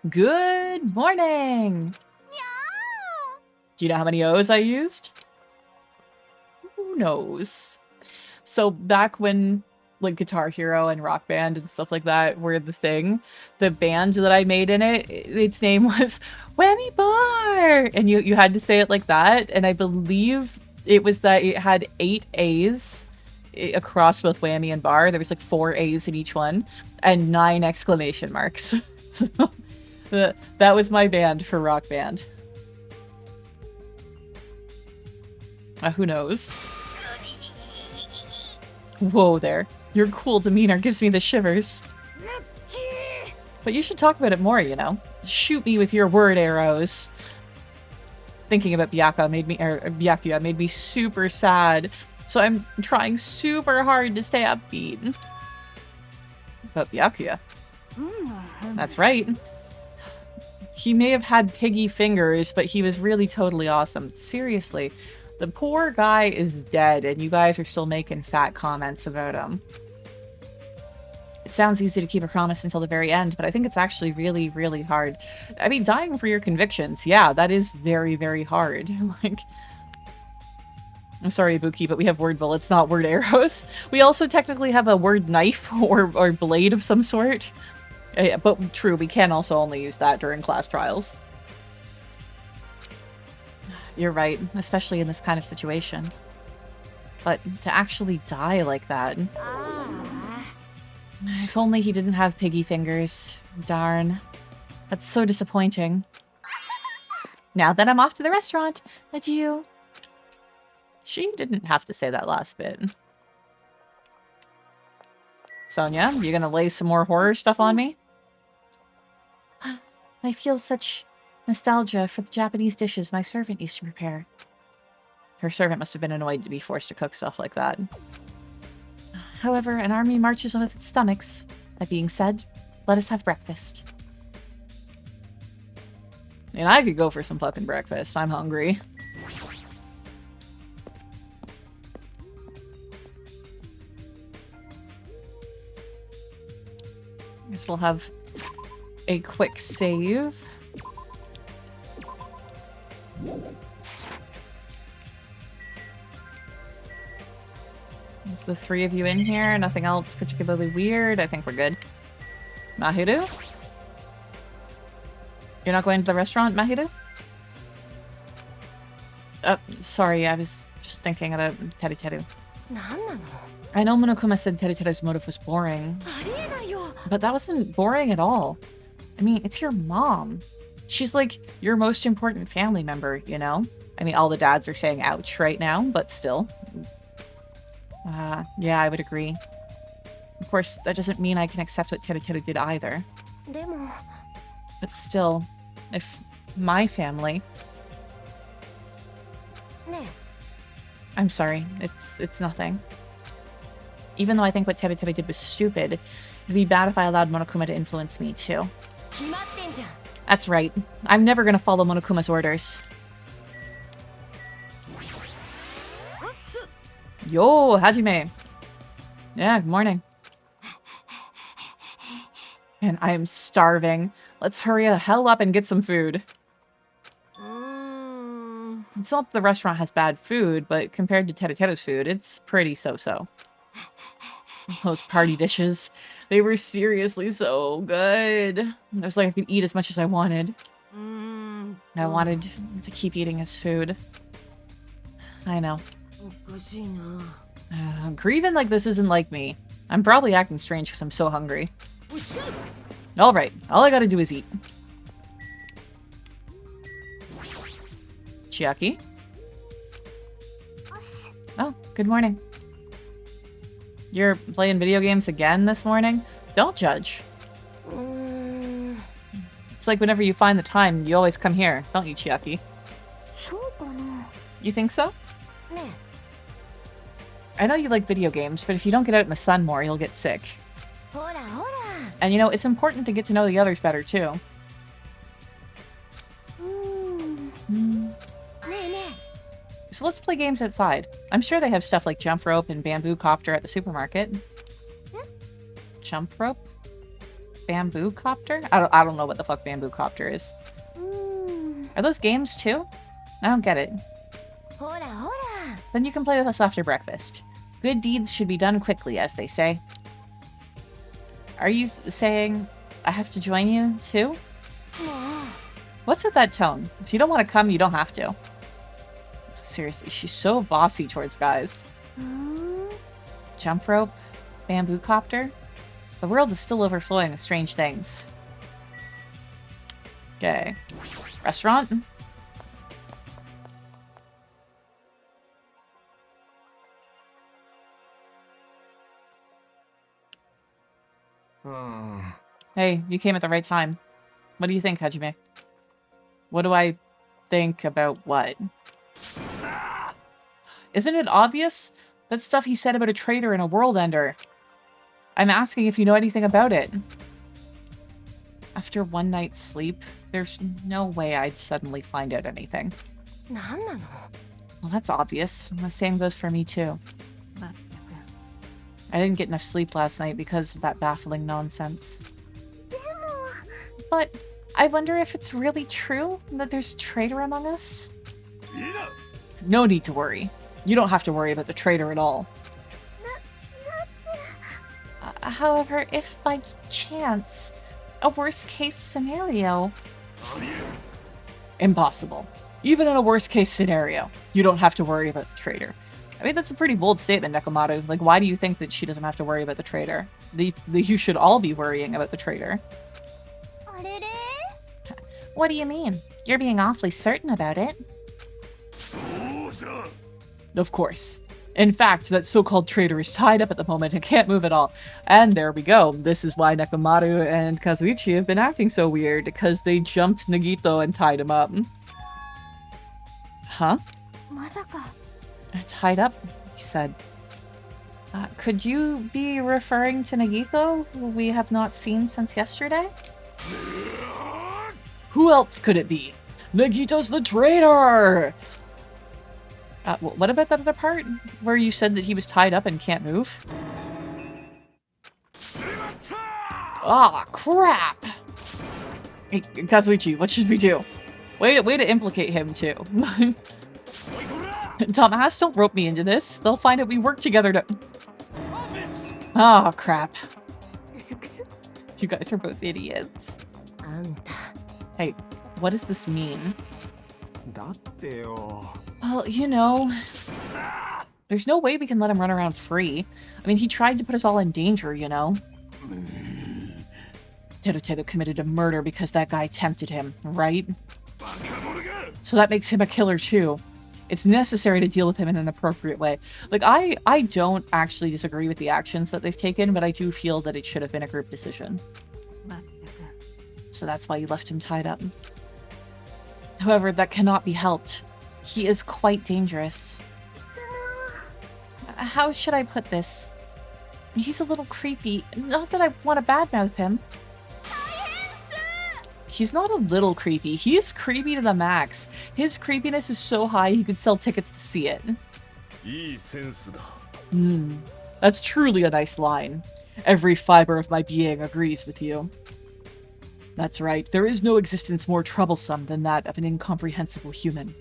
Good morning! Do you know how many O's I used? Who knows? So back when like Guitar Hero and Rock Band and stuff like that were the thing, the band that I made in it, its name was Whammy Bar! And you had to say it like that, and I believe it was that it had 8 A's across both Whammy and Bar. There was like 4 A's in each one, and 9 exclamation marks. So that was my band for Rock Band. Who knows? Whoa there. Your cool demeanor gives me the shivers. But you should talk about it more, you know? Shoot me with your word arrows. Thinking about Byakuya made me super sad. So I'm trying super hard to stay upbeat. About Byakuya. That's right. He may have had piggy fingers, but he was really totally awesome. Seriously. The poor guy is dead, and you guys are still making fat comments about him. It sounds easy to keep a promise until the very end, but I think it's actually really, really hard. I mean, dying for your convictions, yeah, that is very, very hard. Like, I'm sorry, Ibuki, but we have word bullets, not word arrows. We also technically have a word knife or blade of some sort. But true, we can also only use that during class trials. You're right, especially in this kind of situation. But to actually die like that... If only he didn't have piggy fingers. Darn. That's so disappointing. Now that I'm off to the restaurant, adieu. She didn't have to say that last bit. Sonia, you gonna lay some more horror stuff on me? I feel such nostalgia for the Japanese dishes my servant used to prepare. Her servant must have been annoyed to be forced to cook stuff like that. However, an army marches with its stomachs. That being said, let us have breakfast. And I could go for some fucking breakfast. I'm hungry. Guess we'll have a quick save. Is the three of you in here? Nothing else particularly weird? I think we're good. Mahiru? You're not going to the restaurant, Mahiru? Sorry, I was just thinking about Teru. I know Monokuma said Teru's motive was boring. But that wasn't boring at all. I mean, it's your mom. She's like your most important family member, you know? I mean, all the dads are saying ouch right now, but still. Yeah, I would agree. Of course, that doesn't mean I can accept what Teru did either. But still, if my family... I'm sorry, it's nothing. Even though I think what Teru did was stupid, it'd be bad if I allowed Monokuma to influence me too. That's right. I'm never gonna follow Monokuma's orders. Yo, Hajime. Yeah, good morning. Man, I am starving. Let's hurry the hell up and get some food. It's not that the restaurant has bad food, but compared to Teru's food, it's pretty so-so. Those party dishes, they were seriously so good. It was like I could eat as much as I wanted. I wanted to keep eating his food. I know. Grieving like this isn't like me. I'm probably acting strange because I'm so hungry. Alright, all I gotta do is eat. Chiaki? Oh, good morning. You're playing video games again this morning? Don't judge. It's like whenever you find the time, you always come here, don't you, Chiaki? You think so? I know you like video games, but if you don't get out in the sun more, you'll get sick. And you know, it's important to get to know the others better, too. So let's play games outside. I'm sure they have stuff like jump rope and bamboo copter at the supermarket. Jump rope? Bamboo copter? I don't know what the fuck bamboo copter is. Are those games too? I don't get it. Then you can play with us after breakfast. Good deeds should be done quickly, as they say. Are you saying I have to join you too? What's with that tone? If you don't want to come, you don't have to. Seriously, she's so bossy towards guys. Jump rope? Bamboo copter? The world is still overflowing with strange things. Okay. Restaurant? Hey, you came at the right time. What do you think, Hajime? What do I think about what? Isn't it obvious? That's stuff he said about a traitor and a world ender. I'm asking if you know anything about it. After one night's sleep, there's no way I'd suddenly find out anything. 何なの Well, that's obvious. The same goes for me, too. まったく I didn't get enough sleep last night because of that baffling nonsense. But I wonder if it's really true that there's a traitor among us? No need to worry. You don't have to worry about the traitor at all. However, if by chance, a worst-case scenario... Impossible. Even in a worst-case scenario, you don't have to worry about the traitor. I mean, that's a pretty bold statement, Nekomaru. Like, why do you think that she doesn't have to worry about the traitor? You should all be worrying about the traitor. あれれ What do you mean? You're being awfully certain about it. Of course. In fact, that so-called traitor is tied up at the moment and can't move at all. And there we go. This is why Nekomaru and Kazuichi have been acting so weird, because they jumped Nagito and tied him up. Huh? まさか Tied up, you said. Could you be referring to Nagito, who we have not seen since yesterday? Who else could it be? Nagito's the traitor! What about that other part? Where you said that he was tied up and can't move? Ah, crap! Hey, Kazuichi, what should we do? Way to implicate him, too. Dumbass, don't rope me into this. They'll find out we work together to... Oh, crap. うすくす You guys are both idiots. あんた Hey, what does this mean? だってよ Well, you know... There's no way we can let him run around free. I mean, he tried to put us all in danger, you know? Teruteru committed a murder because that guy tempted him, right? So that makes him a killer too. It's necessary to deal with him in an appropriate way. Like, I don't actually disagree with the actions that they've taken, but I do feel that it should have been a group decision. まったく So that's why you left him tied up. However, that cannot be helped. He is quite dangerous. How should I put this? He's a little creepy. Not that I want to badmouth him. He's not a little creepy. He is creepy to the max. His creepiness is so high he could sell tickets to see it. いいセンスだ That's truly a nice line. Every fiber of my being agrees with you. That's right. There is no existence more troublesome than that of an incomprehensible human.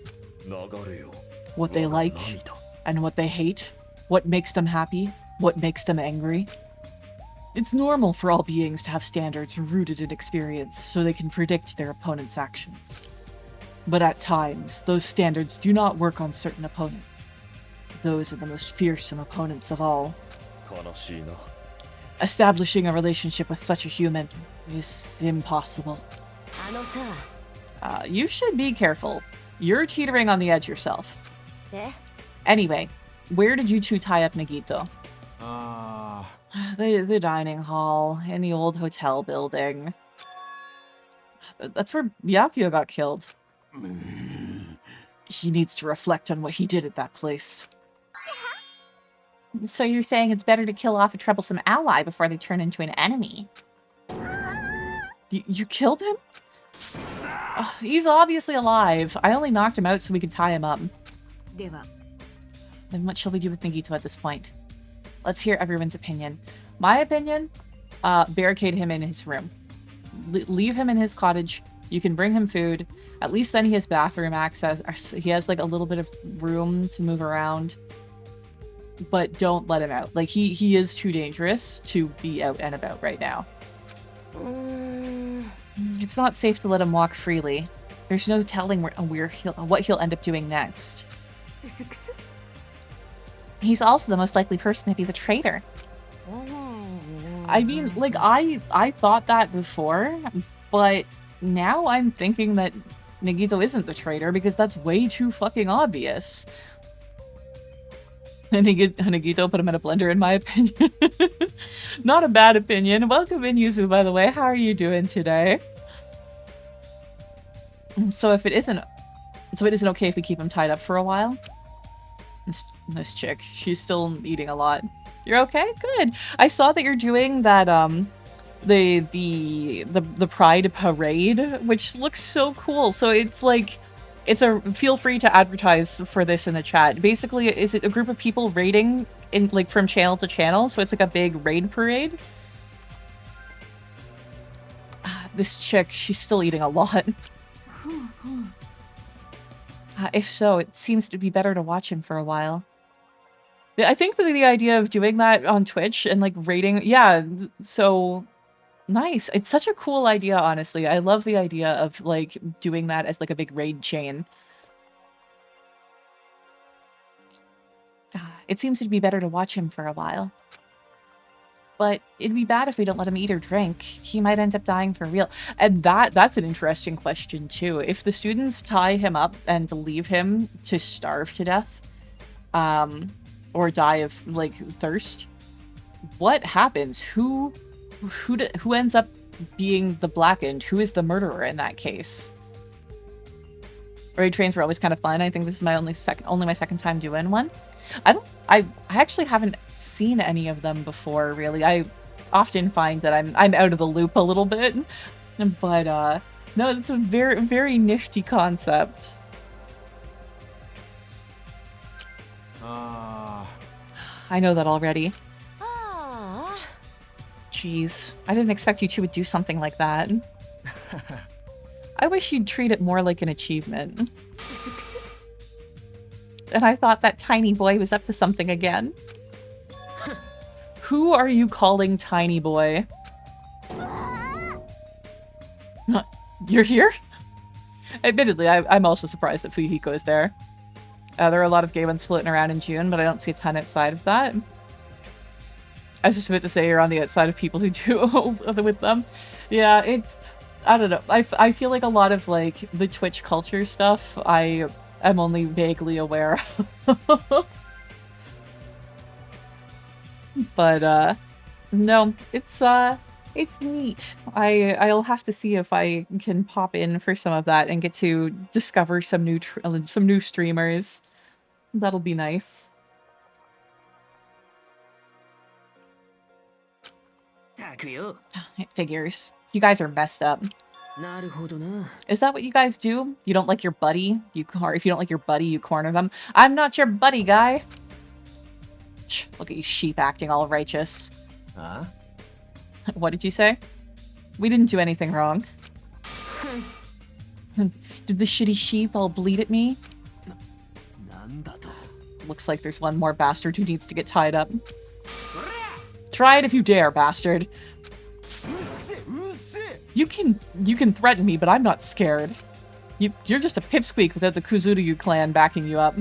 流れよ What they like 涙 and what they hate. What makes them happy. What makes them angry. It's normal for all beings to have standards rooted in experience so they can predict their opponent's actions. But at times, those standards do not work on certain opponents. Those are the most fearsome opponents of all. 悲しいな Establishing a relationship with such a human is impossible. あのさ You should be careful. You're teetering on the edge yourself. え Anyway, where did you two tie up Nagito? あ The dining hall in the old hotel building. That's where Byakuya got killed. He needs to reflect on what he did at that place. So you're saying it's better to kill off a troublesome ally before they turn into an enemy? You killed him? He's obviously alive. I only knocked him out so we could tie him up. では Then what shall we do with Nagito at this point? Let's hear everyone's opinion. My opinion, barricade him in his room. Leave him in his cottage. You can bring him food. At least then he has bathroom access. He has like a little bit of room to move around. But don't let him out. Like, he is too dangerous to be out and about right now. It's not safe to let him walk freely. There's no telling what he'll end up doing next. うすくす He's also the most likely person to be the traitor. I mean, like, I thought that before, but now I'm thinking that Nagito isn't the traitor because that's way too fucking obvious. Hanagito put him in a blender, in my opinion. Not a bad opinion. Welcome in, Yuzu, by the way. How are you doing today? So if it isn't... So it isn't okay if we keep him tied up for a while? This chick, she's still eating a lot. You're okay? Good. I saw that you're doing that, the Pride Parade, which looks so cool. So it's like... feel free to advertise for this in the chat. Basically, is it a group of people raiding in like from channel to channel? So it's like a big raid parade. This chick, she's still eating a lot. If so, it seems to be better to watch him for a while. I think that the idea of doing that on Twitch and like raiding, yeah, so nice. It's such a cool idea, honestly. I love the idea of like doing that as like a big raid chain. It seems to be better to watch him for a while. But it'd be bad if we don't let him eat or drink. He might end up dying for real. And that's an interesting question too. If the students tie him up and leave him to starve to death, or die of like thirst, what happens? Who ends up being the blackened? Who is the murderer in that case? Raid trains were always kind of fun. I think this is my only my second time doing one. I actually haven't seen any of them before, really. I often find that I'm out of the loop a little bit. But no, it's a very, very nifty concept. I know that already. Jeez, I didn't expect you two would do something like that. I wish you'd treat it more like an achievement. And I thought that tiny boy was up to something again. Who are you calling tiny boy? You're here? Admittedly, I'm also surprised that Fuyuhiko is there. There are a lot of gay ones floating around in June, but I don't see a ton outside of that. I was just about to say you're on the outside of people who do with them. Yeah, it's... I don't know. I feel like a lot of, like, the Twitch culture stuff, I am only vaguely aware of. But, no, it's neat. I'll have to see if I can pop in for some of that and get to discover some new streamers. That'll be nice. It figures. You guys are messed up. Is that what you guys do? You don't like your buddy? If you don't like your buddy, you corner them? I'm not your buddy, guy! Look at you sheep acting all righteous. Huh? What did you say? We didn't do anything wrong. Did the shitty sheep all bleed at me? Looks like there's one more bastard who needs to get tied up. Try it if you dare, bastard. You can threaten me, but I'm not scared. You're just a pipsqueak without the Kuzuryu clan backing you up.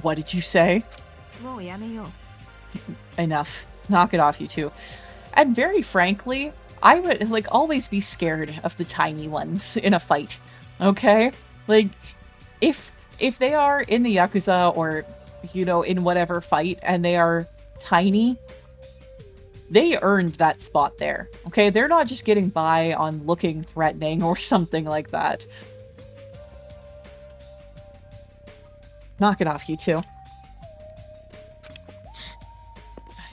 What did you say? Enough. Knock it off, you two. And very frankly, I would, like, always be scared of the tiny ones in a fight. Okay? Like, if they are in the Yakuza or, you know, in whatever fight and they are tiny, they earned that spot there. Okay? They're not just getting by on looking threatening or something like that. Knock it off, you two.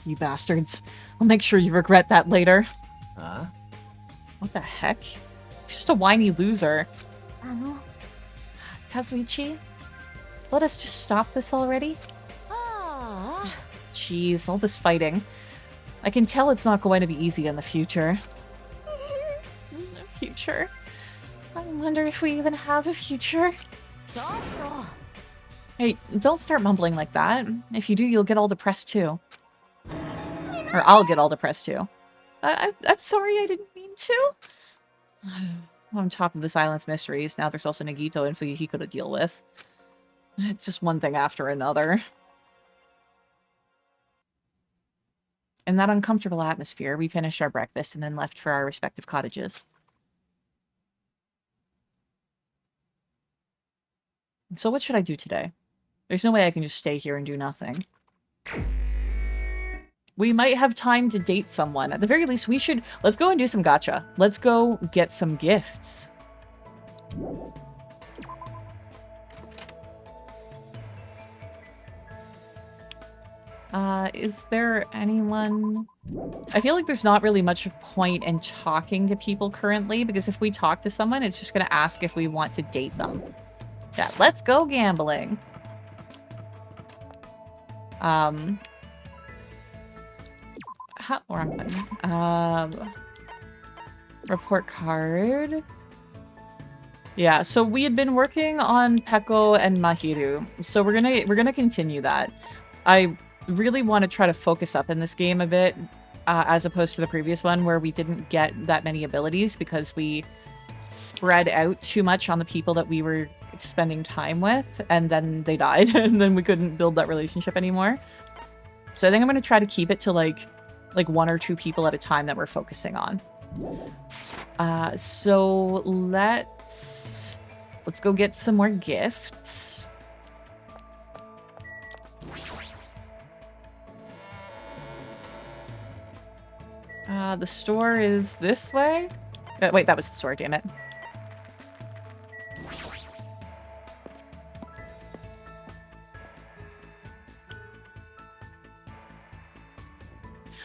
You bastards. I'll make sure you regret that later. Huh? What the heck? He's just a whiny loser. Kazuichi? Let us just stop this already? Jeez, all this fighting. I can tell it's not going to be easy in the future. In the future? I wonder if we even have a future. Hey, don't start mumbling like that. If you do, you'll get all depressed too. Or I'll get all depressed too. I'm sorry, I didn't mean to. On top of the silence mysteries, now there's also Nagito and Fuyuhiko to deal with. It's just one thing after another. In that uncomfortable atmosphere, we finished our breakfast and then left for our respective cottages. So what should I do today? There's no way I can just stay here and do nothing. We might have time to date someone. At the very least, we should... Let's go and do some gacha. Let's go get some gifts. Is there anyone... I feel like there's not really much point in talking to people currently, because if we talk to someone, it's just going to ask if we want to date them. Yeah, let's go gambling. Wrong button. Report card. Yeah, so we had been working on Peko and Mahiru, so we're gonna continue that. I really want to try to focus up in this game a bit, as opposed to the previous one where we didn't get that many abilities because we spread out too much on the people that we were spending time with, and then they died, and then we couldn't build that relationship anymore. So I think I'm going to try to keep it to like 1 or 2 people at a time that we're focusing on. So let's go get some more gifts. The store is this way? Wait, that was the store, damn it.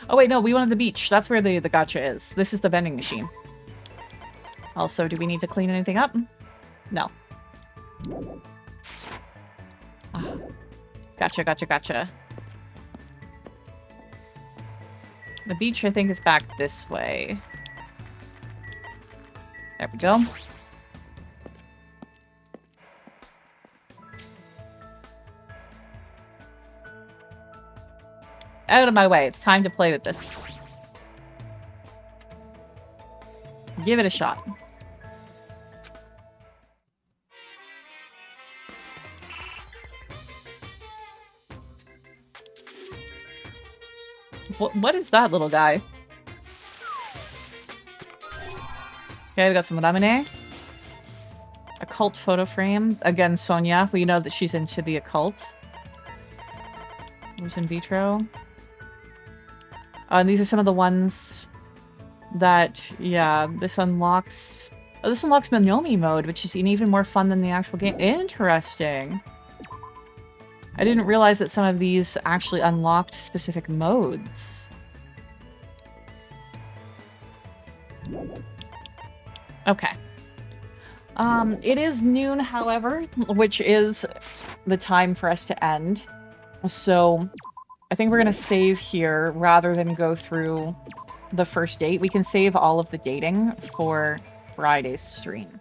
Oh wait, no, we wanted the beach. That's where the gacha is. This is the vending machine. Also, do we need to clean anything up? No. Gotcha, gotcha, gotcha. The beach, I think, is back this way. There we go. Out of my way. It's time to play with this. Give it a shot. What is that little guy? Okay, we got some ramune. Occult photo frame. Again, Sonia. We know that she's into the occult. Who's in vitro? And these are some of the ones that, yeah, this unlocks... Oh, this unlocks Manomi mode, which is even more fun than the actual game. Interesting. I didn't realize that some of these actually unlocked specific modes. Okay. It is noon, however, which is the time for us to end. So I think we're going to save here rather than go through the first date. We can save all of the dating for Friday's stream.